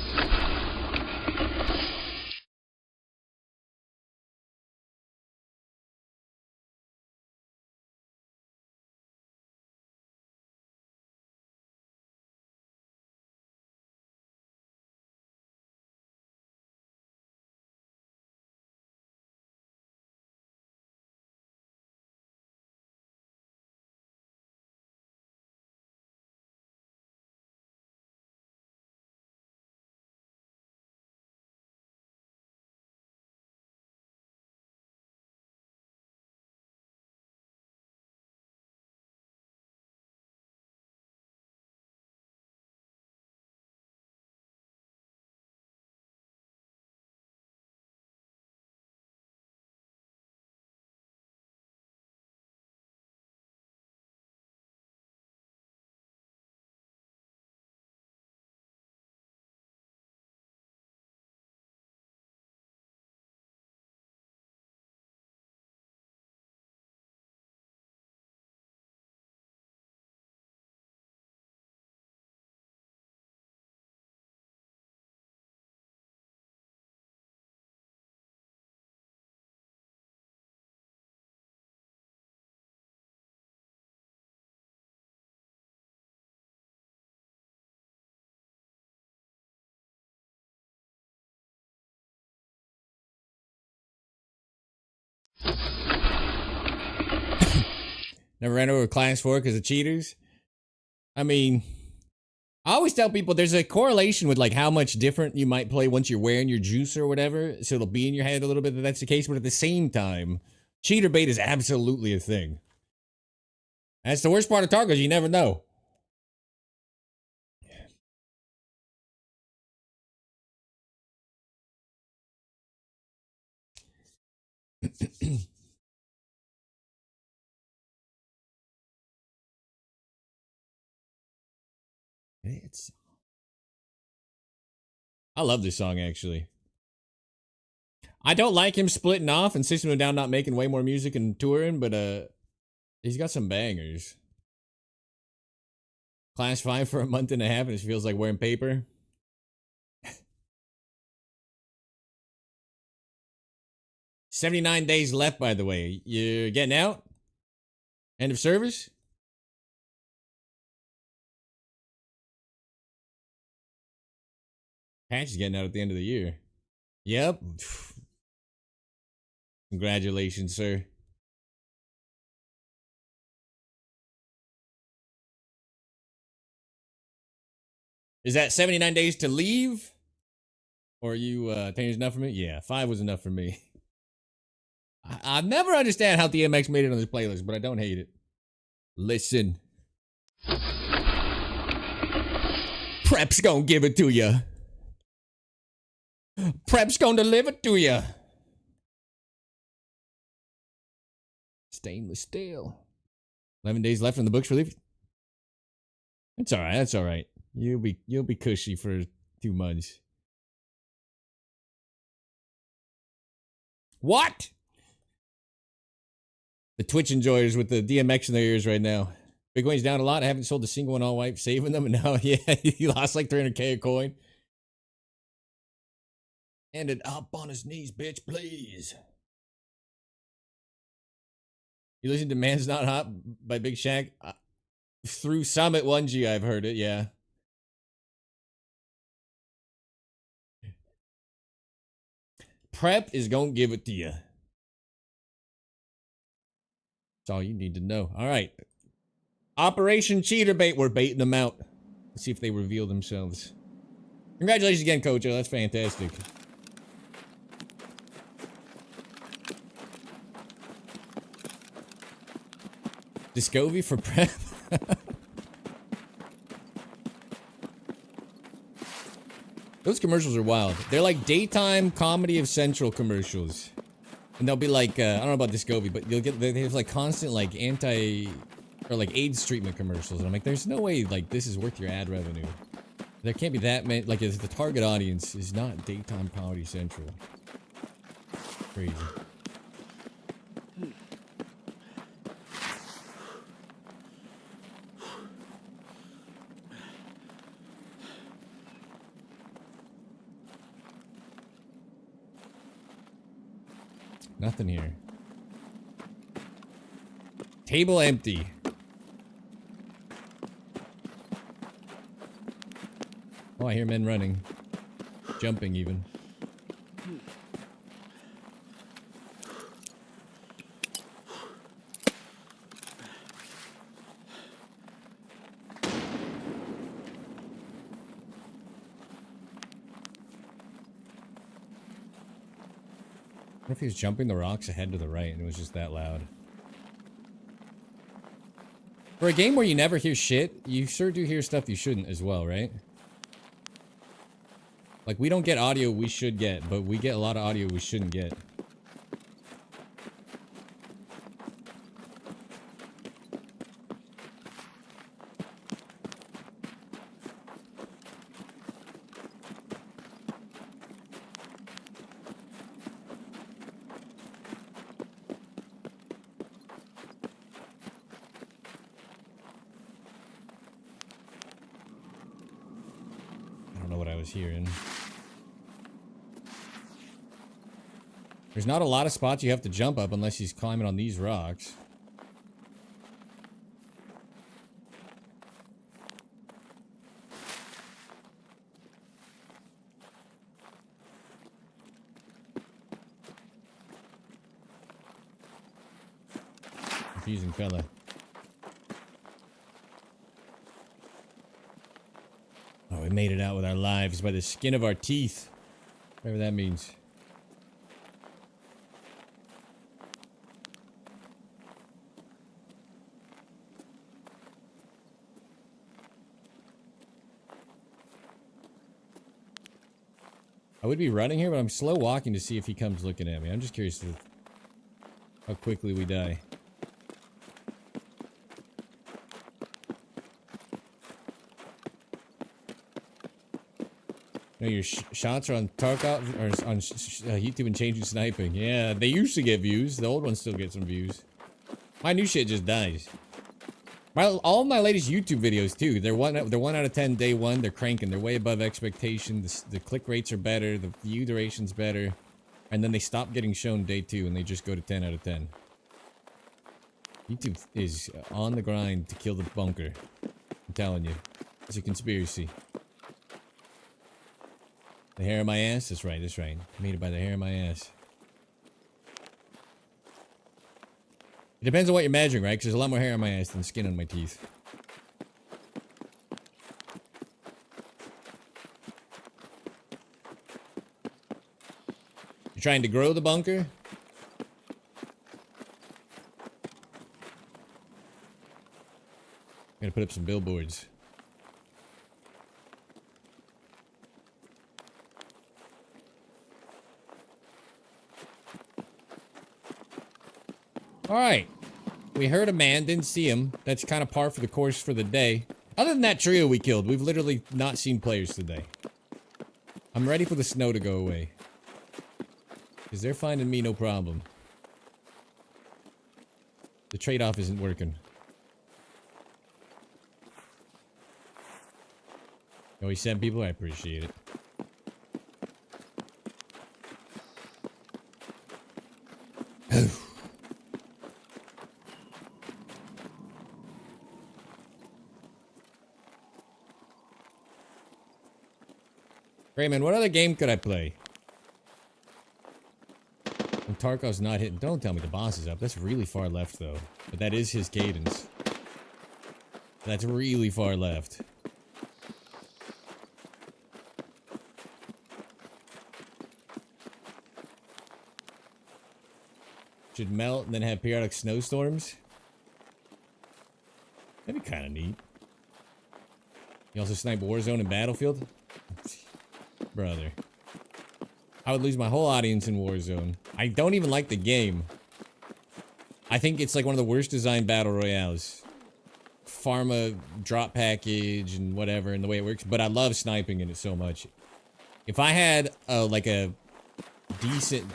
Never ran over with clients for it because of cheaters. I mean, I always tell people there's a correlation with like how much different you might play once you're wearing your juice or whatever. So it'll be in your head a little bit that that's the case. But at the same time, cheater bait is absolutely a thing. That's the worst part of Tarkos. You never know. I love this song actually. I don't like him splitting off and System of a Down not making way more music and touring, but he's got some bangers. Class 5 for a month and a half and it feels like wearing paper. $79 days left, by the way. You're getting out? End of service? Patch is getting out at the end of the year. Yep. Congratulations, sir. Is that 79 days to leave? Or are you 10 years enough for me? Yeah, 5 was enough for me. I never understand how DMX made it on this playlist, but I don't hate it. Listen. Prep's gonna give it to you. Prep's gonna deliver it to you. Stainless steel. 11 days left in the books for leave. It's alright, that's alright. You'll be cushy for 2 months. What? The Twitch enjoyers with the DMX in their ears right now. Big Wayne's down a lot. I haven't sold a single one all white, saving them, and now, yeah, he lost like 300K a coin. Ended up on his knees, bitch, please. You listen to Man's Not Hot by Big Shaq? Through Summit 1G, I've heard it, yeah. Prep is gonna give it to you. That's all you need to know. All right. Operation Cheater Bait. We're baiting them out. Let's see if they reveal themselves. Congratulations again, Coach. That's fantastic. Discovery for prep. Those commercials are wild. They're like daytime Comedy of Central commercials. And they'll be like, I don't know about Discovery, but you'll get, they have like constant like or like AIDS treatment commercials. And I'm like, there's no way like this is worth your ad revenue. There can't be that many, like if the target audience is not daytime Comedy Central. Crazy. Nothing here. Table empty. Oh, I hear men running. Jumping even. What if he was jumping the rocks ahead to the right and it was just that loud? For a game where you never hear shit, you sure do hear stuff you shouldn't as well, right? Like, we don't get audio we should get, but we get a lot of audio we shouldn't get. Hearing. There's not a lot of spots you have to jump up unless he's climbing on these rocks. Confusing fella. made it out with our lives by the skin of our teeth. Whatever that means. I would be running here, but I'm slow walking to see if he comes looking at me. I'm just curious how quickly we die. No, your shots are on Tarkov or on YouTube and changing sniping. Yeah, they used to get views. The old ones still get some views. My new shit just dies. All my latest YouTube videos too. They're 1 out of 10 day one. They're cranking. They're way above expectation. The click rates are better. The view duration's better. And then they stop getting shown day 2 and they just go to 10 out of 10. YouTube is on the grind to kill the bunker. I'm telling you, it's a conspiracy. The hair of my ass. That's right. That's right. I made it by the hair of my ass. It depends on what you're measuring, right? Because there's a lot more hair on my ass than skin on my teeth. You're trying to grow the bunker? I'm gonna put up some billboards. Alright. We heard a man, didn't see him. That's kind of par for the course for the day. Other than that trio we killed, we've literally not seen players today. I'm ready for the snow to go away. Because they're finding me no problem. The trade-off isn't working. Oh, he sent people? I appreciate it. Raymond, what other game could I play? When Tarkov's not hitting. Don't tell me the boss is up. That's really far left, though. But that is his cadence. That's really far left. Should melt and then have periodic snowstorms. That'd be kind of neat. You also snipe Warzone and Battlefield? Brother. I would lose my whole audience in Warzone. I don't even like the game. I think it's like one of the worst designed battle royales. Pharma drop package and whatever and the way it works. But I love sniping in it so much. If I had like a decent...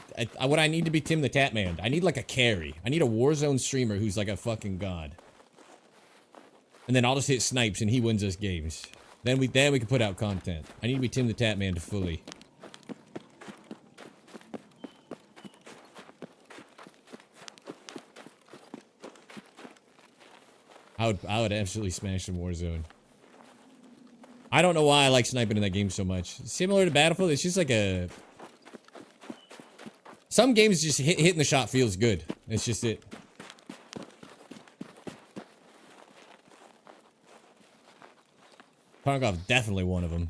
what I need to be Tim the Tatman. I need like a carry. I need a Warzone streamer who's like a fucking god. And then I'll just hit snipes and he wins us games. Then we can put out content. I need to be Tim the Tatman to fully. I would absolutely smash some Warzone. I don't know why I like sniping in that game so much. Similar to Battlefield, it's just like a... Some games just hitting the shot feels good. It's just it. Tarkov definitely one of them.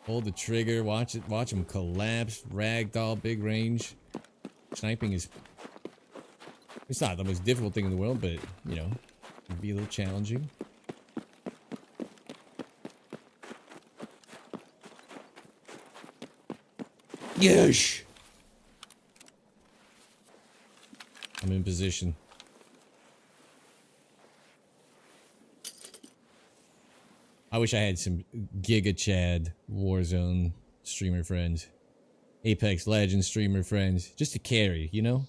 Hold the trigger, watch him collapse, ragdoll, big range. Sniping is... It's not the most difficult thing in the world, but, you know, it can be a little challenging. Yes! I'm in position. I wish I had some Giga Chad Warzone streamer friends. Apex Legends streamer friends. Just to carry, you know?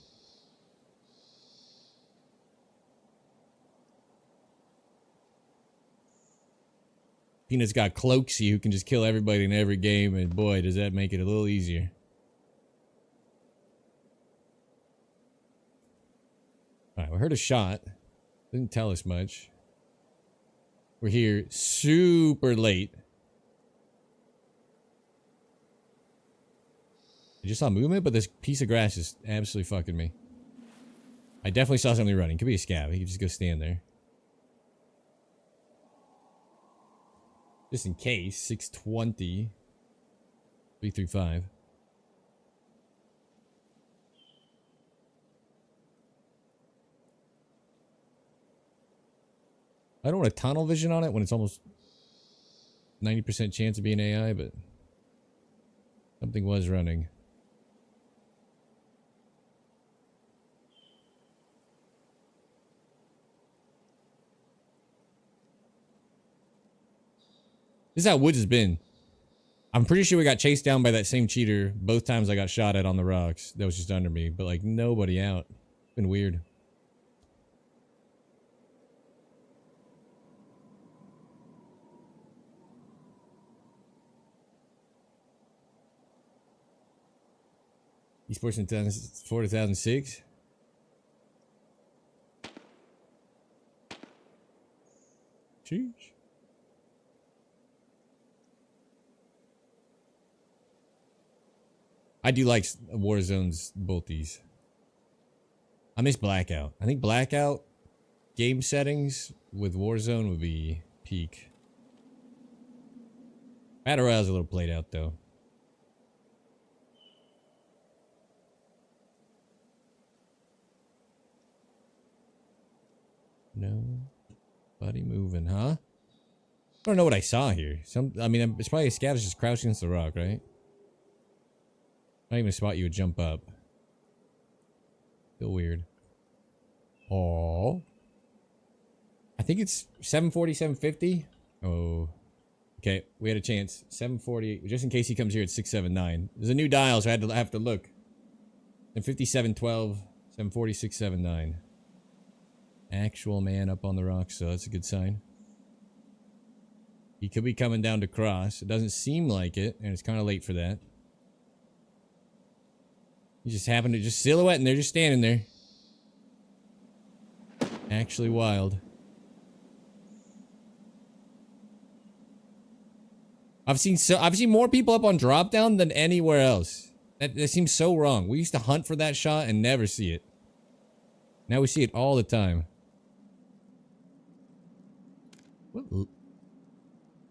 Peanut's got Cloaksy who can just kill everybody in every game, and boy, does that make it a little easier. Alright, we heard a shot. Didn't tell us much. We're here super late. I just saw movement, but this piece of grass is absolutely fucking me. I definitely saw something running. Could be a scav. He could just go stand there. Just in case. 620. 335. I don't want a tunnel vision on it when it's almost 90% chance of being AI, but something was running. This is how Woods has been. I'm pretty sure we got chased down by that same cheater both times I got shot at on the rocks. That was just under me, but like nobody out. It's been weird. Esports in 2004 to 2006. Sheesh. I do like Warzone's both these. I miss Blackout. I think Blackout game settings with Warzone would be peak. Battle Royale's a little played out though. No. Buddy moving, huh? I don't know what I saw here. I mean, it's probably a scav just crouched against the rock, right? Not even a spot you would jump up. Feel weird. Oh. I think it's 740, 750. Oh. Okay, we had a chance. 740. Just in case he comes here at 679. There's a new dial, so I have to look. 75712, 740, 679. Actual man up on the rock, so that's a good sign. He could be coming down to cross. It doesn't seem like it, and it's kind of late for that. He just happened to just silhouette, and they're just standing there. Actually wild. I've seen more people up on drop down than anywhere else. That seems so wrong. We used to hunt for that shot and never see it. Now we see it all the time. What?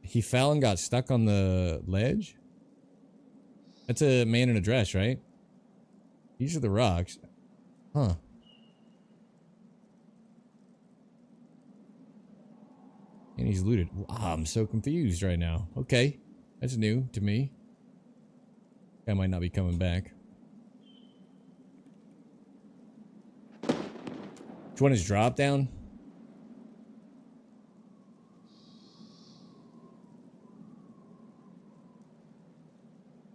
He fell and got stuck on the ledge? That's a man in a dress, right? These are the rocks. Huh. And he's looted. Wow, I'm so confused right now. Okay. That's new to me. I might not be coming back. Which one is drop down?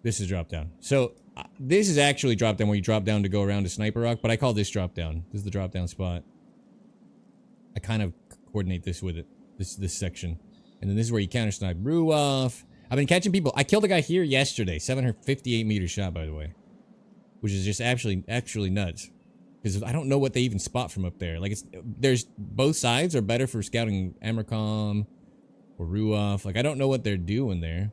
This is drop down. So this is actually drop down where you drop down to go around to Sniper Rock, but I call this drop down. This is the drop down spot. I kind of coordinate this with it. This section. And then this is where you counter snipe Rue off. I've been catching people. I killed a guy here yesterday. 758 meter shot, by the way. Which is just actually nuts. Because I don't know what they even spot from up there. Like, there's both sides are better for scouting Amercom or Rue off. Like, I don't know what they're doing there.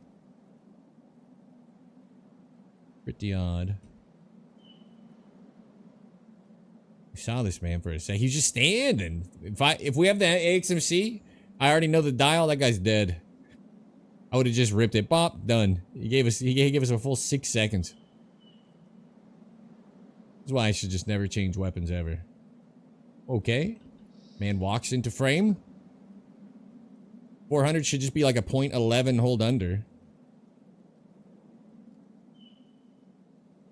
Pretty odd. We saw this man for a sec. He's just standing. If we have the AXMC, I already know the dial. That guy's dead. I would have just ripped it. Bop, done. He gave us a full 6 seconds. That's why I should just never change weapons ever. Okay. Man walks into frame. 400 should just be like a .11 hold under.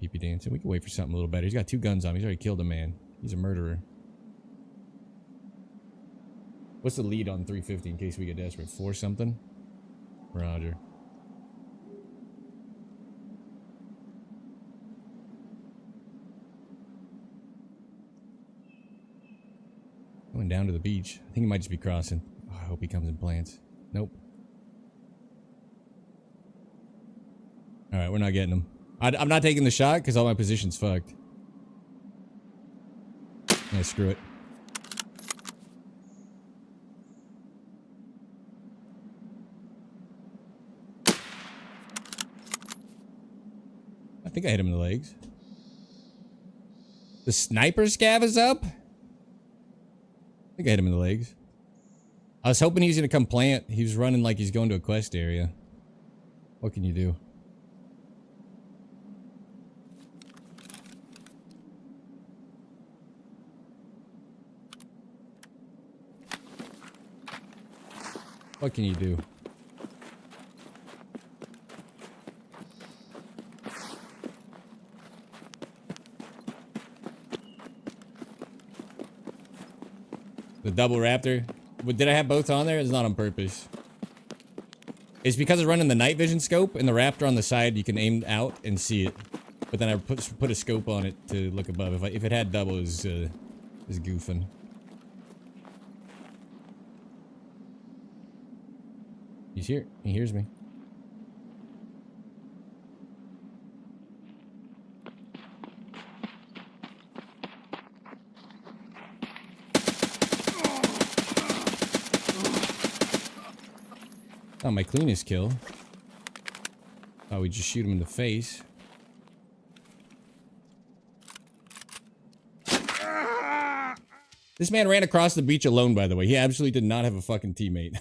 PP dancing. We can wait for something a little better. He's got 2 guns on him. He's already killed a man. He's a murderer. What's the lead on 350 in case we get desperate? 4 something? Roger. Going down to the beach. I think he might just be crossing. Oh, I hope he comes in plants. Nope. Alright, we're not getting him. I'm not taking the shot because all my position's fucked. Yeah, screw it. I think I hit him in the legs. The sniper scav is up? I think I hit him in the legs. I was hoping he was gonna come plant. He was running like he's going to a quest area. What can you do? What can you do? The double raptor? But did I have both on there? It's not on purpose. It's because it's running the night vision scope and the raptor on the side you can aim out and see it. But then I put a scope on it to look above. If it had double, it's goofing. He's here. He hears me. Not my cleanest kill. Oh, we just shoot him in the face. This man ran across the beach alone, by the way. He absolutely did not have a fucking teammate.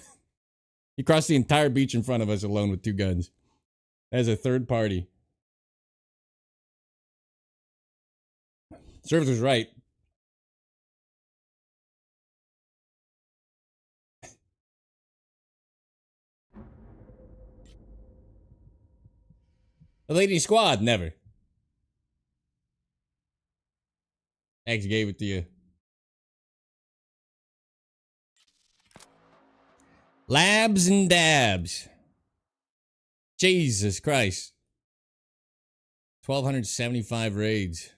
He crossed the entire beach in front of us alone with 2 guns. As a third party. Service was right. The lady squad, never. X gave it to you. Labs and dabs. Jesus Christ. 1,275 raids.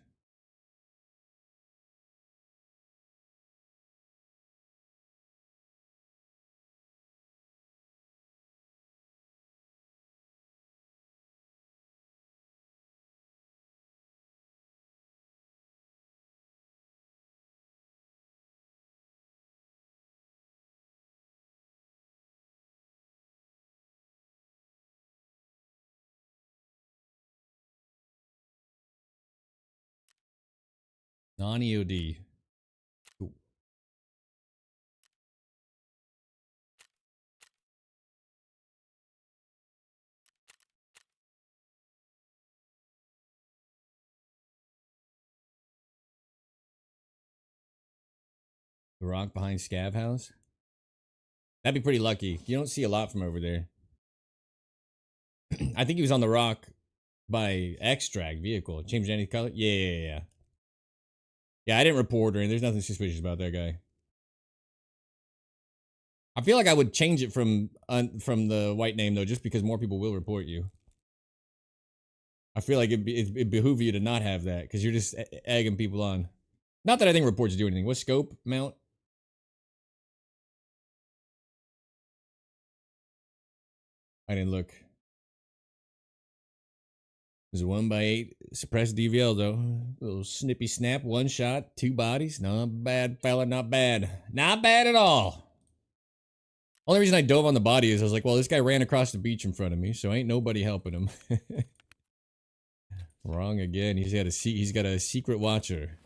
Non-EOD. Cool. The rock behind Scav House? That'd be pretty lucky. You don't see a lot from over there. I think he was on the rock by extract vehicle. Changed any color? Yeah. Yeah, I didn't report her, and there's nothing suspicious about that guy. I feel like I would change it from the white name, though, just because more people will report you. I feel like it'd behoove you to not have that, because you're just egging people on. Not that I think reports do anything. What scope mount? I didn't look. There's a 1x8 suppressed DVL, though. A little snippy snap, 1 shot, 2 bodies. Not bad, fella, not bad. Not bad at all. Only reason I dove on the body is I was like, well, this guy ran across the beach in front of me, so ain't nobody helping him. Wrong again. He's got a secret watcher.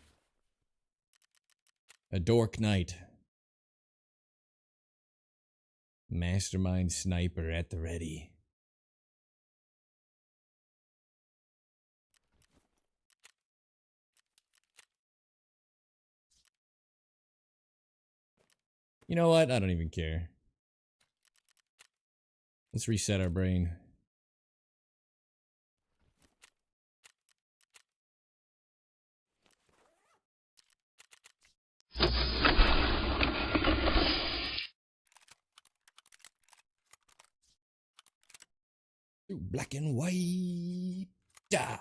A dork knight. Mastermind sniper at the ready. You know what? I don't even care. Let's reset our brain. Black and white. Yeah.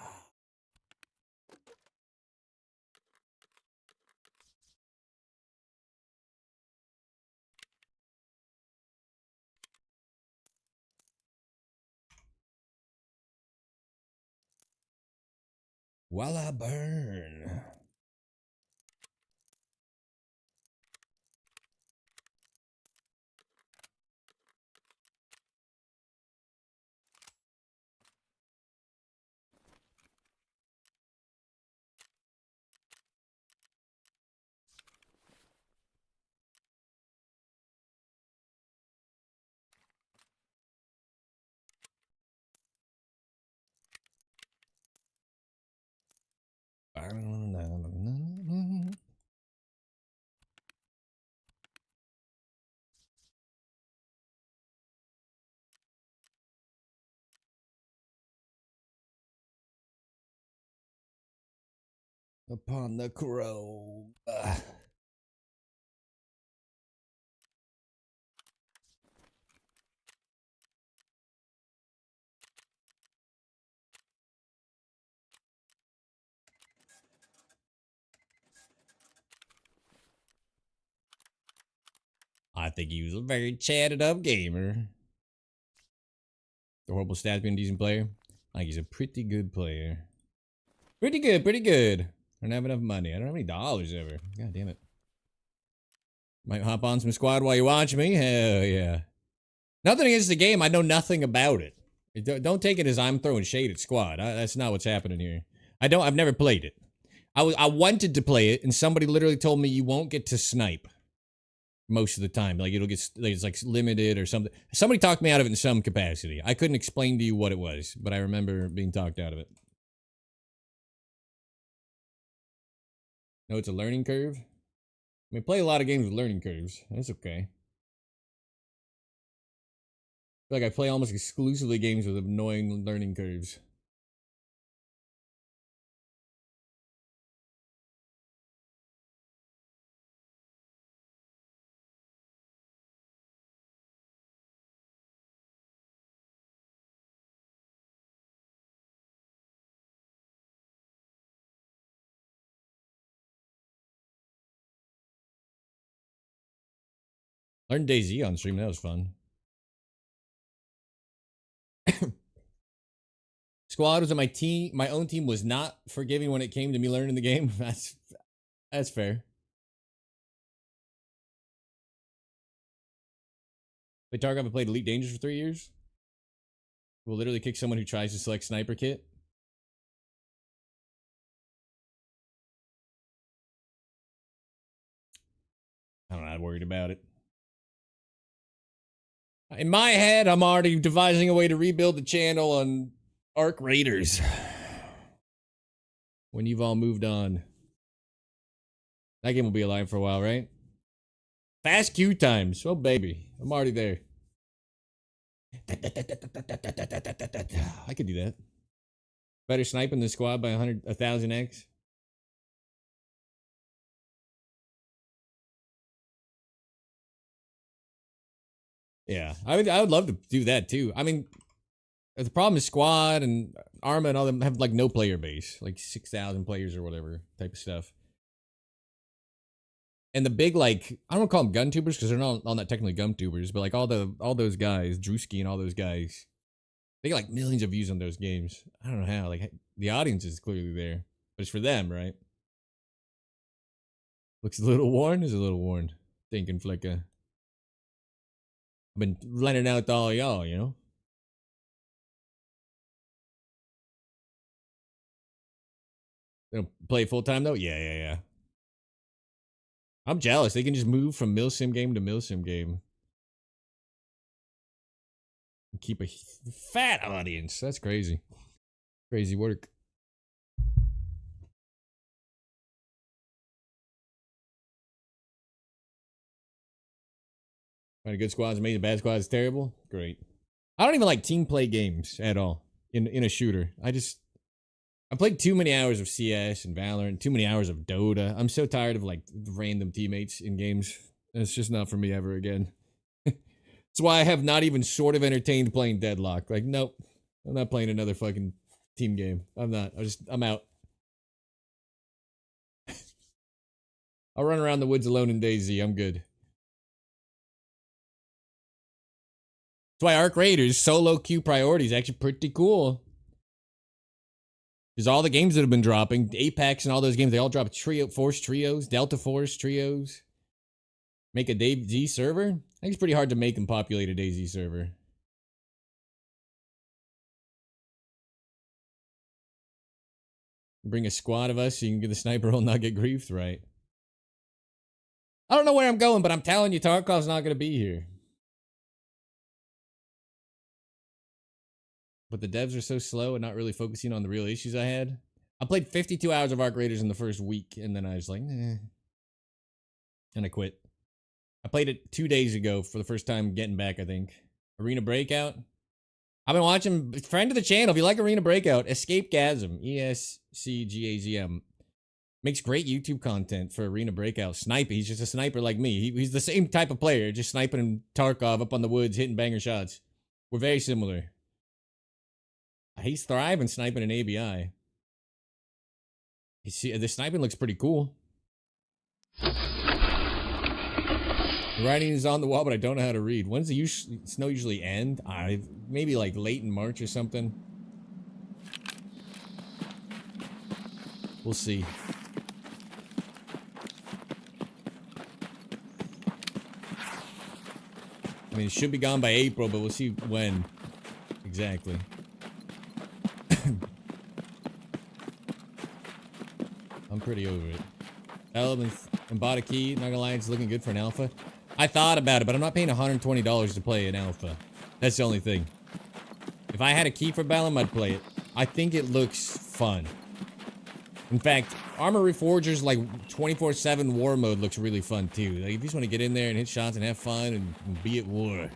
While I burn. upon the crow. I think he was a very chatted up gamer. The horrible stats being a decent player. I think he's a pretty good player. Pretty good, pretty good. I don't have enough money. I don't have any dollars ever. God damn it. Might hop on some squad while you watch me. Hell yeah. Nothing against the game. I know nothing about it. Don't take it as I'm throwing shade at squad. That's not what's happening here. I've never played it. I wanted to play it, and somebody literally told me you won't get to snipe most of the time. Like it's like limited or something. Somebody talked me out of it in some capacity. I couldn't explain to you what it was, but I remember being talked out of it. No, it's a learning curve. I mean, play a lot of games with learning curves. That's okay. I feel like I play almost exclusively games with annoying learning curves. Learned DayZ on stream. That was fun. Squad was on my team. My own team was not forgiving when it came to me learning the game. That's fair. But Tarkov, I played Elite Dangerous for 3 years. Will literally kick someone who tries to select sniper kit. I'm not worried about it. In my head, I'm already devising a way to rebuild the channel on Arc Raiders. When you've all moved on. That game will be alive for a while, right? Fast queue times. Oh, baby. I'm already there. I could do that. Better sniping the squad by 1,000x. Yeah, I would love to do that too. I mean, the problem is squad and Arma and all them have like no player base, like 6,000 players or whatever type of stuff. And the big like I don't call them gun tubers because they're not technically gun tubers, but like all those guys, Drewski and all those guys, they get like millions of views on those games. I don't know how. Like the audience is clearly there, but it's for them, right? Looks a little worn. Is a little worn. Thinking Flicka. I've been lending out to all y'all, you know. They don't play full time though. Yeah. I'm jealous. They can just move from milsim game to milsim game. Keep a fat audience. That's crazy. Crazy work. Find a good squad is amazing. Bad squad is terrible. Great. I don't even like team play games at all in a shooter. I played too many hours of CS and Valorant, too many hours of Dota. I'm so tired of like random teammates in games. It's just not for me ever again. That's why I have not even sort of entertained playing Deadlock. Like, nope. I'm not playing another fucking team game. I'm not. I'm out. I'll run around the woods alone in DayZ. I'm good. That's why Arc Raiders solo queue priority is actually pretty cool. Because all the games that have been dropping, Apex and all those games, they all drop Force trios, Delta Force trios. Make a DayZ server? I think it's pretty hard to make and populate a DayZ server. Bring a squad of us so you can get the sniper roll and not get griefed, right? I don't know where I'm going, but I'm telling you, Tarkov's not going to be here. But the devs are so slow and not really focusing on the real issues I had. I played 52 hours of Arc Raiders in the first week, and then I was like, eh. And I quit. I played it 2 days ago for the first time getting back, I think. Arena Breakout. I've been watching, friend of the channel, if you like Arena Breakout, Escape Gasm, ESCGAZM. Makes great YouTube content for arena breakout. Sniping. He's just a sniper like me. He's the same type of player, just sniping in Tarkov up on the woods, hitting banger shots. We're very similar. He's thriving sniping in ABI. You see, the sniping looks pretty cool. The writing is on the wall, but I don't know how to read. When's the snow usually end? Maybe like late in March or something. We'll see. I mean, it should be gone by April, but we'll see when exactly. I'm pretty over it. Element and bought a key. Not gonna lie, it's looking good for an alpha. I thought about it, but I'm not paying $120 to play an alpha. That's the only thing. If I had a key for Balam, I'd play it. I think it looks fun. In fact, Armor Reforger's like 24/7 war mode looks really fun too. Like if you just want to get in there and hit shots and have fun and be at war.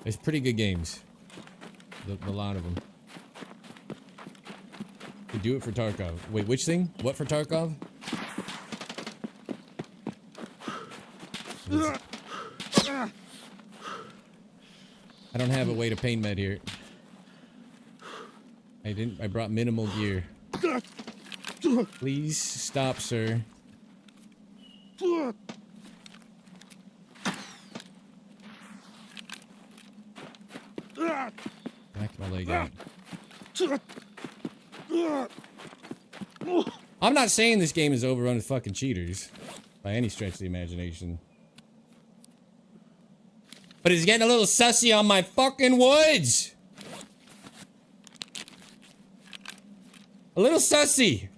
It's pretty good games. A lot of them. You do it for Tarkov. Wait, which thing? What for Tarkov? I don't have a way to pain med here. I brought minimal gear. Please stop, sir. Back my leg out. I'm not saying this game is overrun with fucking cheaters by any stretch of the imagination. But it's getting a little sussy on my fucking woods. A little sussy.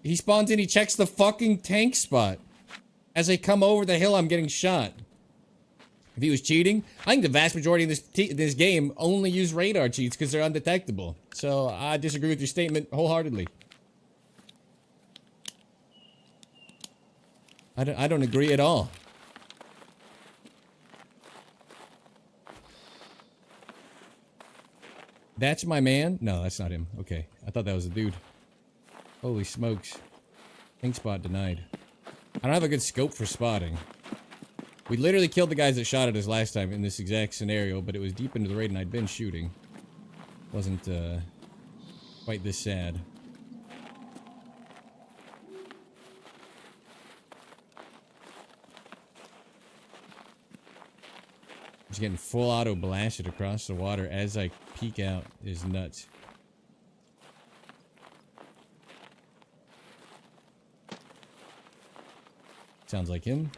He spawns in, he checks the fucking tank spot. As I come over the hill, I'm getting shot. If he was cheating, I think the vast majority of this game only use radar cheats because they're undetectable. So I disagree with your statement wholeheartedly. I don't agree at all. That's my man? No, that's not him. Okay. I thought that was a dude. Holy smokes. Pink spot denied. I don't have a good scope for spotting. We literally killed the guys that shot at us last time in this exact scenario, but it was deep into the raid and I'd been shooting. Wasn't, quite this sad. Just getting full auto blasted across the water as I peek out is nuts. Sounds like him.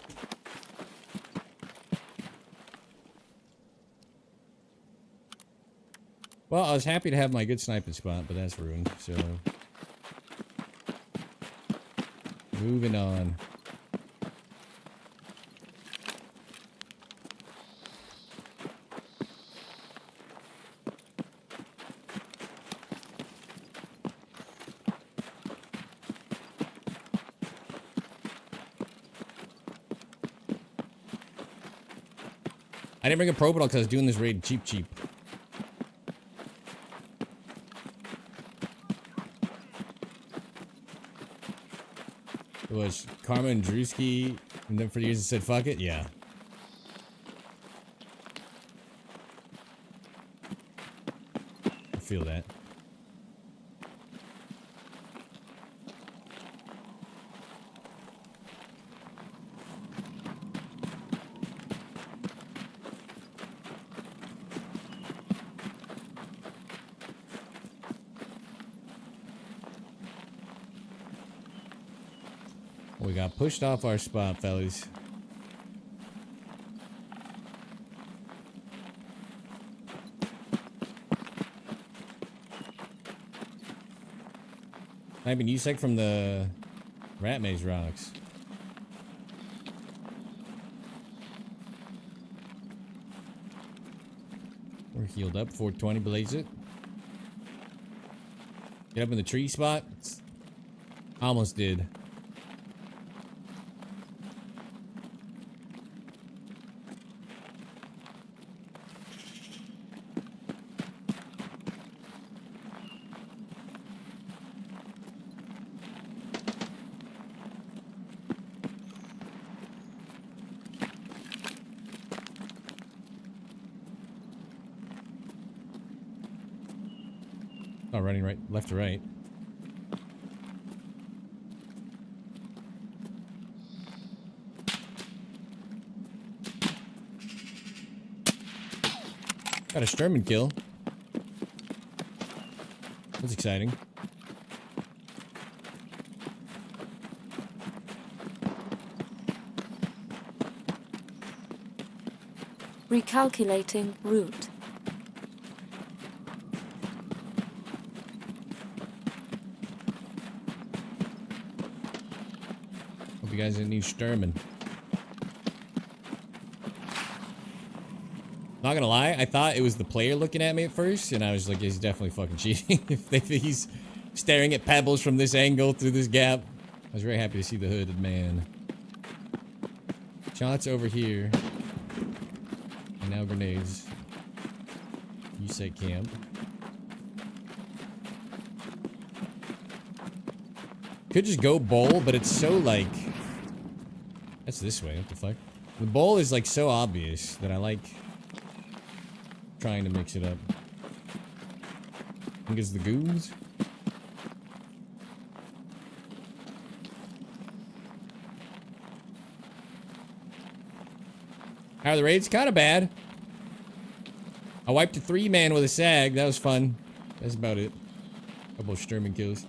Well, I was happy to have my good sniping spot, but that's ruined, so... Moving on. I didn't bring a Propanol because I was doing this raid cheap. It was Karma and Drewski, and then for years it said fuck it? Yeah. I feel that. We got pushed off our spot, fellas. I've been USEC from the Rat Maze rocks. We're healed up. 420 blaze it. Get up in the tree spot. Almost did. Oh, running right, left to right. Got a Sturman kill. That's exciting. Recalculating route. Hope you guys didn't need Sturman. Not gonna lie, I thought it was the player looking at me at first, and I was like, he's definitely fucking cheating. If he's staring at pebbles from this angle through this gap. I was very happy to see the hooded man. Shots over here. And now grenades. You say camp. Could just go bowl, but it's so like... That's this way, what the fuck? The bowl is like so obvious that I like trying to mix it up. I think it's the goons. How are the raids? Kind of bad. I wiped a 3-man with a sag. That was fun. That's about it. Couple of Sturman kills.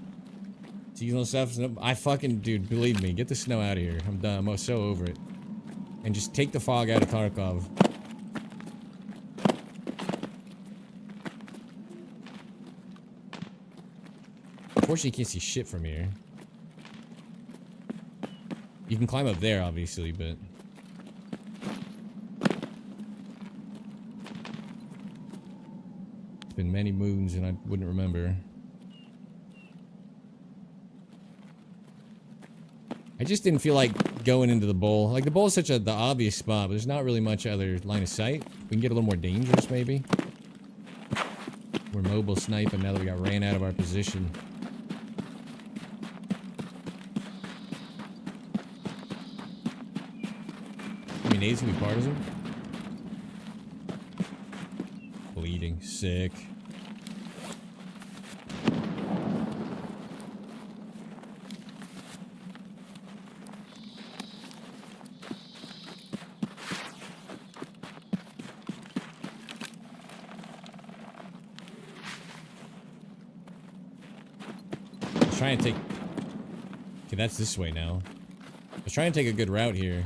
Seasonal stuff. I fucking, dude, believe me. Get the snow out of here. I'm done. I'm so over it. And just take the fog out of Tarkov. Unfortunately, you can't see shit from here. You can climb up there, obviously, but... It's been many moons and I wouldn't remember. I just didn't feel like going into the bowl. Like, the bowl is such the obvious spot, but there's not really much other line of sight. We can get a little more dangerous, maybe. We're mobile sniping now that we got ran out of our position. Nades can be partisan. Bleeding. Sick. I was trying to take... Okay, that's this way now. I was trying to take a good route here.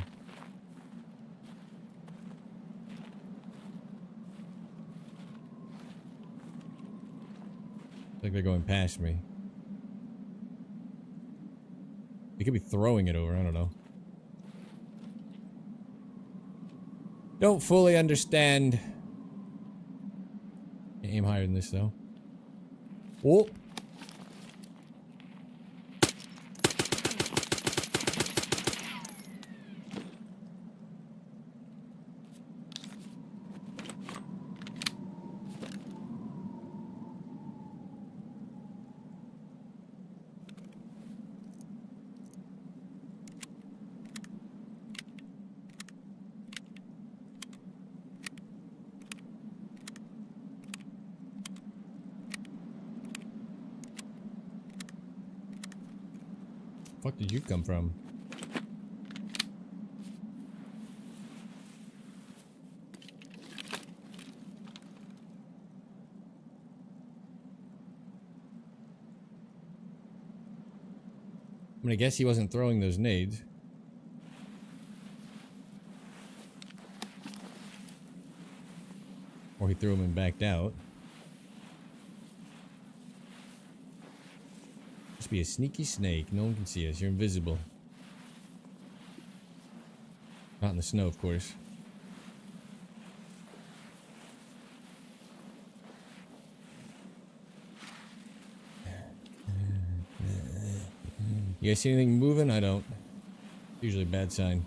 Like they're going past me. They could be throwing it over, I don't know. Don't fully understand. Aim higher than this though. Oh! Fuck did you come from? I'm gonna guess he wasn't throwing those nades. Or he threw them and backed out. Must be a sneaky snake. No one can see us. You're invisible. Not in the snow, of course. You guys see anything moving? I don't. Usually a bad sign.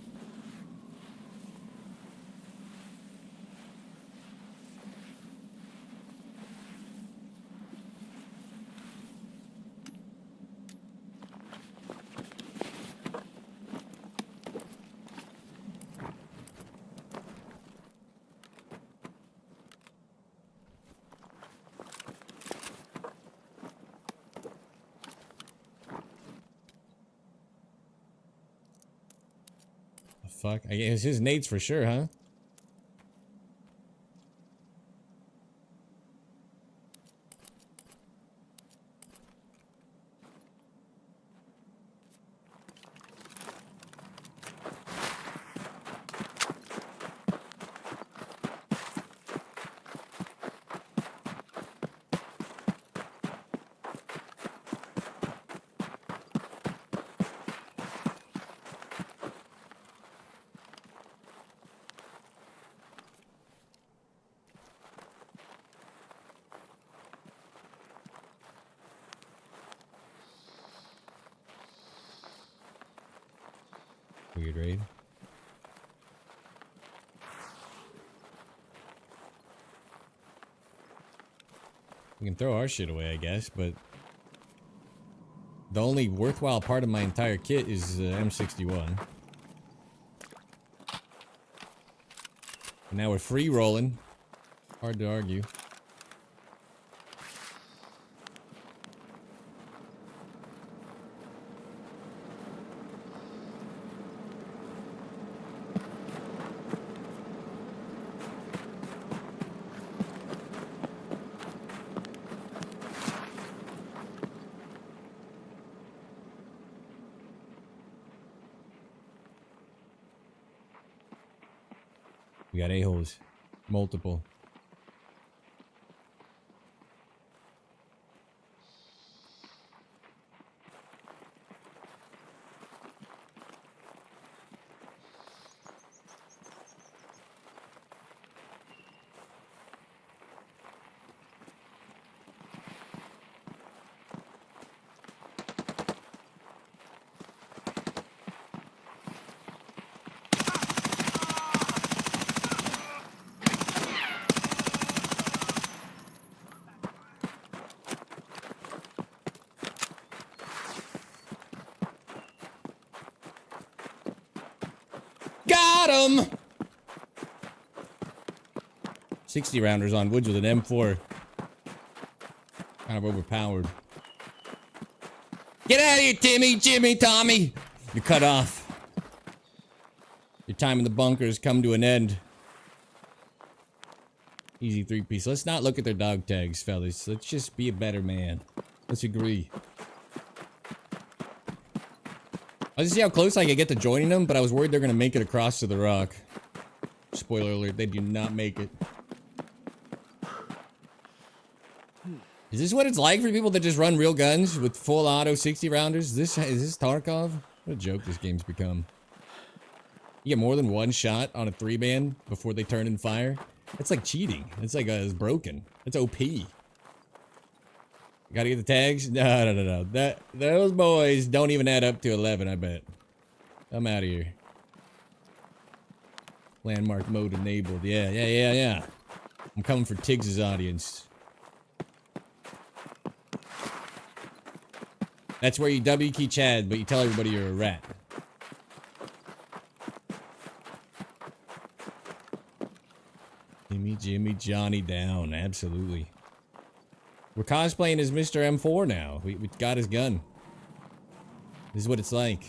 fuck? I guess his nades for sure, huh? Weird raid. We can throw our shit away, I guess, but the only worthwhile part of my entire kit is M61. And now we're free rolling. Hard to argue. We got a-holes. Multiple. Got him! 60 rounders on woods with an M4. Kind of overpowered. Get out of here, Timmy, Jimmy, Tommy! You're cut off. Your time in the bunker has come to an end. Easy 3-piece. Let's not look at their dog tags, fellas. Let's just be a better man. Let's agree. I was to see how close I could get to joining them, but I was worried they're gonna make it across to the rock. Spoiler alert, they do not make it. Is this what it's like for people that just run real guns with full auto 60 rounders? Is this Tarkov? What a joke this game's become. You get more than one shot on a 3-man before they turn and fire? That's like cheating. It's like it's broken. It's OP. Gotta get the tags? No. Those boys don't even add up to 11, I bet. I'm out of here. Landmark mode enabled. Yeah. I'm coming for Tiggs's audience. That's where you W key Chad, but you tell everybody you're a rat. Jimmy, Johnny down. Absolutely. We're cosplaying as Mr. M4 now. We got his gun. This is what it's like.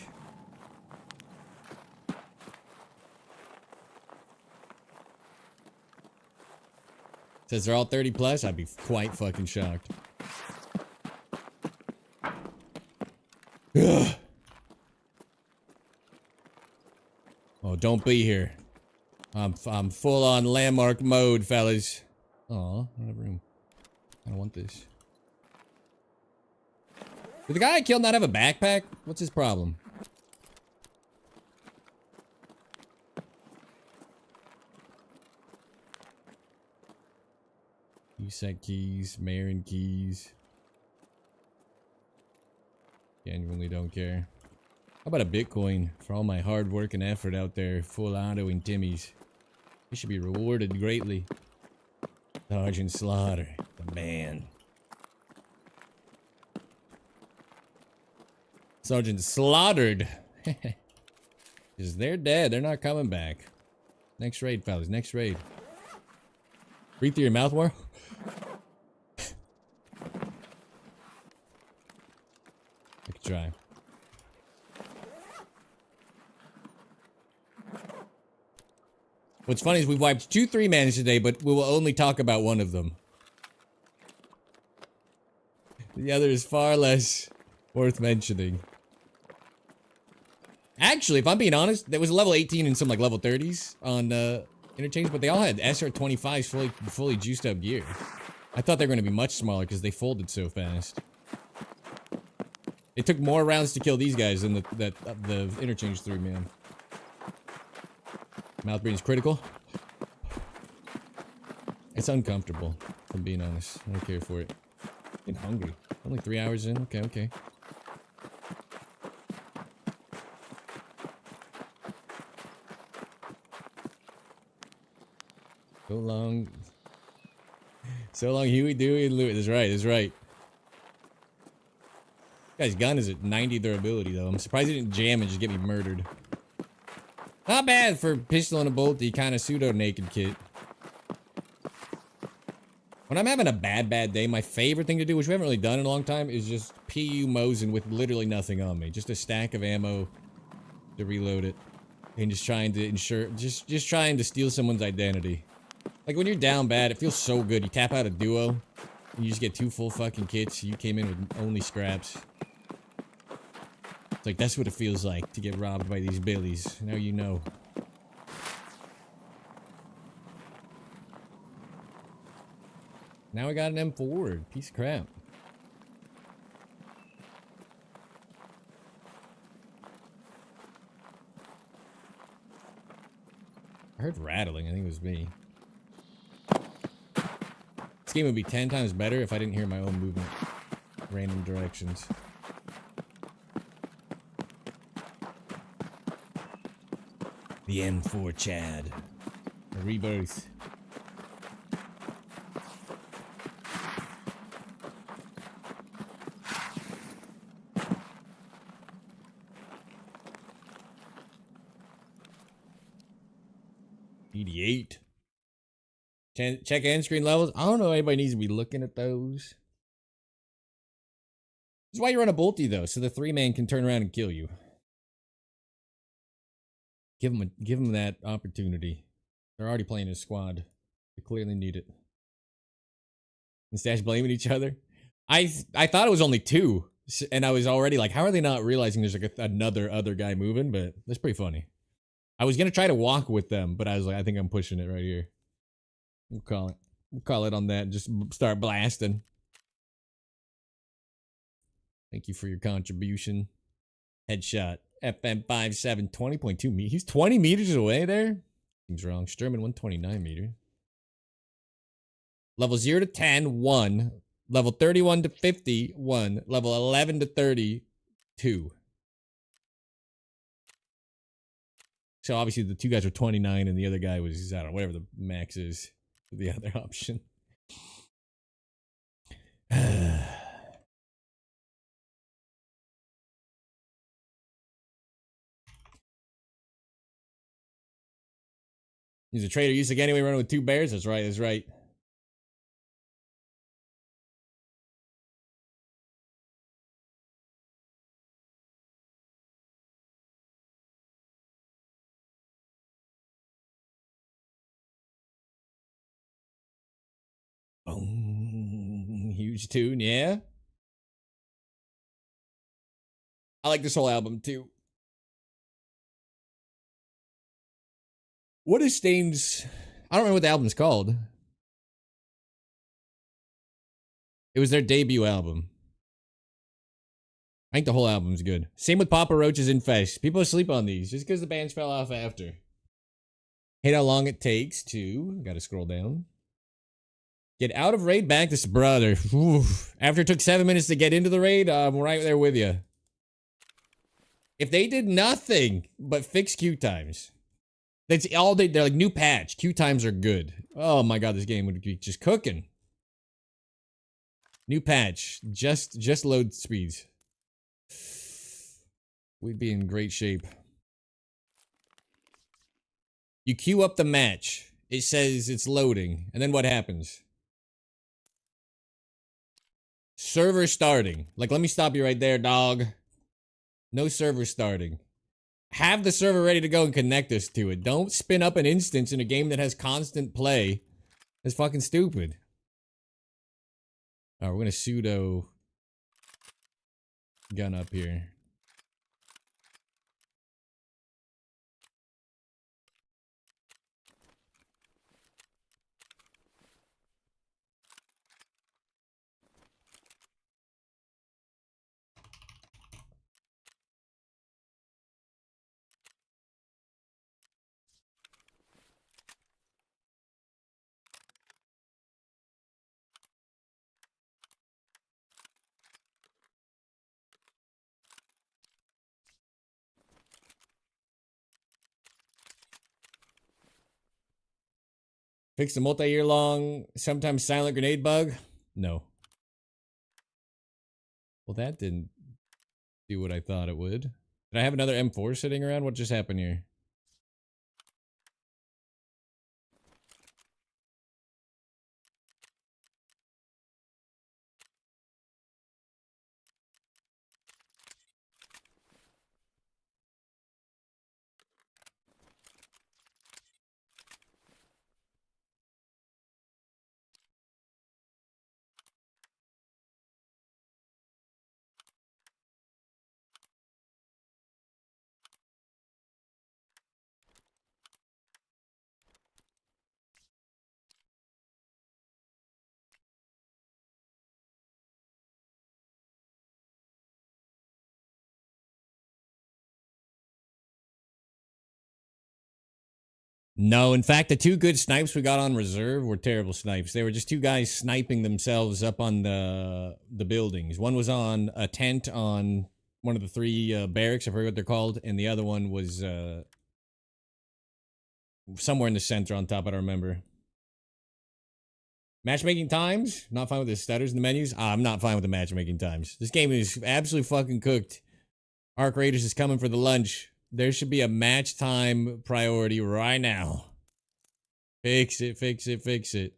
Says they're all 30 plus. I'd be quite fucking shocked. Ugh. Oh, don't be here. I'm full on landmark mode, fellas. Aw, I don't have room. I don't want this. Did the guy I killed not have a backpack? What's his problem? USEC keys, Marin keys. Genuinely don't care. How about a Bitcoin for all my hard work and effort out there, full auto and Timmy's? You should be rewarded greatly. Sergeant Slaughter, the man. Sergeant slaughtered. Because they're dead. They're not coming back. Next raid, fellas. Next raid. Breathe through your mouth more. I could try. What's funny is we've wiped 2 3-mans today, but we will only talk about one of them. The other is far less worth mentioning. Actually, if I'm being honest, there was a level 18 and some like level 30s on interchange, but they all had SR25s fully juiced up gear. I thought they were going to be much smaller because they folded so fast. It took more rounds to kill these guys than the interchange 3-man. Mouth breathing is critical. It's uncomfortable, if I'm being honest. I don't care for it. I'm hungry. Only 3 hours in. Okay, okay. So long, Huey, Dewey, and Louie. That's right, that's right. This guy's gun is at 90 durability, though. I'm surprised he didn't jam and just get me murdered. Not bad for pistol and a bolty kind of pseudo-naked kit. When I'm having a bad day, my favorite thing to do, which we haven't really done in a long time, is just PU Mosin with literally nothing on me. Just a stack of ammo to reload it. And just trying to ensure, just trying to steal someone's identity. Like when you're down bad, it feels so good. You tap out a duo, and you just get 2 full fucking kits. You came in with only scraps. It's like, that's what it feels like to get robbed by these billies. Now you know. Now I got an M4. Piece of crap. I heard rattling. I think it was me. This game would be 10 times better if I didn't hear my own movement. Random directions. The M4 Chad. A rebirth. ED8. Check end screen levels. I don't know if anybody needs to be looking at those. This is why you run a bolty though, so the 3-man can turn around and kill you. Give them that opportunity. They're already playing a squad. They clearly need it. And Stash blaming each other. I thought it was only 2, and I was already like, how are they not realizing there's like another other guy moving? But that's pretty funny. I was gonna try to walk with them, but I was like, I think I'm pushing it right here. We'll call it on that and just start blasting. Thank you for your contribution. Headshot. FM57, 20.2 meters. He's 20 meters away there? Seems wrong. Sturman, 129 meters. Level 0 to 10, 1. Level 31 to 50, 1. Level 11 to 30, 2. So obviously the 2 guys were 29 and the other guy was, I don't know, whatever the max is. The other option. He's a traitor. Used to get anyway running with 2 bears. That's right. That's right. Boom. Huge tune. Yeah. I like this whole album too. What is Stain's? I don't remember what the album's called. It was their debut album. I think the whole album's good. Same with Papa Roach's Infest. People sleep on these just because the bands fell off after. Hate how long it takes to. Gotta scroll down. Get out of raid, back to brother. Oof. After it took 7 minutes to get into the raid, I'm right there with you. If they did nothing but fix queue times. That's all they're like, new patch. Queue times are good. Oh my god, this game would be just cooking. New patch. Just load speeds. We'd be in great shape. You queue up the match. It says it's loading. And then what happens? Server starting. Like, let me stop you right there, dog. No server starting. have the server ready to go and connect us to it. Don't spin up an instance in a game that has constant play. That's fucking stupid. Alright, we're gonna sudo gun up here. Fix the multi-year long, sometimes silent grenade bug? No. Well, that didn't do what I thought it would. Did I have another M4 sitting around? What just happened here? No, in fact, the two good snipes we got on reserve were terrible snipes. They were just two guys sniping themselves up on the buildings. One was on a tent on one of the three barracks, I forget what they're called, and the other one was somewhere in the center on top, I don't remember. Matchmaking times? Not fine with the stutters in the menus? I'm not fine with the matchmaking times. This game is absolutely fucking cooked. Arc Raiders is coming for the lunch. There should be a match time priority right now. Fix it, fix it, fix it.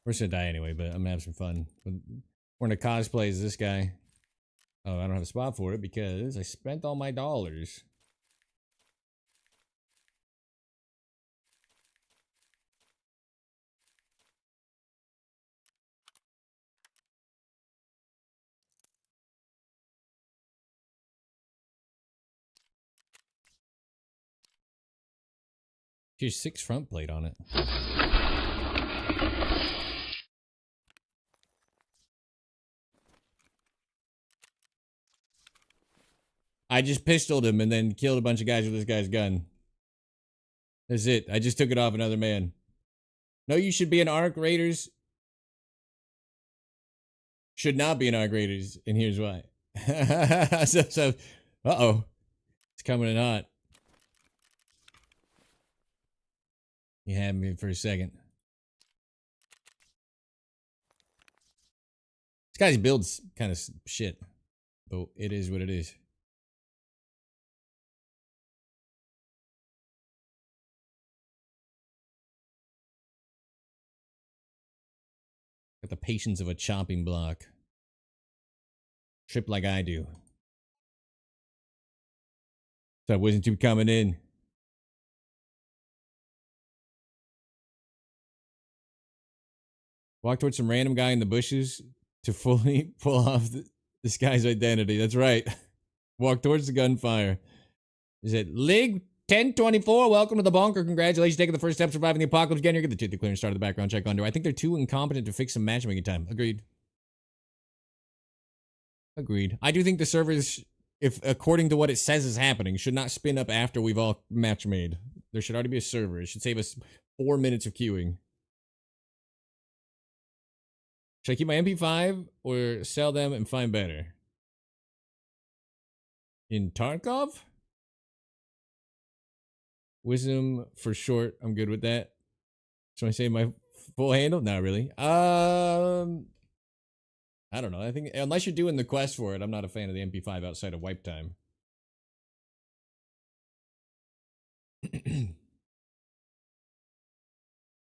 We're just gonna die anyway, but I'm gonna have some fun. We're gonna cosplay as this guy. Oh, I don't have a spot for it because I spent all my dollars. Here's 6 front plate on it. I just pistoled him and then killed a bunch of guys with this guy's gun. That's it. I just took it off another man. No, you should be an Arc Raiders. Should not be an Arc Raiders, and here's why. Uh-oh. It's coming in hot. You had me for a second. This guy's build's kind of shit. But it is what it is. Got the patience of a chopping block. Trip like I do. So I wasn't too coming in. Walk towards some random guy in the bushes to fully pull off this guy's identity. That's right. Walk towards the gunfire. Is it Lig 1024? Welcome to the bunker. Congratulations, taking the first step, surviving the apocalypse. Again, you're going to get the clearance, start of the background check under. I think they're too incompetent to fix some matchmaking time. Agreed. Agreed. I do think the servers, if according to what it says is happening, should not spin up after we've all match made. There should already be a server. It should save us 4 minutes of queuing. Should I keep my MP5 or sell them and find better? In Tarkov? Wisdom for short. I'm good with that. Should I say my full handle? Not really. I don't know. I think unless you're doing the quest for it, I'm not a fan of the MP5 outside of wipe time.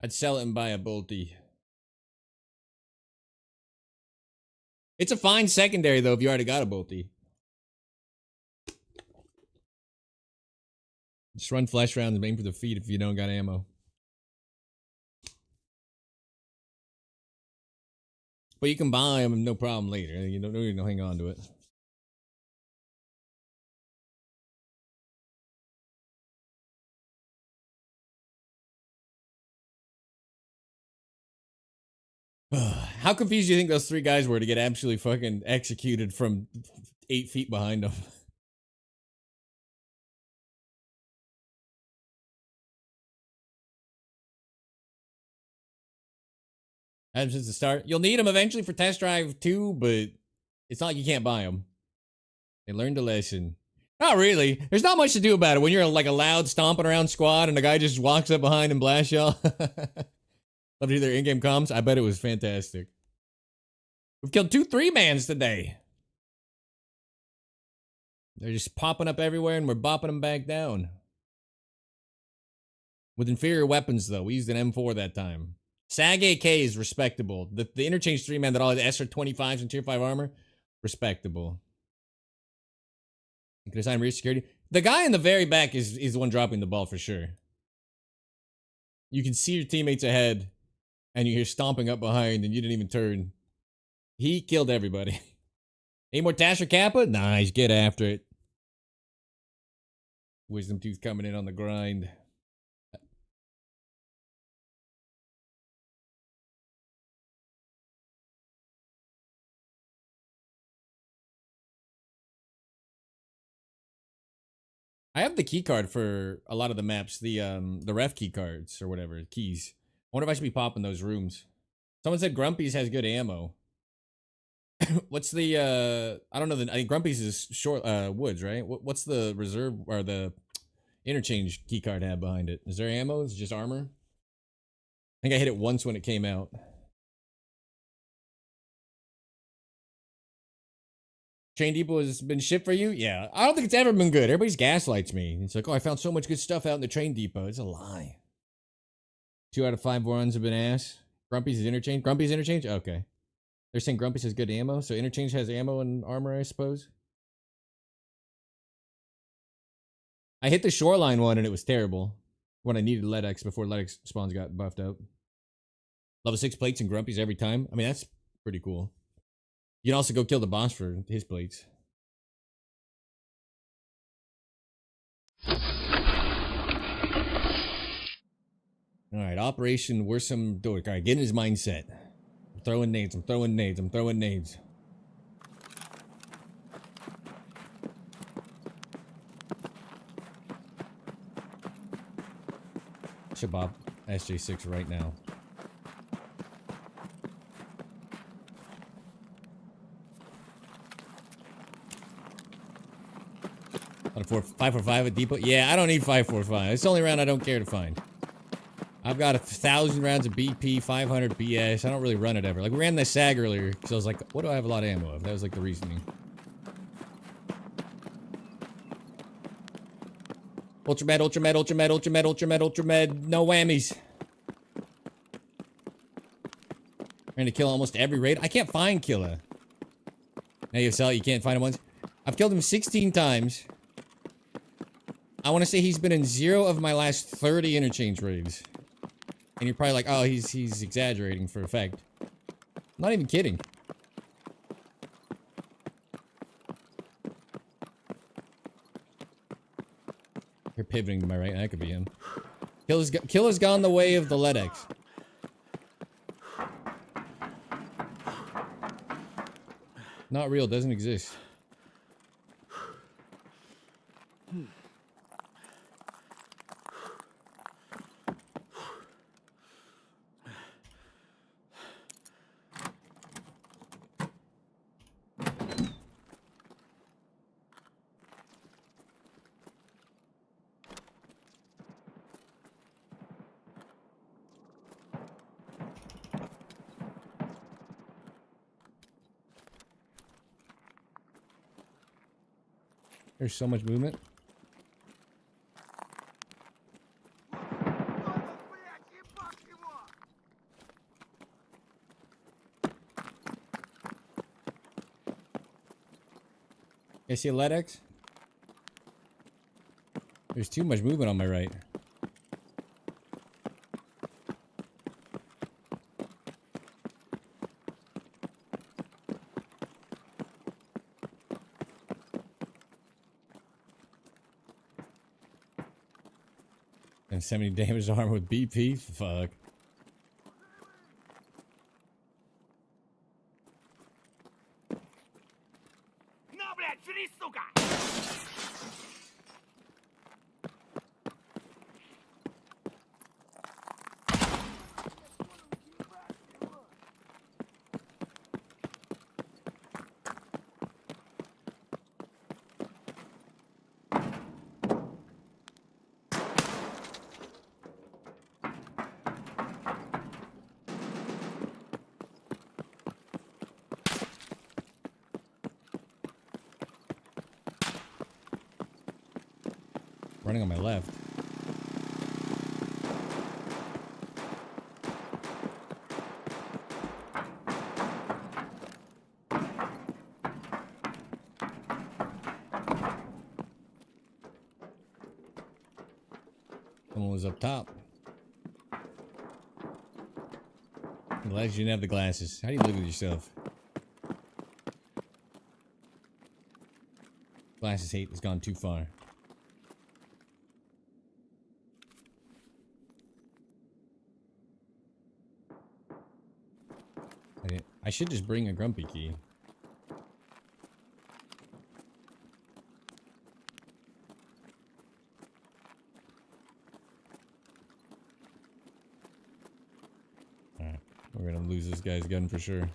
I'd sell it and buy a bolty. It's a fine secondary though if you already got a bolty. Just run flesh rounds and aim for the feet if you don't got ammo. But you can buy them no problem later. You don't need to hang on to it. How confused do you think those 3 guys were to get absolutely fucking executed from 8 feet behind them? Ever since the start. You'll need them eventually for test drive 2, but it's not like you can't buy them. They learned a lesson. Not really. There's not much to do about it when you're like a loud stomping around squad and the guy just walks up behind and blasts y'all. Love to hear their in-game comms. I bet it was fantastic. We've killed 2 3-mans today. They're just popping up everywhere and we're bopping them back down. With inferior weapons though. We used an M4 that time. SAG AK is respectable. The interchange 3-man that all had SR25s and tier 5 armor, respectable. You can assign rear security. The guy in the very back is the one dropping the ball for sure. You can see your teammates ahead, and you hear stomping up behind, and you didn't even turn. He killed everybody. Any more Tash or Kappa? Nice, get after it. Wisdom Tooth coming in on the grind. I have the key card for a lot of the maps, the ref key cards or whatever, keys. I wonder if I should be popping those rooms. Someone said Grumpy's has good ammo. What's the I don't know, I think Grumpy's is short woods, right? What's the reserve or the interchange key card have behind it? Is there ammo? Is it just armor? I think I hit it once when it came out. Train Depot has been shipped for you? Yeah. I don't think it's ever been good. Everybody's gaslights me. It's like, oh, I found so much good stuff out in the train depot. It's a lie. 2 out of 5 runs have been ass. Grumpy's is interchange. Grumpy's interchange? Okay. They're saying Grumpy's has good ammo, so interchange has ammo and armor, I suppose. I hit the shoreline one and it was terrible. When I needed LEDX before LEDX spawns got buffed out. Level 6 plates and Grumpy's every time. I mean, that's pretty cool. You can also go kill the boss for his plates. Alright, Operation Worrisome Dork. Alright, get in his mindset. I'm throwing nades, I'm throwing nades, I'm throwing nades. Shabab SJ6 right now. On a 545 at depot? Yeah, I don't need 545. It's the only round I don't care to find. I've got 1,000 rounds of BP, 500 BS. I don't really run it ever. Like, we ran the SAG earlier, because I was like, what do I have a lot of ammo of? That was like the reasoning. Ultramed, Ultramed, Ultramed, Ultramed, Ultramed, Ultramed. No whammies. Trying to kill almost every raid. I can't find Killa. Now you sell it, you can't find him once. I've killed him 16 times. I want to say he's been in 0 of my last 30 interchange raids. And you're probably like, oh, he's exaggerating for effect. I'm not even kidding. You're pivoting to my right. That could be him. Killa's gone the way of the LEDX. Not real. Doesn't exist. There's so much movement. You see a LEDX? There's too much movement on my right. And 70 damage armor with BP? Fuck. Running on my left. Someone was up top. I'm glad you didn't have the glasses. How do you look at yourself? Glasses hate has gone too far. I should just bring a grumpy key. Alright, we're gonna lose this guy's gun for sure.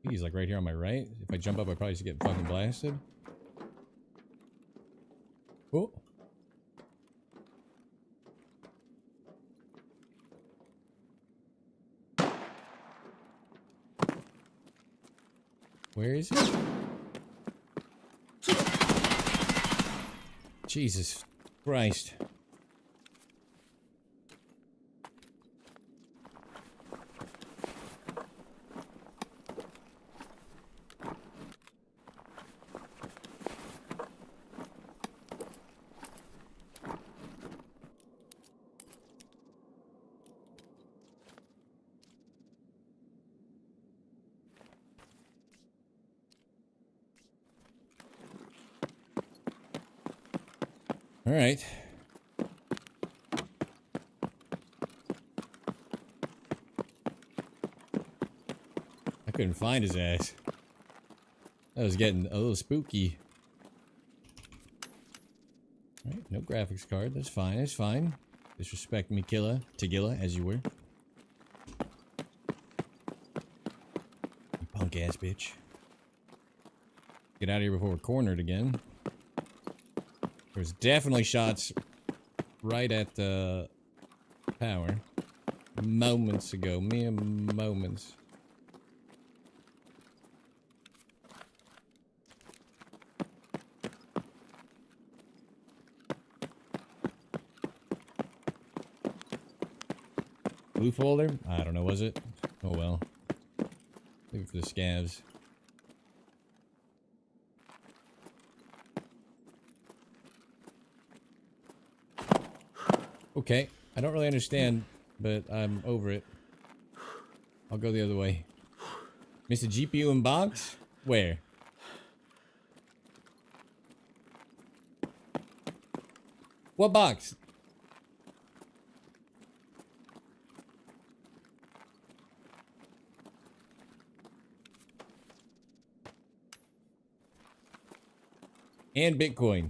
He's like right here on my right. If I jump up, I probably just get fucking blasted. Oh. Where is he? Jesus Christ. All right. I couldn't find his ass. That was getting a little spooky. All right, no graphics card. That's fine. That's fine. Disrespect me, Tagilla, as you were. You punk ass bitch. Get out of here before we're cornered again. There's definitely shots right at the power. Moments ago. Mere moments. Blue folder? I don't know, was it? Oh well. Leave it for the scavs. Okay, I don't really understand, but I'm over it. I'll go the other way. Mr. GPU in box? Where? What box? And Bitcoin.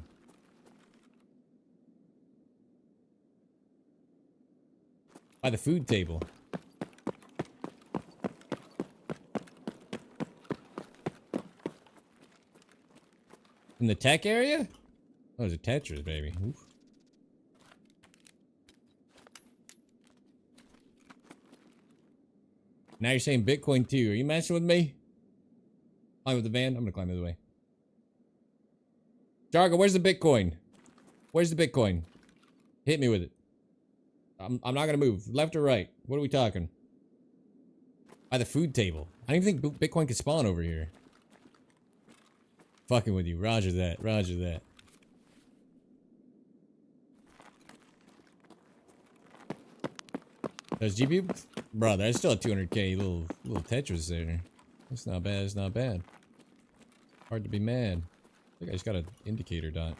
By the food table. In the tech area? Oh, there's a Tetris, baby. Oof. Now you're saying Bitcoin too. Are you messing with me? Climb with the van? I'm gonna climb the other way. Jargo, where's the Bitcoin? Where's the Bitcoin? Hit me with it. I'm not gonna move. Left or right? What are we talking? By the food table. I don't even think Bitcoin could spawn over here. Fucking with you. Roger that. Roger that. There's GPU? Bro, there's still a 200k little Tetris there. That's not bad. It's not bad. Hard to be mad. I think I just got an indicator dot.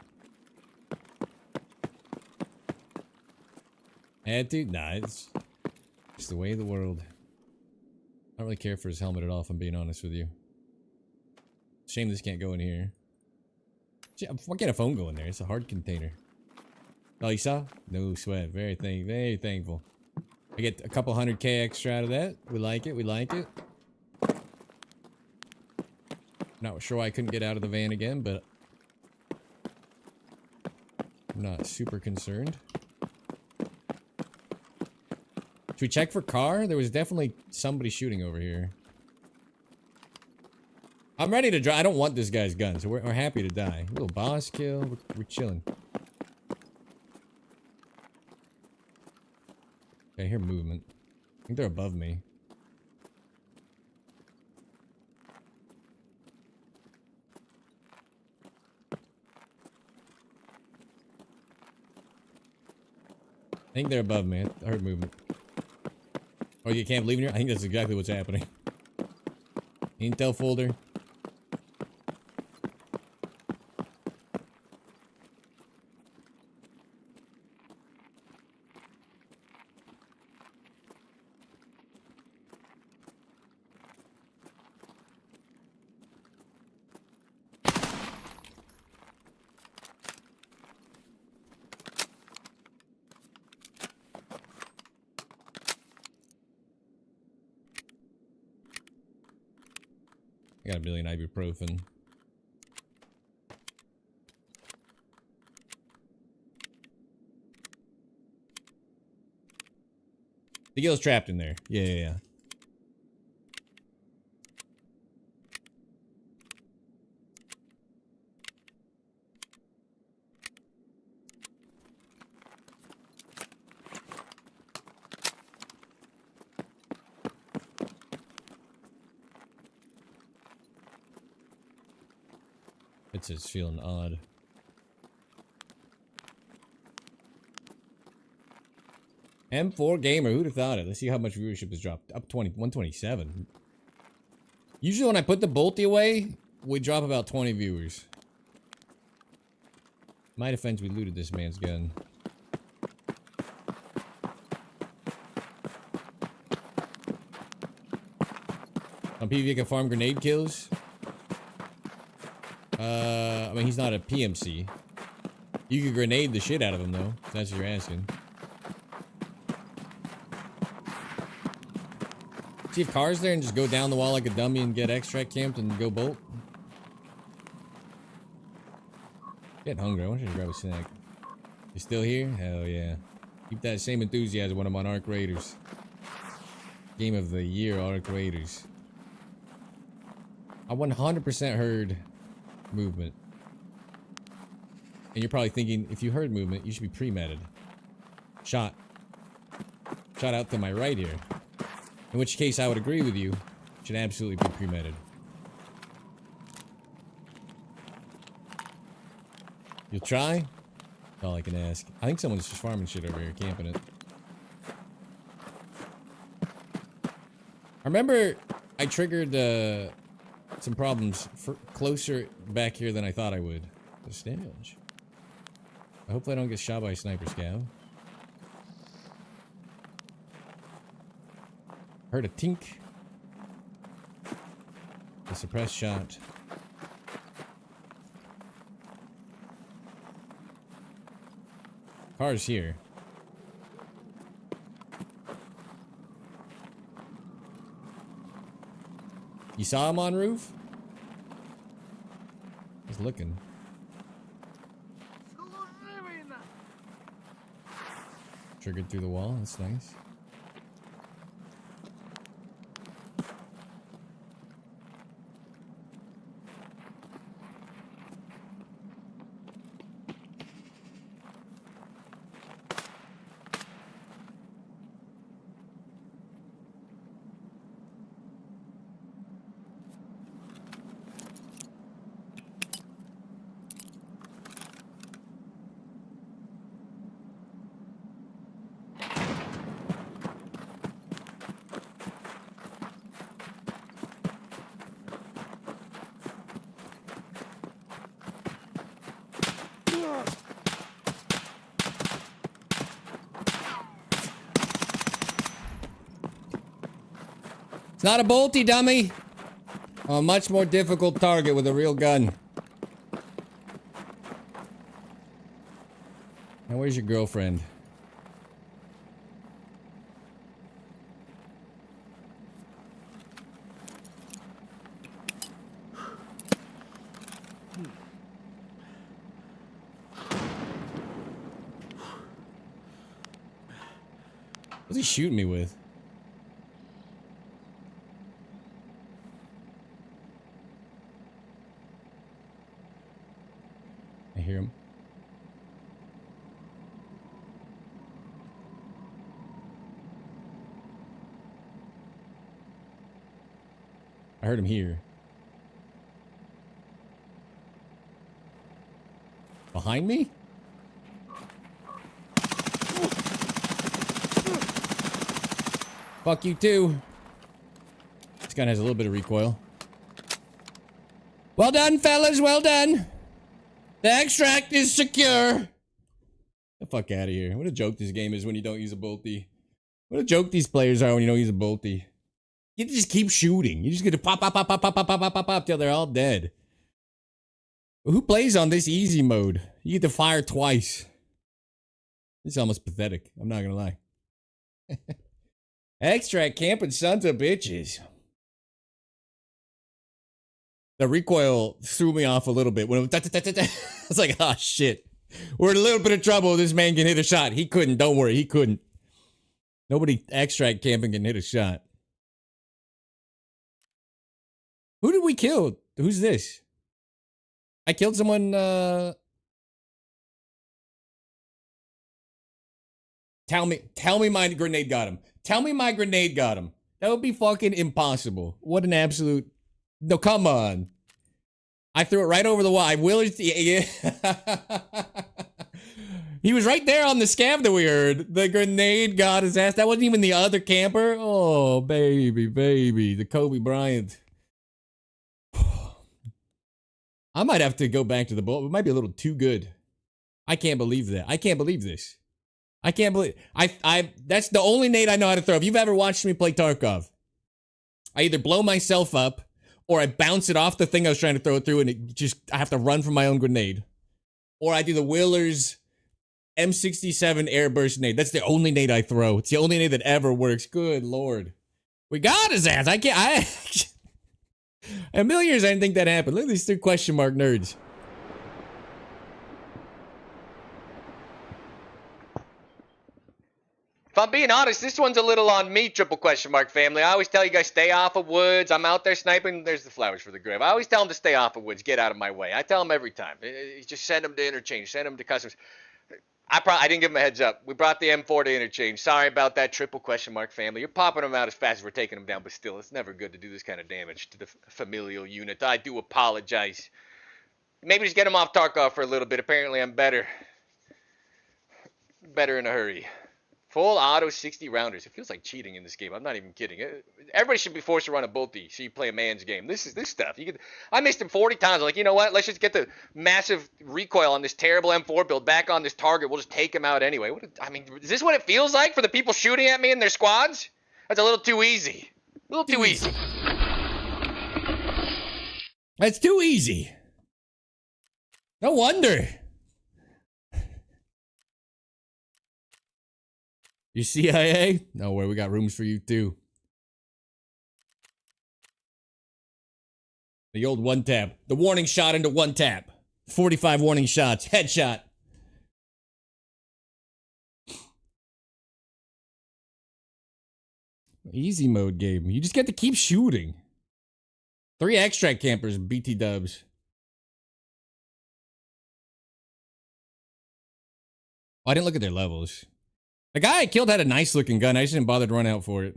Had to? Nah, it's the way of the world. I don't really care for his helmet at all, if I'm being honest with you. Shame this can't go in here. Why can't a phone go in there? It's a hard container. Oh, you saw? No sweat. Very thankful. I get a couple 100k extra out of that. We like it. We like it. Not sure why I couldn't get out of the van again, but I'm not super concerned. Should we check for car? There was definitely somebody shooting over here. I'm ready to drive. I don't want this guy's gun, so we're happy to die. A little boss kill. We're chilling. Okay, I hear movement. I think they're above me. I think they're above me. I heard movement. Oh, you can't believe in here? I think that's exactly what's happening. Intel folder. I got a billion ibuprofen. The gill's trapped in there. Yeah. It's just feeling odd. M4 Gamer, who'd have thought it? Let's see how much viewership has dropped. Up 127. Usually when I put the bolty away, we drop about 20 viewers. My defense, we looted this man's gun. On PvP can farm grenade kills. I mean, he's not a PMC. You can grenade the shit out of him, though, if that's what you're asking. See if car's there and just go down the wall like a dummy and get extract camped and go bolt. Getting hungry. I want you to grab a snack. You still here? Hell yeah. Keep that same enthusiasm when I'm on Arc Raiders. Game of the year, Arc Raiders. I 100% heard movement. And you're probably thinking, if you heard movement, you should be pre-meted. Shot out to my right here. In which case, I would agree with you. It should absolutely be pre-meted. You'll try? That's all I can ask. I think someone's just farming shit over here, camping it. I remember I triggered some problems closer back here than I thought I would. The stage. Hopefully I don't get shot by a sniper scav. Heard a tink. A suppressed shot. Car's here. You saw him on roof? He's looking. Triggered through the wall. That's nice. It's not a bolty, dummy. A much more difficult target with a real gun. Now, where's your girlfriend? What's he shooting me with? I hear him. I heard him here. Behind me? Fuck you too. This gun has a little bit of recoil. Well done, fellas, well done. The extract is secure. Get the fuck out of here. What a joke this game is when you don't use a bolty. What a joke these players are when you don't use a bolty. You just keep shooting. You just get to pop, pop, pop, pop, pop, pop, pop, pop, pop, pop till they're all dead. Who plays on this easy mode? You get to fire twice. This is almost pathetic. I'm not gonna lie. Extract camping sons of bitches. The recoil threw me off a little bit. When it was I was like, oh shit. We're in a little bit of trouble. This man can hit a shot. He couldn't. Don't worry. He couldn't. Nobody extract camping can hit a shot. Who did we kill? Who's this? I killed someone, Tell me my grenade got him. Tell me my grenade got him. That would be fucking impossible. What an absolute... No, come on. I threw it right over the wall. I willed... Yeah. He was right there on the scav that we heard. The grenade got his ass. That wasn't even the other camper. Oh, baby, baby. The Kobe Bryant. I might have to go back to the bowl. It might be a little too good. I can't believe that. I can't believe this. I can't believe... That's the only nade I know how to throw. If you've ever watched me play Tarkov, I either blow myself up or I bounce it off the thing I was trying to throw it through and it just... I have to run from my own grenade. Or I do the Wheeler's M67 airburst nade. That's the only nade I throw. It's the only nade that ever works. Good lord. We got his ass. I can't... In a million years, I didn't think that happened. Look at these three question mark nerds. If I'm being honest, this one's a little on me, triple question mark family. I always tell you guys, stay off of woods. I'm out there sniping. There's the flowers for the grave. I always tell them to stay off of woods. Get out of my way. I tell them every time. Just send them to interchange. Send them to customers. I didn't give them a heads up. We brought the M4 to interchange. Sorry about that, triple question mark family. You're popping them out as fast as we're taking them down, but still, it's never good to do this kind of damage to the familial unit. I do apologize. Maybe just get them off Tarkov for a little bit. Apparently, I'm better. Better in a hurry. Full auto 60 rounders. It feels like cheating in this game. I'm not even kidding. Everybody should be forced to run a bolty so you play a man's game. This stuff. I missed him 40 times. I'm like, you know what? Let's just get the massive recoil on this terrible M4 build back on this target. We'll just take him out anyway. Is this what it feels like for the people shooting at me in their squads? That's a little too easy. A little too easy. That's too easy. No wonder. You CIA? No way, we got rooms for you too. The old one tap. The warning shot into one tap. 45 warning shots. Headshot. Easy mode game. You just get to keep shooting. 3 extract campers, BT dubs. Oh, I didn't look at their levels. The guy I killed had a nice looking gun. I just didn't bother to run out for it.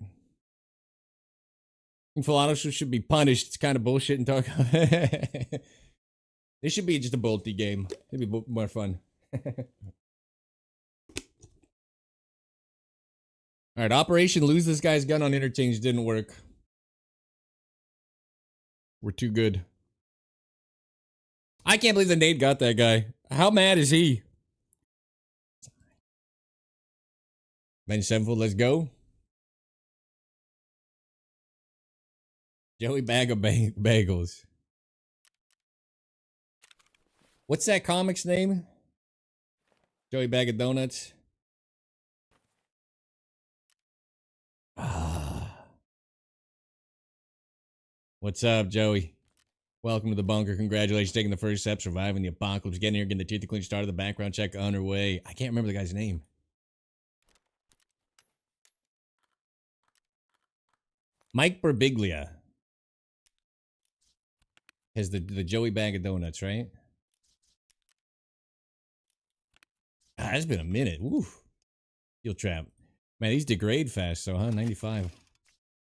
Philadelphia should be punished. It's kind of bullshit and talk. This should be just a bolty game. It'd be more fun. Alright, Operation Lose This Guy's Gun on Interchange didn't work. We're too good. I can't believe the nade got that guy. How mad is he? Bench 7-foot, let's go. Joey Bag of Bagels. What's that comic's name? Joey Bag of Donuts. What's up, Joey? Welcome to the bunker. Congratulations taking the first step, surviving the apocalypse, getting here, getting the teeth clean, started the background check underway. I can't remember the guy's name. Mike Birbiglia has the Joey Bag of Donuts, right? Ah, it's been a minute. Woo. Steel trap. Man, these degrade fast, so, huh? 95.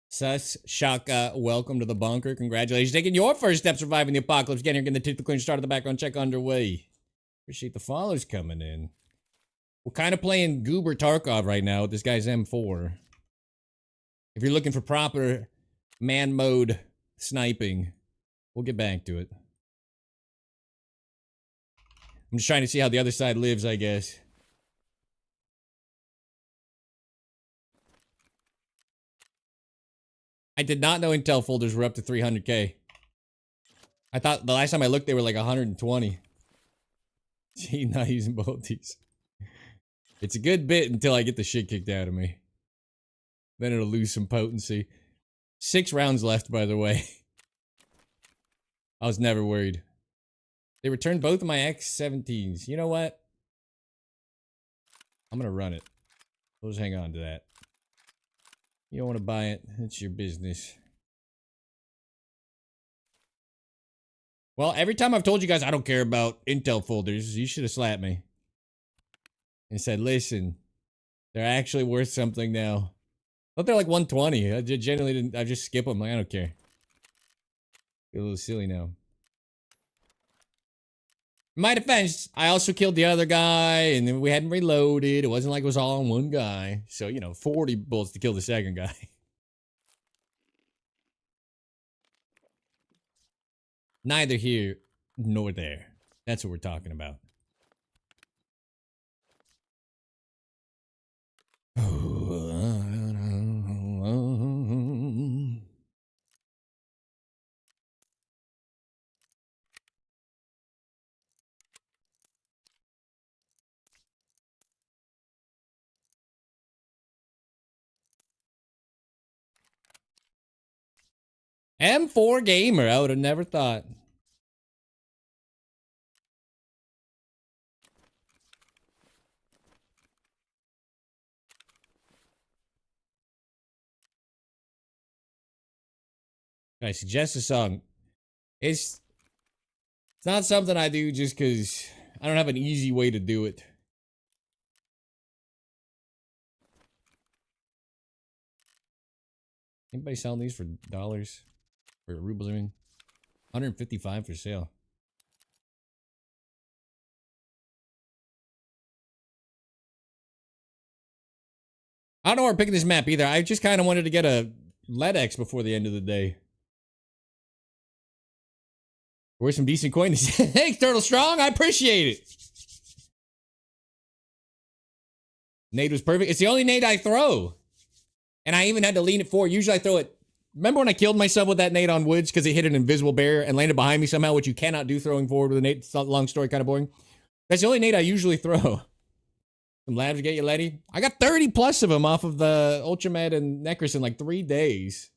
Sus Shaka, welcome to the bunker. Congratulations. Taking your first step surviving the apocalypse. Getting here, getting the teeth clean, started the background check underway. Appreciate the follows coming in. We're kind of playing Goober Tarkov right now with this guy's M4. If you're looking for proper man mode sniping, we'll get back to it. I'm just trying to see how the other side lives, I guess. I did not know Intel folders were up to 300K. I thought the last time I looked they were like 120. Gee, not using bolties. It's a good bit until I get the shit kicked out of me. Then it'll lose some potency. 6 rounds left, by the way. I was never worried. They returned both of my X-17s. You know what? I'm gonna run it. We'll just hang on to that. You don't want to buy it. It's your business. Well, every time I've told you guys I don't care about Intel folders, you should have slapped me. And said, listen, they're actually worth something now. I thought they're like 120. I generally didn't. I just skip them. Like, I don't care. Get a little silly now. In my defense, I also killed the other guy, and then we hadn't reloaded. It wasn't like it was all on one guy. So, you know, 40 bullets to kill the second guy. Neither here nor there. That's what we're talking about. M4 gamer, I would have never thought. I suggest a song. It's not something I do just because I don't have an easy way to do it. Anybody selling these for dollars? For rubles, I mean? 155 for sale. I don't know where I'm picking this map either. I just kind of wanted to get a LEDX before the end of the day. Where's some decent coins? Thanks, Turtle Strong. I appreciate it. Nade was perfect. It's the only nade I throw. And I even had to lean it forward. Usually I throw it. Remember when I killed myself with that nade on woods because it hit an invisible barrier and landed behind me somehow, which you cannot do throwing forward with a nade. It's not a long story, kind of boring. That's the only nade I usually throw. Some labs to get you, lady. I got 30 plus of them off of the Ultramed and Necros in like 3 days.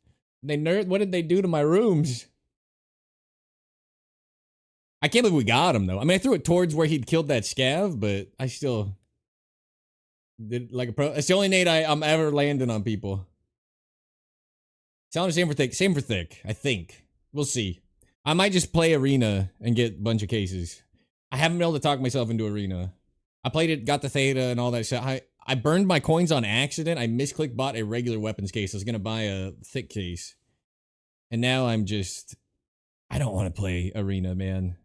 What did they do to my rooms? I can't believe we got him though. I mean, I threw it towards where he'd killed that scav, but I still did like a pro. It's the only nade I'm ever landing on people. Sound the same for thick. Same for thick. I think we'll see. I might just play arena and get a bunch of cases. I haven't been able to talk myself into arena. I played it, got the theta and all that stuff. I burned my coins on accident. I misclicked, bought a regular weapons case. I was gonna buy a thick case, and now I'm just. I don't want to play arena, man.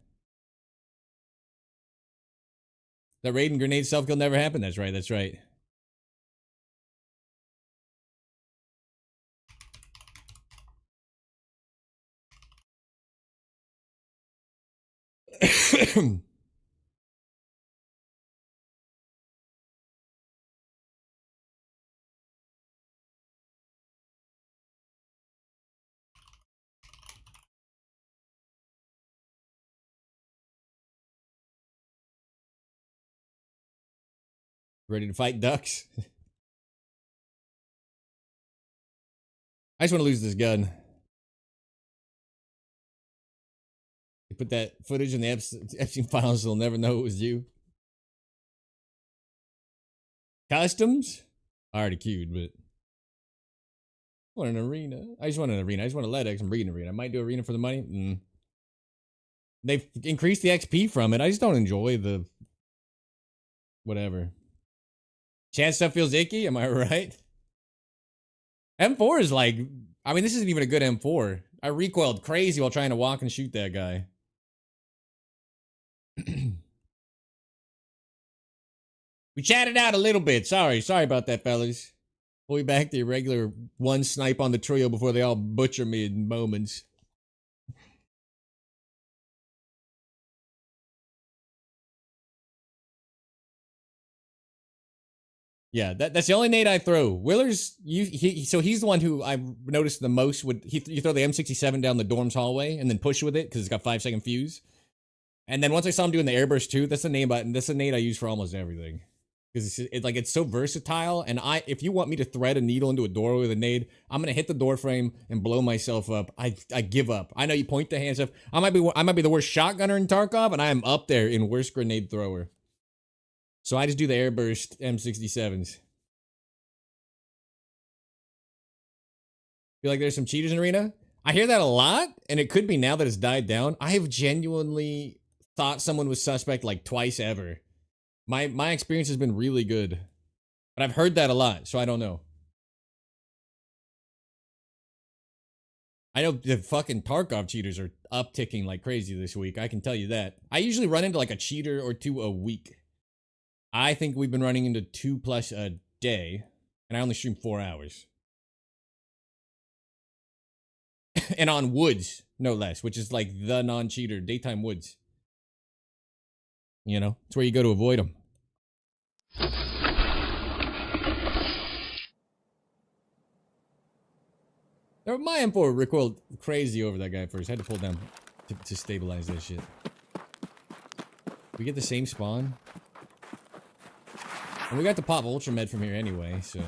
That raid and grenade self kill never happened. That's right. That's right. Ready to fight ducks? I just want to lose this gun. You put that footage in the Epstein files, they'll never know it was you. Customs? I already queued, but I want an arena. I just want an arena. I just want to let X and breed an arena. I might do arena for the money. They've increased the XP from it. I just don't enjoy the whatever. Chat stuff feels icky. Am I right? M4 is like, I mean, this isn't even a good M4. I recoiled crazy while trying to walk and shoot that guy. We chatted out a little bit. Sorry about that, fellas. We'll be back to your regular one snipe on the trio before they all butcher me in moments. Yeah, that's the only nade I throw. Willer's so he's the one who I've noticed the most would you throw the M67 down the dorm's hallway and then push with it because it's got 5-second fuse. And then once I saw him doing the airburst too, that's the nade I use for almost everything. Because it's so versatile, and if you want me to thread a needle into a door with a nade, I'm gonna hit the door frame and blow myself up. I give up. I know you point the hand stuff. I might be the worst shotgunner in Tarkov, and I am up there in worst grenade thrower. So I just do the airburst M67s. Feel like there's some cheaters in arena? I hear that a lot, and it could be now that it's died down. I have genuinely thought someone was suspect like twice ever. My experience has been really good. But I've heard that a lot, so I don't know. I know the fucking Tarkov cheaters are upticking like crazy this week. I can tell you that. I usually run into like a cheater or two a week. I think we've been running into 2+ a day, and I only stream 4 hours. And on woods, no less, which is like the non-cheater daytime woods. You know, it's where you go to avoid them. My M4 recoiled crazy over that guy first. I had to pull down to stabilize that shit. We get the same spawn. And we got to pop Ultramed from here anyway, so.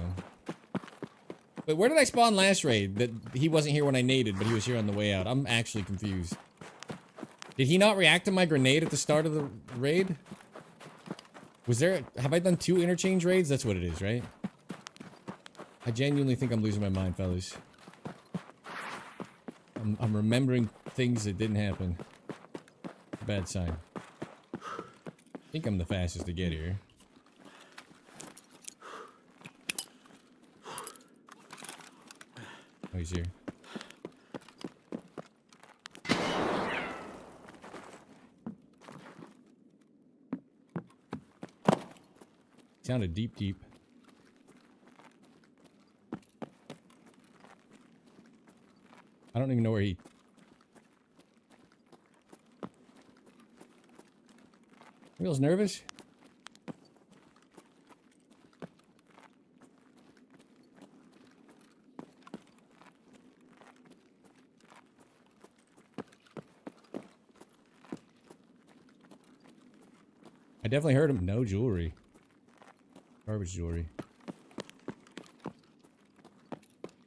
But where did I spawn last raid? That he wasn't here when I naded, but he was here on the way out. I'm actually confused. Did he not react to my grenade at the start of the raid? Have I done 2 interchange raids? That's what it is, right? I genuinely think I'm losing my mind, fellas. I'm remembering things that didn't happen. Bad sign. I think I'm the fastest to get here. Oh, he's here. Sounded deep. I don't even know where he... Feels nervous? I definitely heard him. No jewelry. Garbage jewelry.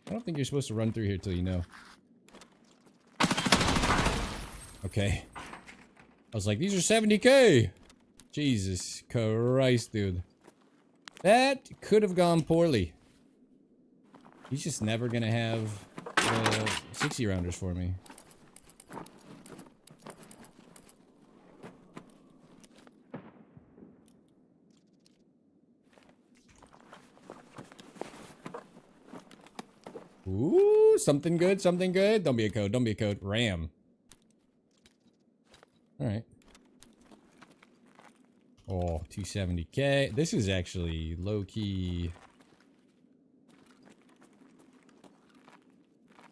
I don't think you're supposed to run through here till you know. Okay. I was like, these are 70k! Jesus Christ, dude. That could have gone poorly. He's just never gonna have 60 rounders for me. Ooh, something good, something good. Don't be a code, don't be a code. Ram. Alright. Oh, 270k. This is actually low-key.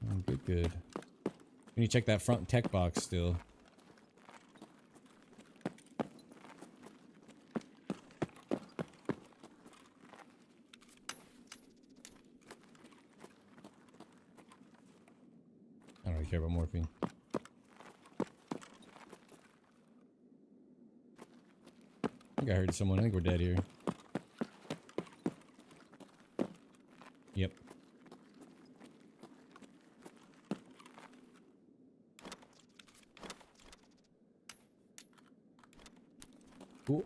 Oh, good, good. We need to check that front tech box still. I don't really care about morphine. I think I heard someone. I think we're dead here. Yep. Cool.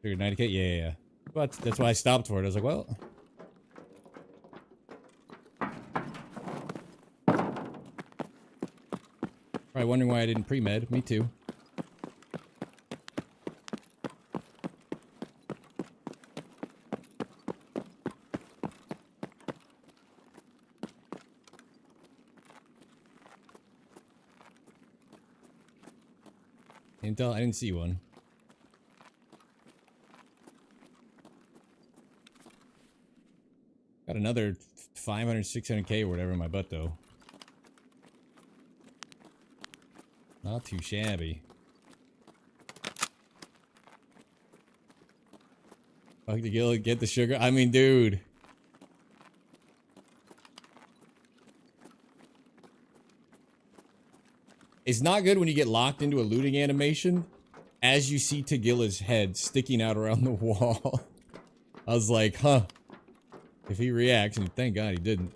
Figured 90k? Yeah. But that's why I stopped for it. I was like, well. Probably wondering why I didn't pre-med. Me too. Intel, I didn't see one. Got another 500, 600k or whatever in my butt though. Not too shabby. Fuck the gill, get the sugar. I mean, dude. It's not good when you get locked into a looting animation as you see Tagilla's head sticking out around the wall. I was like, huh. If he reacts, and thank God he didn't,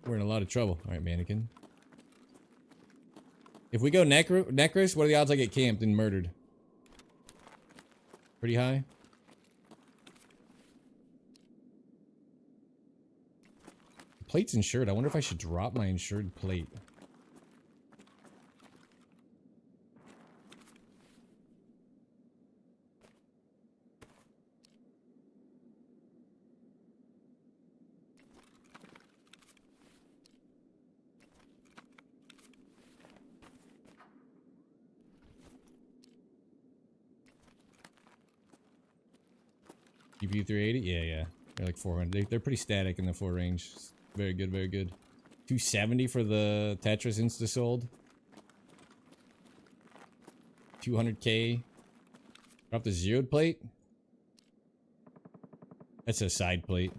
we're in a lot of trouble. Alright, mannequin. If we go Necros, what are the odds I get camped and murdered? Pretty high? Plate's insured. I wonder if I should drop my insured plate. GPU 380? Yeah. They're like 400. They're pretty static in the 4 range. Very good, very good. 270 for the Tetris insta-sold. 200k. Drop the zeroed plate. That's a side plate.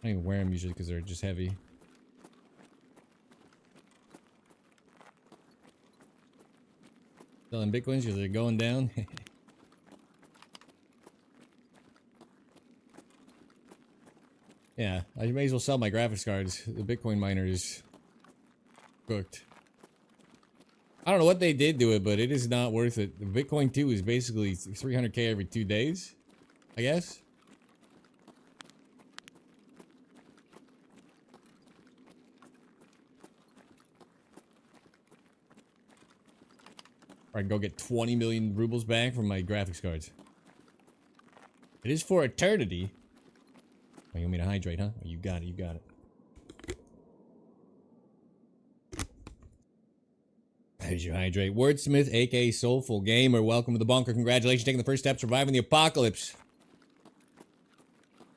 I don't even wear them usually because they're just heavy. Selling Bitcoins because they're going down. Yeah, I may as well sell my graphics cards. The Bitcoin miner is cooked. I don't know what they did to it, but it is not worth it. The Bitcoin 2 is basically 300k every 2 days, I guess. Or I can go get 20 million rubles back from my graphics cards. It is for eternity. Oh, you want me to hydrate, huh? Oh, you got it, you got it. There's your hydrate. Wordsmith, aka Soulful Gamer. Welcome to the bunker. Congratulations, taking the first step, surviving the apocalypse.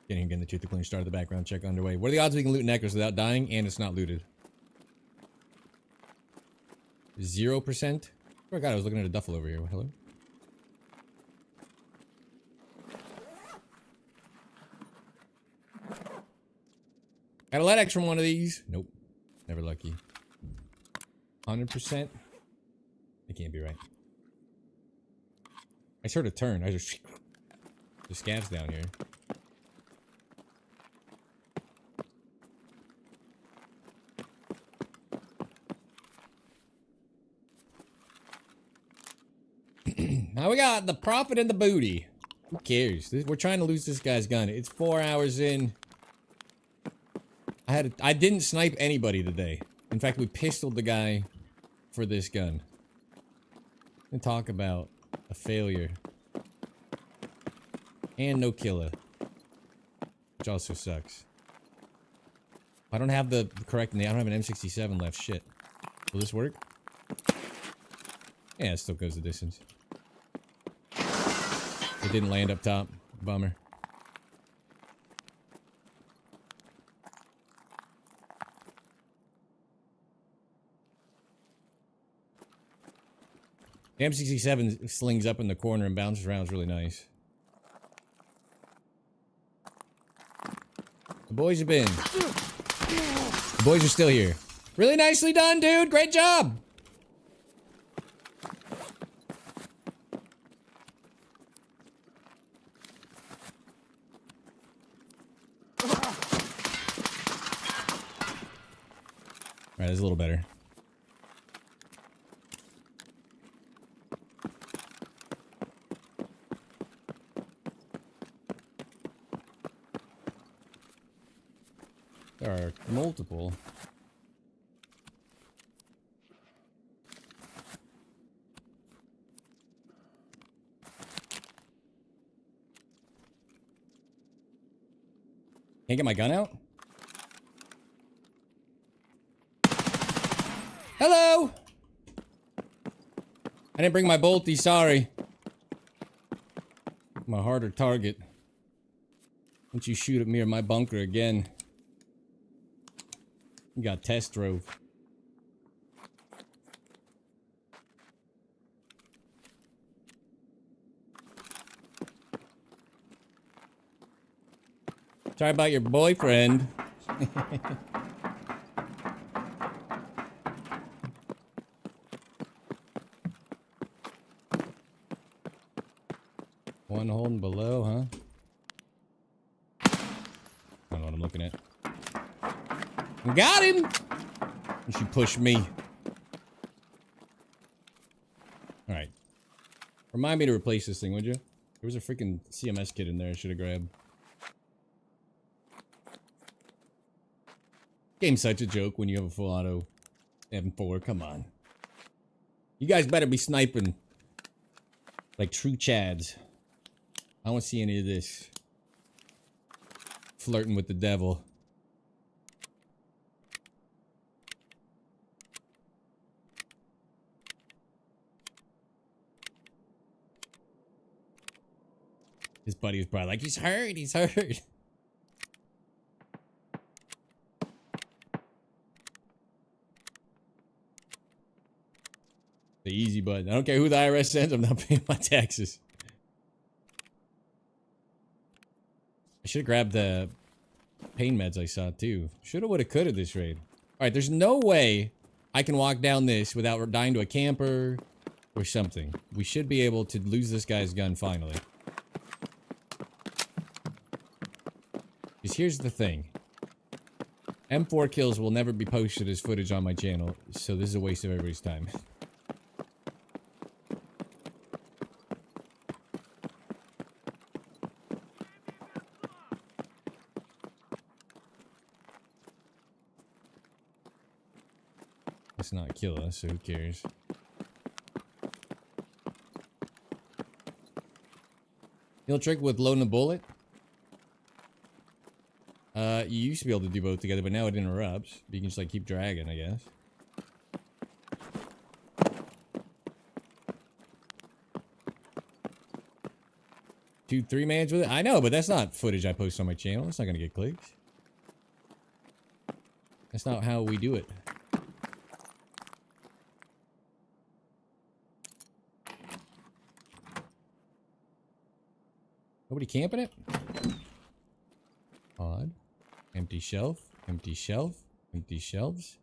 Getting the truth to clean start of the background check underway. What are the odds we can loot necklace without dying and it's not looted? 0%? Oh my god, I was looking at a duffel over here. Hello? Got a LEDX from one of these. Nope. Never lucky. 100%. It can't be right. I sort of turned. I just... The scavs down here. Now we got the profit and the booty. Who cares? We're trying to lose this guy's gun. It's 4 hours in. I didn't snipe anybody today. In fact, we pistoled the guy for this gun. And talk about a failure. And no killer. Which also sucks. I don't have the correct name. I don't have an M67 left. Shit. Will this work? Yeah, it still goes the distance. It didn't land up top. Bummer. The M67 slings up in the corner and bounces around. It's really nice. The boys have been. The boys are still here. Really nicely done, dude. Great job. Alright, that's a little better. There are multiple. Can't get my gun out? Hello! I didn't bring my bolty, sorry. I'm a harder target. Don't you shoot at me or my bunker again. You got test drove. Sorry about your boyfriend. One holding below, huh? I don't know what I'm looking at. Got him! You should push me. Alright. Remind me to replace this thing, would you? There was a freaking CMS kit in there I should have grabbed. Game's such a joke when you have a full auto M4. Come on. You guys better be sniping like true Chads. I don't see any of this flirting with the devil. His buddy was probably like, he's hurt, he's hurt. The easy button. I don't care who the IRS sends, I'm not paying my taxes. I should have grabbed the pain meds I saw too. Shoulda, woulda, coulda this raid. Alright, there's no way I can walk down this without dying to a camper or something. We should be able to lose this guy's gun finally. Because here's the thing. M4 kills will never be posted as footage on my channel, so this is a waste of everybody's time. It's not kill us, so who cares? You'll trick with loading a bullet? You used to be able to do both together, but now it interrupts. But you can just like keep dragging, I guess. Two, 3-mans with it? I know, but that's not footage I post on my channel. It's not gonna get clicks. That's not how we do it. Nobody camping it? Odd. Empty shelf. Empty shelf. Empty shelves.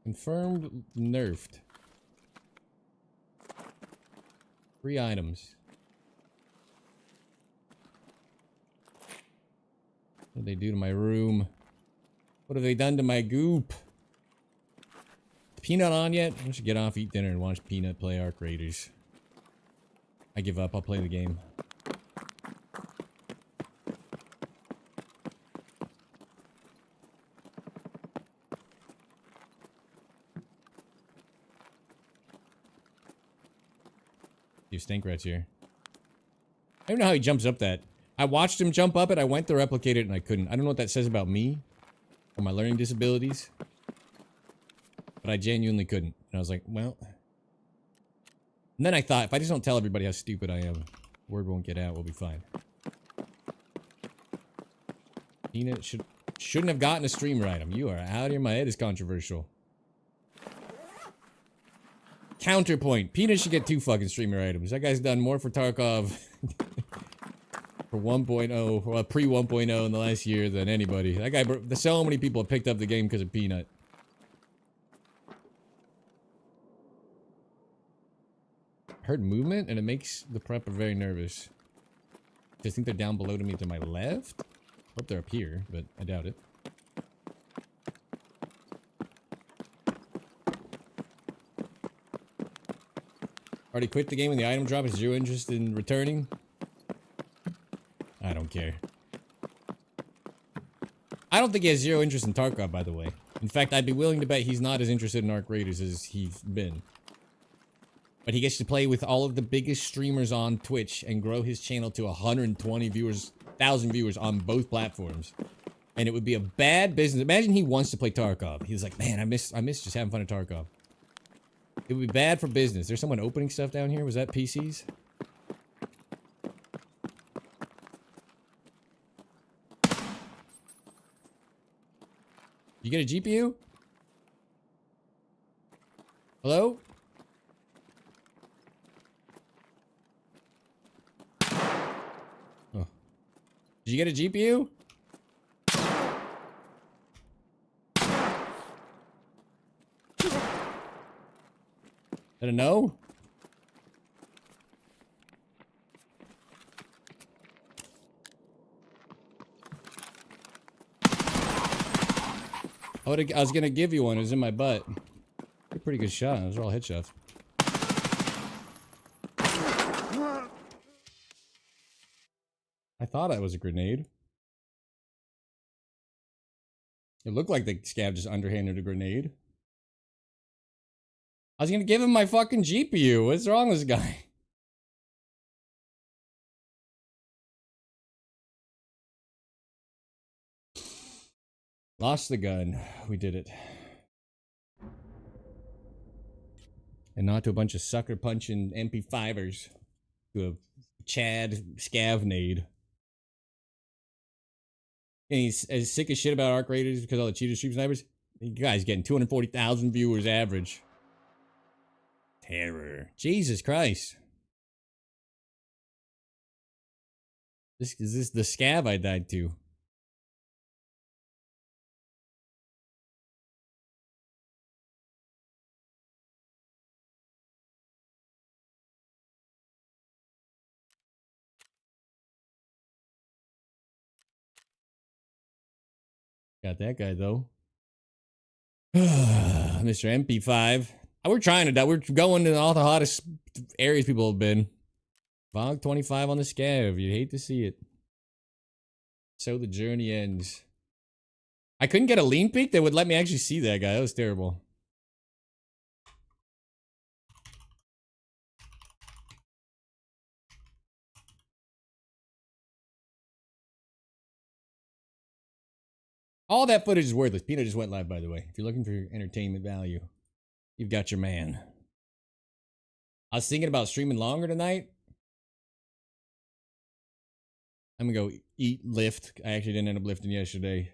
Confirmed nerfed. 3 items. What did they do to my room? What have they done to my goop? Is Peanut on yet? I should get off, eat dinner, and watch Peanut play Arc Raiders. I give up. I'll play the game. You stink rats here. I don't know how he jumps up that. I watched him jump up it. I went to replicate it and I couldn't. I don't know what that says about me or my learning disabilities. But I genuinely couldn't. And I was like, well. And then I thought, if I just don't tell everybody how stupid I am, word won't get out, we'll be fine. Peanut shouldn't have gotten a streamer item. You are out of your mind. It is controversial. Counterpoint. Peanut should get 2 fucking streamer items. That guy's done more for Tarkov for 1.0, or pre 1.0 in the last year than anybody. That guy, so many people have picked up the game because of Peanut. Heard movement and it makes the prepper very nervous. I think they're down below to me to my left. Hope they're up here, but I doubt it. Already quit the game when the item drop. Is 0 interest in returning? I don't care. I don't think he has 0 interest in Tarkov, by the way. In fact, I'd be willing to bet he's not as interested in Arc Raiders as he's been. But he gets to play with all of the biggest streamers on Twitch and grow his channel to 120 viewers, 1,000 viewers on both platforms. And it would be a bad business. Imagine he wants to play Tarkov. He's like, man, I miss just having fun at Tarkov. It would be bad for business. There's someone opening stuff down here. Was that PCs? You get a GPU? Hello? Oh. Did you get a GPU? Is that a no? I was gonna give you one. It was in my butt. A pretty good shot. Those are all headshots. I thought that was a grenade. It looked like the scav just underhanded a grenade. I was gonna give him my fucking GPU. What's wrong with this guy? Lost the gun. We did it. And not to a bunch of sucker punching MP5ers. To a Chad Scavnade. And he's as sick as shit about Arc Raiders because all the cheater stream snipers. You guys getting 240,000 viewers average. Terror. Jesus Christ. Is this the scav I died to? Got that guy though. Mr. MP5. We're trying to die. We're going to all the hottest areas people have been. Vog 25 on the scav. You'd hate to see it. So the journey ends. I couldn't get a lean peek that would let me actually see that guy. That was terrible. All that footage is worthless. Peanut just went live, by the way. If you're looking for entertainment value, you've got your man. I was thinking about streaming longer tonight. I'm gonna go eat, lift. I actually didn't end up lifting yesterday.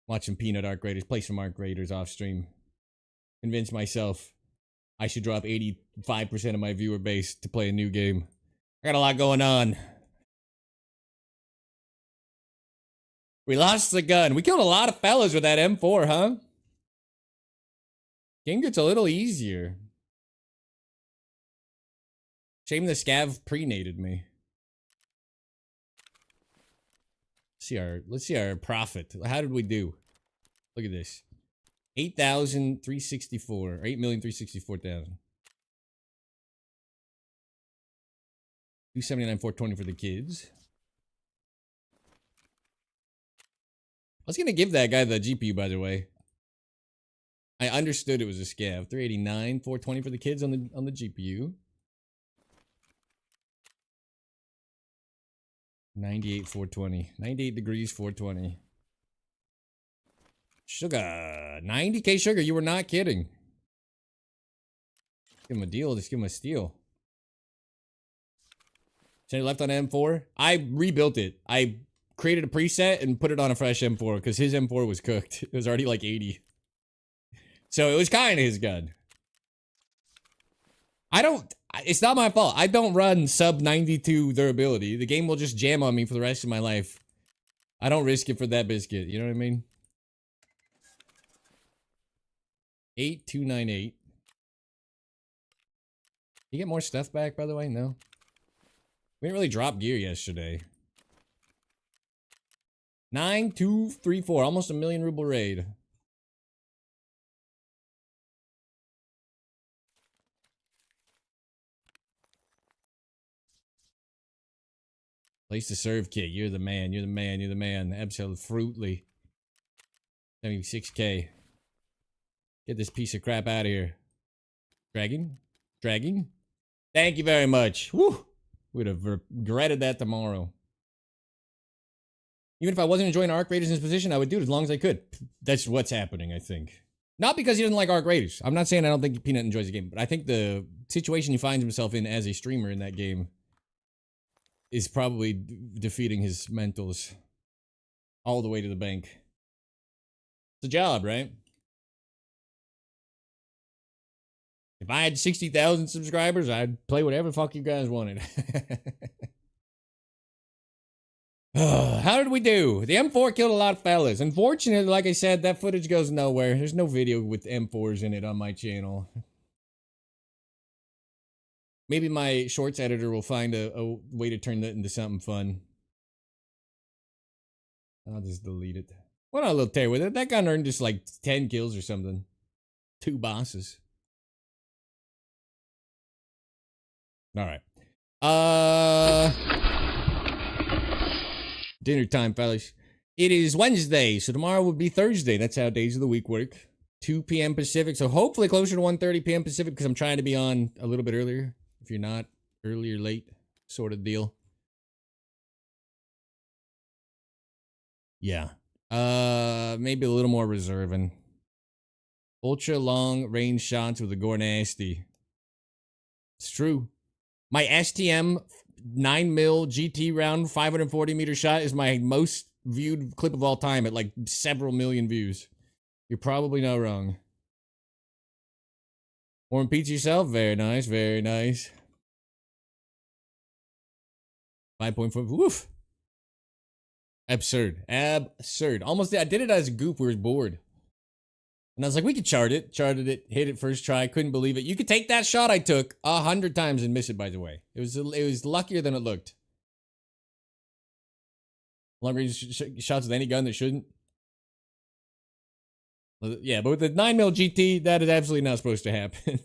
Watching Peanut Arc Raiders, play some Arc Raiders off stream. Convince myself I should drop 85% of my viewer base to play a new game. I got a lot going on. We lost the gun. We killed a lot of fellas with that M4, huh? Game gets a little easier. Shame the scav pre-nated me. Let's see our profit. How did we do? Look at this. 8,364 or 8,364,000. 279,420 for the kids. I was gonna give that guy the GPU, by the way. I understood it was a scav. 389, 420 for the kids on the GPU. 98, 420. 98 degrees, 420. Sugar. 90k sugar. You were not kidding. Give him a deal. Just give him a steal. Center left on M4. I rebuilt it. I created a preset and put it on a fresh M4 because his M4 was cooked. It was already like 80. So it was kind of his gun. It's not my fault. I don't run sub 92 durability. The game will just jam on me for the rest of my life. I don't risk it for that biscuit. You know what I mean? 8298. You get more stuff back, by the way? No. We didn't really drop gear yesterday. 9234. Almost a 1,000,000 ruble raid. Place to serve kit. You're the man. You're the man. You're the man. Absolutely. 76k. Get this piece of crap out of here. Dragging? Dragging? Thank you very much. Woo! Would have regretted that tomorrow. Even if I wasn't enjoying Arc Raiders in his position, I would do it as long as I could. That's what's happening, I think. Not because he doesn't like Arc Raiders. I'm not saying I don't think Peanut enjoys the game, but I think the situation he finds himself in as a streamer in that game is probably defeating his mentals all the way to the bank. It's a job, right? If I had 60,000 subscribers, I'd play whatever the fuck you guys wanted. How did we do? The M4 killed a lot of fellas. Unfortunately, like I said, that footage goes nowhere. There's no video with M4s in it on my channel. Maybe my shorts editor will find a way to turn that into something fun. I'll just delete it. What a little tear with it. That gun earned just like 10 kills or something. 2 bosses. Alright. Dinner time, fellas. It is Wednesday, so tomorrow would be Thursday. That's how days of the week work. 2 p.m. Pacific, so hopefully closer to 1:30 p.m. Pacific because I'm trying to be on a little bit earlier. If you're not, early or late sort of deal. Yeah. Maybe a little more reserving. Ultra long range shots with a gore nasty. It's true. My STM 9mm GT round 540 meter shot is my most viewed clip of all time at like several million views. You're probably not wrong. Warm pizza yourself? Very nice, very nice. 5.4. Woof. Absurd. Absurd. Almost, I did it as a goof. We were bored. And I was like, we could chart it. Charted it. Hit it first try. Couldn't believe it. You could take that shot I took 100 times and miss it, by the way. It was luckier than it looked. Long range shots with any gun that shouldn't. Yeah, but with the 9mm GT, that is absolutely not supposed to happen.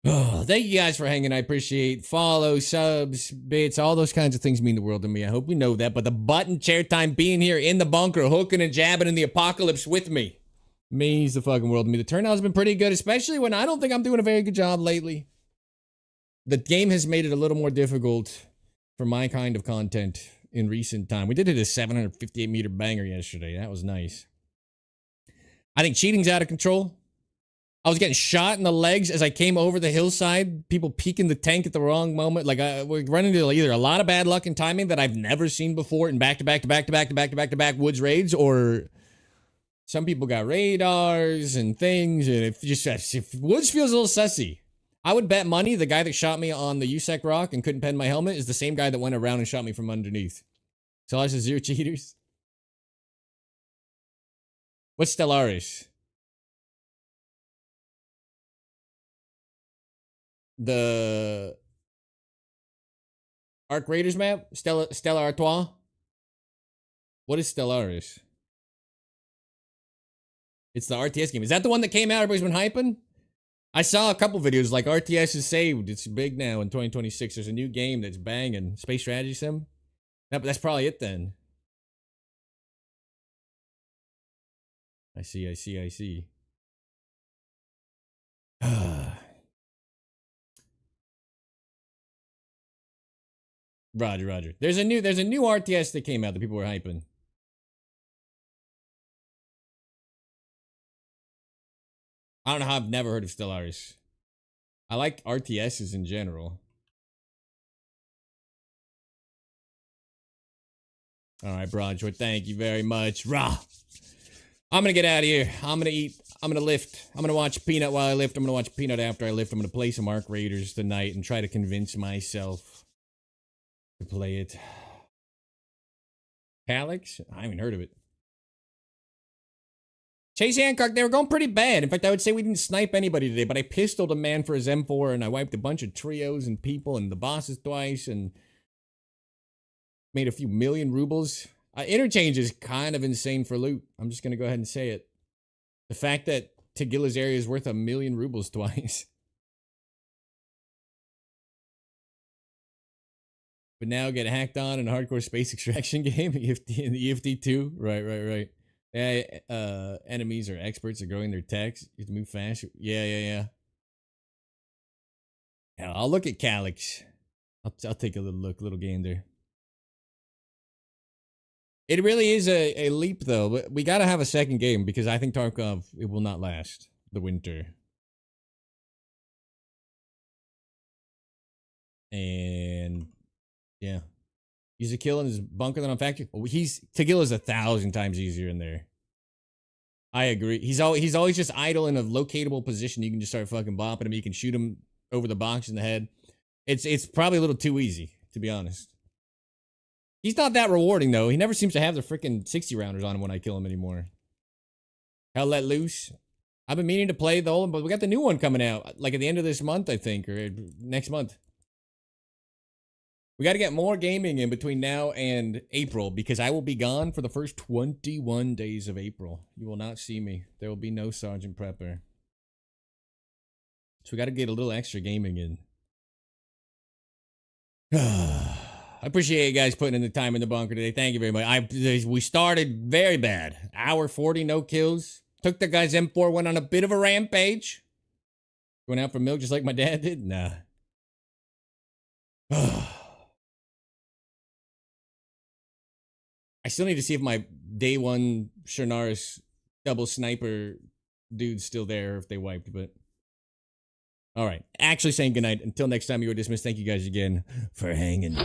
Oh, thank you guys for hanging. I appreciate follow, subs, bits, all those kinds of things mean the world to me. I hope we know that. But the button chair time being here in the bunker, hooking and jabbing in the apocalypse with me means the fucking world to me. The turnout has been pretty good, especially when I don't think I'm doing a very good job lately. The game has made it a little more difficult for my kind of content in recent time. We did hit a 758 meter banger yesterday. That was nice. I think cheating's out of control. I was getting shot in the legs as I came over the hillside. People peeking the tank at the wrong moment. Like we're running into either a lot of bad luck and timing that I've never seen before in back-to-back woods raids, or some people got radars and things, and if woods feels a little sussy. I would bet money the guy that shot me on the USEC rock and couldn't pen my helmet is the same guy that went around and shot me from underneath. So I was 0 cheaters. What's Stellaris? The Arc Raiders map? Stella Artois? What is Stellaris? It's the RTS game. Is that the one that came out everybody's been hyping? I saw a couple videos like RTS is saved. It's big now in 2026. There's a new game that's banging. Space Strategy Sim? That's probably it then. I see. Roger. There's a new RTS that came out that people were hyping. I don't know how I've never heard of Stellaris. I like RTSs in general. All right, Broadjoy, thank you very much. Rah! I'm gonna get out of here. I'm gonna eat. I'm gonna lift. I'm gonna watch Peanut while I lift. I'm gonna watch Peanut after I lift. I'm gonna play some Arc Raiders tonight and try to convince myself to play it. Calyx? I haven't heard of it. Chase Hancock, they were going pretty bad. In fact, I would say we didn't snipe anybody today, but I pistoled a man for his M4 and I wiped a bunch of trios and people and the bosses twice and made a few million rubles. Interchange is kind of insane for loot. I'm just going to go ahead and say it. The fact that Tagilla's area is worth 1 million rubles twice. But now get hacked on in a hardcore space extraction game. EFT in the EFT 2. Right. Enemies or experts are growing their techs. You have to move fast. Yeah. I'll look at Calyx. I'll take a little game there. It really is a leap, though. But we got to have a second game because I think Tarkov, it will not last the winter. And yeah, he's a kill in his bunker than on factory. Oh, Tagilla's 1,000 times easier in there. I agree. He's always just idle in a locatable position. You can just start fucking bopping him. You can shoot him over the box in the head. It's probably a little too easy, to be honest. He's not that rewarding, though. He never seems to have the freaking 60 rounders on him when I kill him anymore. Hell Let Loose. I've been meaning to play the old one, but we got the new one coming out, like at the end of this month, I think, or next month. We got to get more gaming in between now and April because I will be gone for the first 21 days of April. You will not see me. There will be no Sergeant Prepper. So we got to get a little extra gaming in. I appreciate you guys putting in the time in the bunker today. Thank you very much. We started very bad. Hour 40, no kills. Took the guy's M4, went on a bit of a rampage. Going out for milk just like my dad did? Nah. I still need to see if my day one Shernaris double sniper dude's still there, if they wiped, but... Alright, actually saying goodnight. Until next time, you are dismissed. Thank you guys again for hanging.